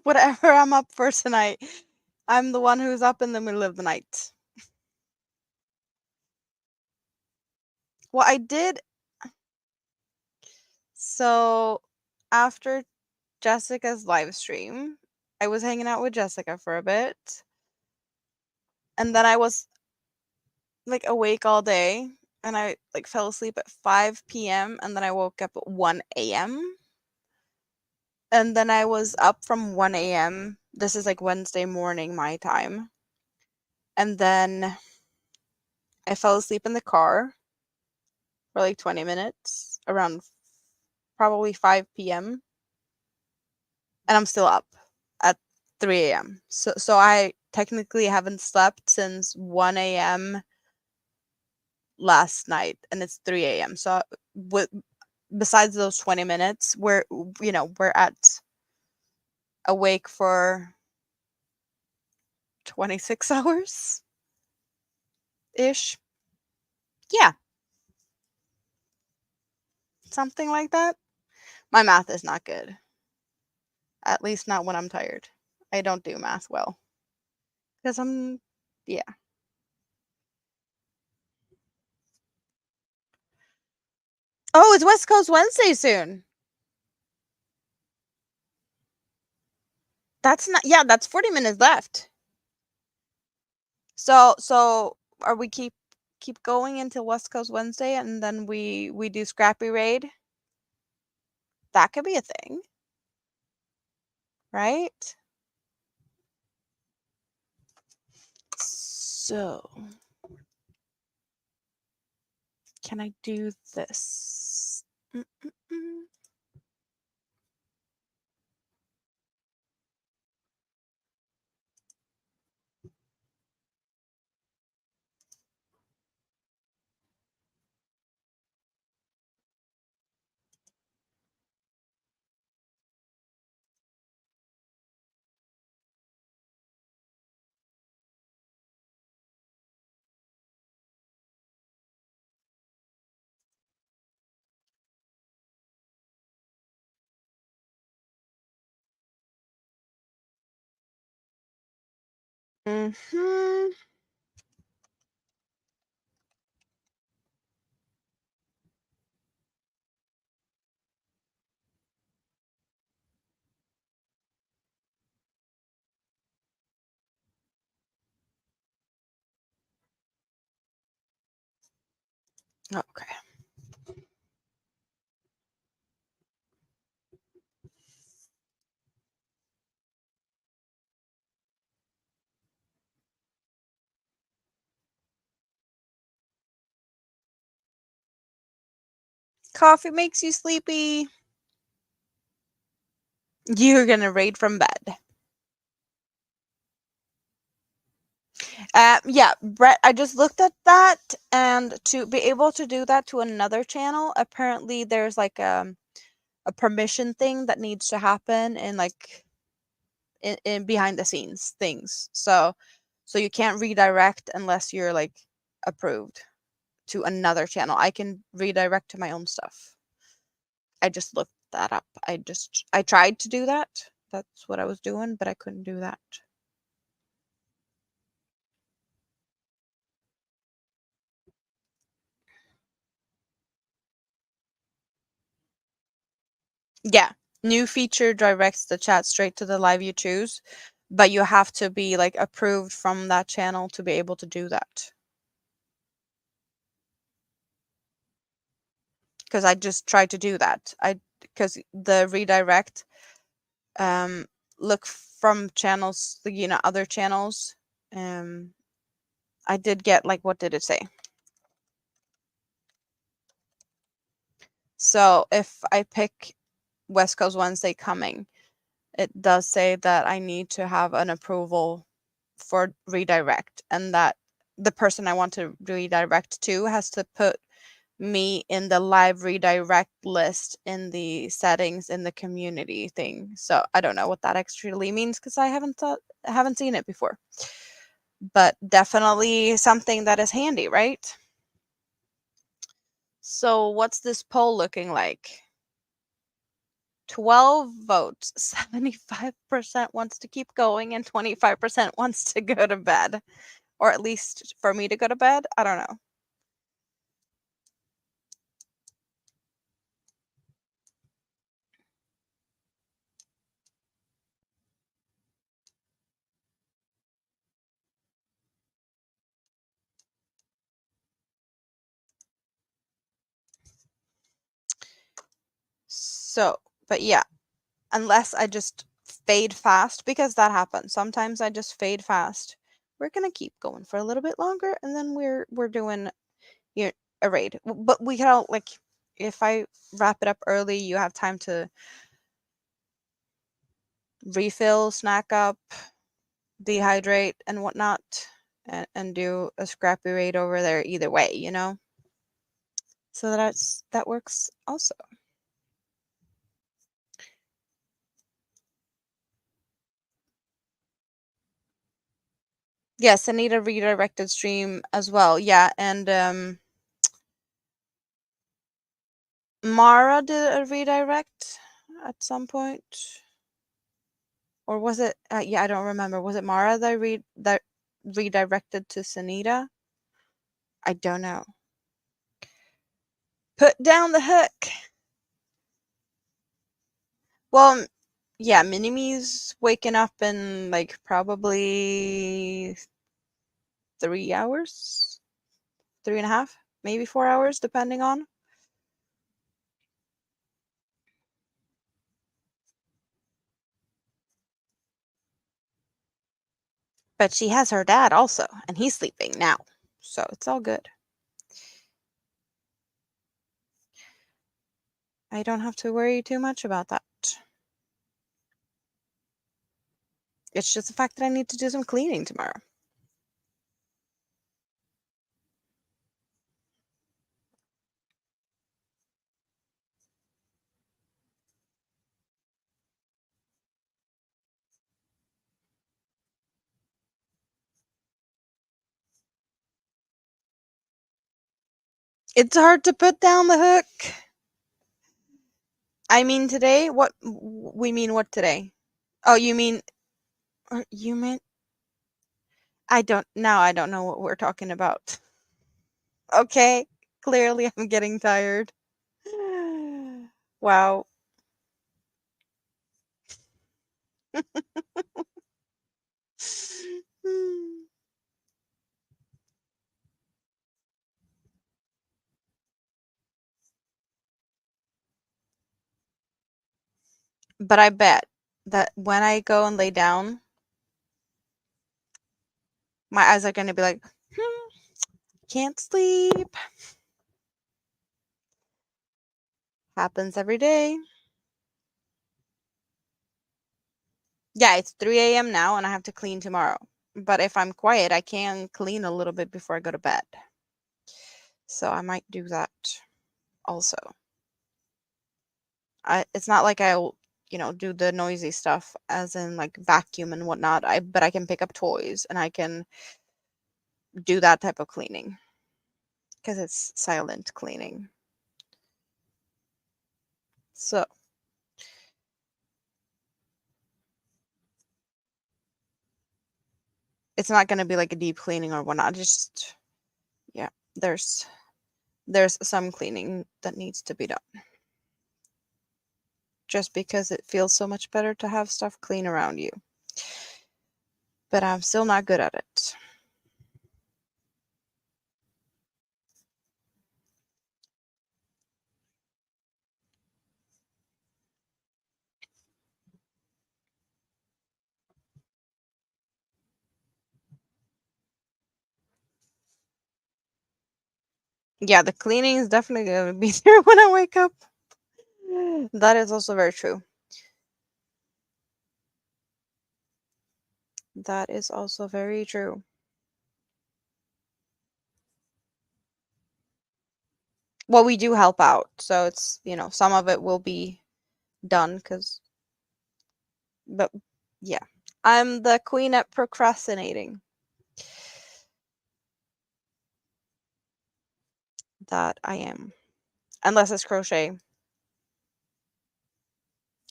Whatever I'm up for tonight. I'm the one who's up in the middle of the night. Well, I did. So after Jessica's live stream, I was hanging out with Jessica for a bit. And then I was like awake all day and I like fell asleep at 5 p.m. and then I woke up at 1 a.m. And then I was up from 1 a.m. This is like Wednesday morning my time. And then I fell asleep in the car for like 20 minutes around probably 5 p.m. and I'm still up at 3 a.m. So I technically haven't slept since 1 a.m. last night and it's 3 a.m. So besides those 20 minutes, we're at awake for 26 hours ish. Yeah, something like that. My math is not good. At least not when I'm tired. I don't do math well because yeah. Oh, it's West Coast Wednesday soon. That's not, yeah, that's 40 minutes left. So are we keep going until West Coast Wednesday and then we do Scrappy Raid? That could be a thing, right? So, can I do this? Mm-mm-mm. Mhm. Okay. Coffee makes you sleepy. You're gonna raid from bed. Yeah, Brett, I just looked at that, and to be able to do that to another channel, apparently there's like a permission thing that needs to happen in like in behind the scenes things. So you can't redirect unless you're like approved to another channel. I can redirect to my own stuff. I just looked that up. I tried to do that. That's what I was doing, but I couldn't do that. Yeah. New feature directs the chat straight to the live you choose, but you have to be like approved from that channel to be able to do that. Because I just tried to do that. Because the redirect look from channels, other channels. I did get like, what did it say? So if I pick West Coast Wednesday coming, it does say that I need to have an approval for redirect, and that the person I want to redirect to has to put me in the live redirect list in the settings in the community thing. So I don't know what that actually means because I haven't seen it before. But definitely something that is handy, right? So what's this poll looking like? 12 votes. 75% wants to keep going and 25% wants to go to bed. Or at least for me to go to bed. I don't know. So, but yeah, unless I just fade fast, because that happens. Sometimes I just fade fast. We're gonna keep going for a little bit longer, and then we're doing, you know, a raid. But we can all, like, if I wrap it up early, you have time to refill, snack up, dehydrate, and whatnot, and do a scrappy raid over there either way, you know. So that works also. Yes, I need a redirected stream as well. Yeah, and Mara did a redirect at some point, or was it? Yeah, I don't remember. Was it Mara that redirected to Sunita? I don't know. Put down the hook. Well, yeah, Minime's waking up in like probably 3 hours, 3.5, maybe 4 hours, depending on. But she has her dad also, and he's sleeping now, so it's all good. I don't have to worry too much about that. It's just the fact that I need to do some cleaning tomorrow. It's hard to put down the hook. I mean today? What we mean what today? Oh, you mean I don't know what we're talking about. Okay, clearly I'm getting tired. Wow. But I bet that when I go and lay down, my eyes are going to be like, can't sleep. Happens every day. Yeah, it's 3 a.m. now and I have to clean tomorrow. But if I'm quiet, I can clean a little bit before I go to bed. So I might do that also. It's not like I'll, do the noisy stuff as in like vacuum and whatnot. But I can pick up toys and I can do that type of cleaning because it's silent cleaning. So it's not going to be like a deep cleaning or whatnot. Just, yeah, there's some cleaning that needs to be done. Just because it feels so much better to have stuff clean around you. But I'm still not good at it. Yeah, the cleaning is definitely going to be there when I wake up. That is also very true. That is also very true. Well, we do help out, so it's, some of it will be done but yeah. I'm the queen at procrastinating. That I am. Unless it's crochet.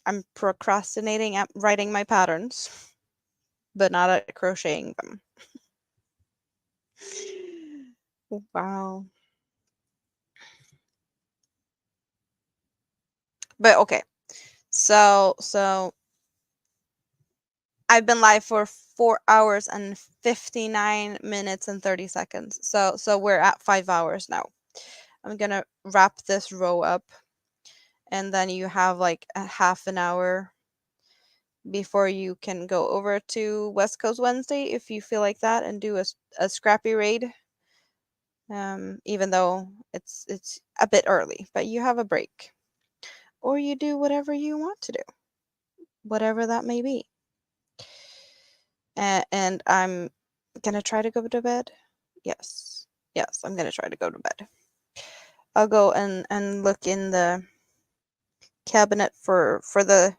I'm procrastinating at writing my patterns, but not at crocheting them. Wow. But okay. So I've been live for 4 hours and 59 minutes and 30 seconds. So we're at 5 hours now. I'm going to wrap this row up, and then you have like a half an hour before you can go over to West Coast Wednesday if you feel like that, and do a scrappy raid. Even though it's a bit early, but you have a break, or you do whatever you want to do, whatever that may be. And I'm gonna try to go to bed. Yes, I'm gonna try to go to bed. I'll go and look in the cabinet for the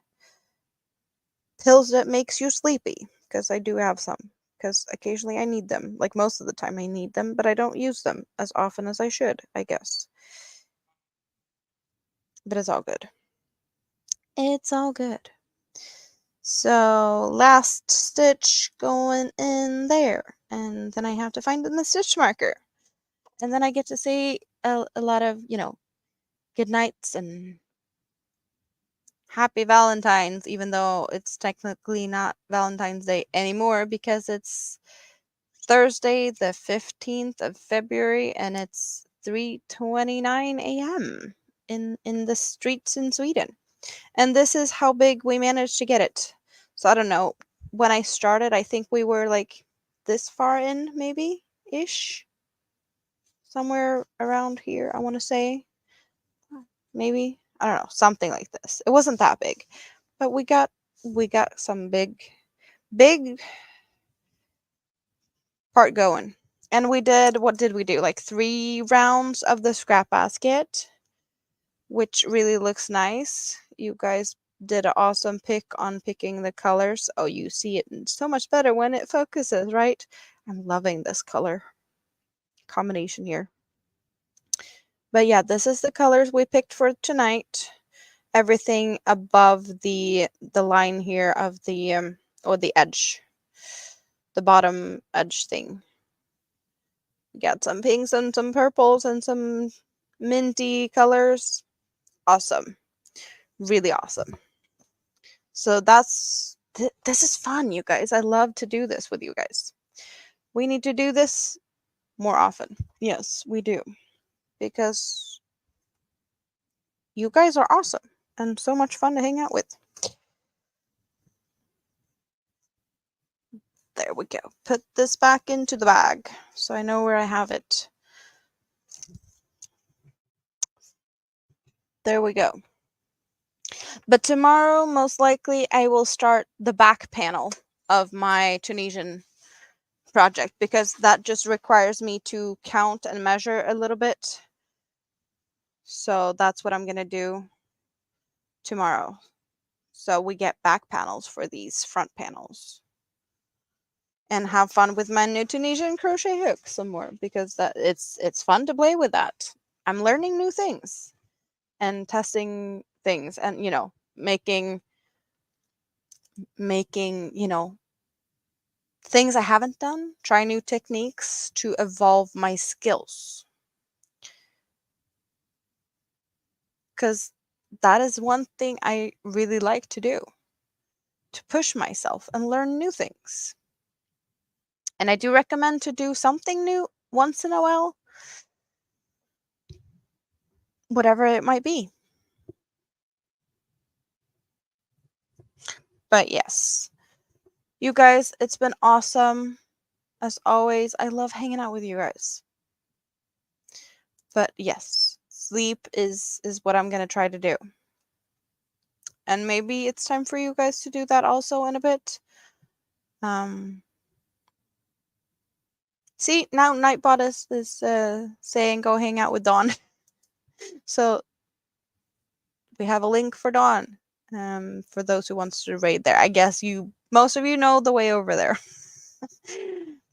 pills that makes you sleepy, because I do have some. Because occasionally I need them. Like most of the time I need them, but I don't use them as often as I should, I guess. But it's all good. It's all good. So last stitch going in there, and then I have to find the stitch marker, and then I get to say a lot of good nights and happy Valentines, even though it's technically not Valentine's Day anymore because it's Thursday the 15th of February and it's 3:29 a.m. in the streets in Sweden. And this is how big we managed to get it. So I don't know. When I started, I think we were like this far in, maybe ish. Somewhere around here, I want to say. Maybe. I don't know, something like this. It wasn't that big. But we got some big part going. And what did we do? Like 3 rounds of the scrap basket, which really looks nice. You guys did an awesome pick on picking the colors. Oh, you see it so much better when it focuses, right? I'm loving this color combination here. But yeah, this is the colors we picked for tonight. Everything above the line here of the or the edge, the bottom edge thing. We got some pinks and some purples and some minty colors. Awesome. Really awesome. So this is fun, you guys. I love to do this with you guys. We need to do this more often. Yes, we do. Because you guys are awesome and so much fun to hang out with. There we go. Put this back into the bag so I know where I have it. There we go. But tomorrow, most likely, I will start the back panel of my Tunisian project because that just requires me to count and measure a little bit. So that's what I'm going to do tomorrow. So we get back panels for these front panels. And have fun with my new Tunisian crochet hook some more because it's fun to play with that. I'm learning new things and testing things and making things I haven't done, try new techniques to evolve my skills. Because that is one thing I really like to do, to push myself and learn new things. And I do recommend to do something new once in a while, whatever it might be. But yes, you guys, it's been awesome. As always, I love hanging out with you guys. But yes, sleep is what I'm going to try to do. And maybe it's time for you guys to do that also in a bit. See, now Nightbot is saying go hang out with Dawn. So we have a link for Dawn. For those who wants to raid there. I guess most of you know the way over there.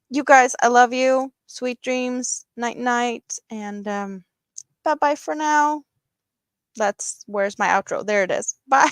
You guys, I love you. Sweet dreams. Night night. And bye bye for now. Where's my outro? There it is. Bye.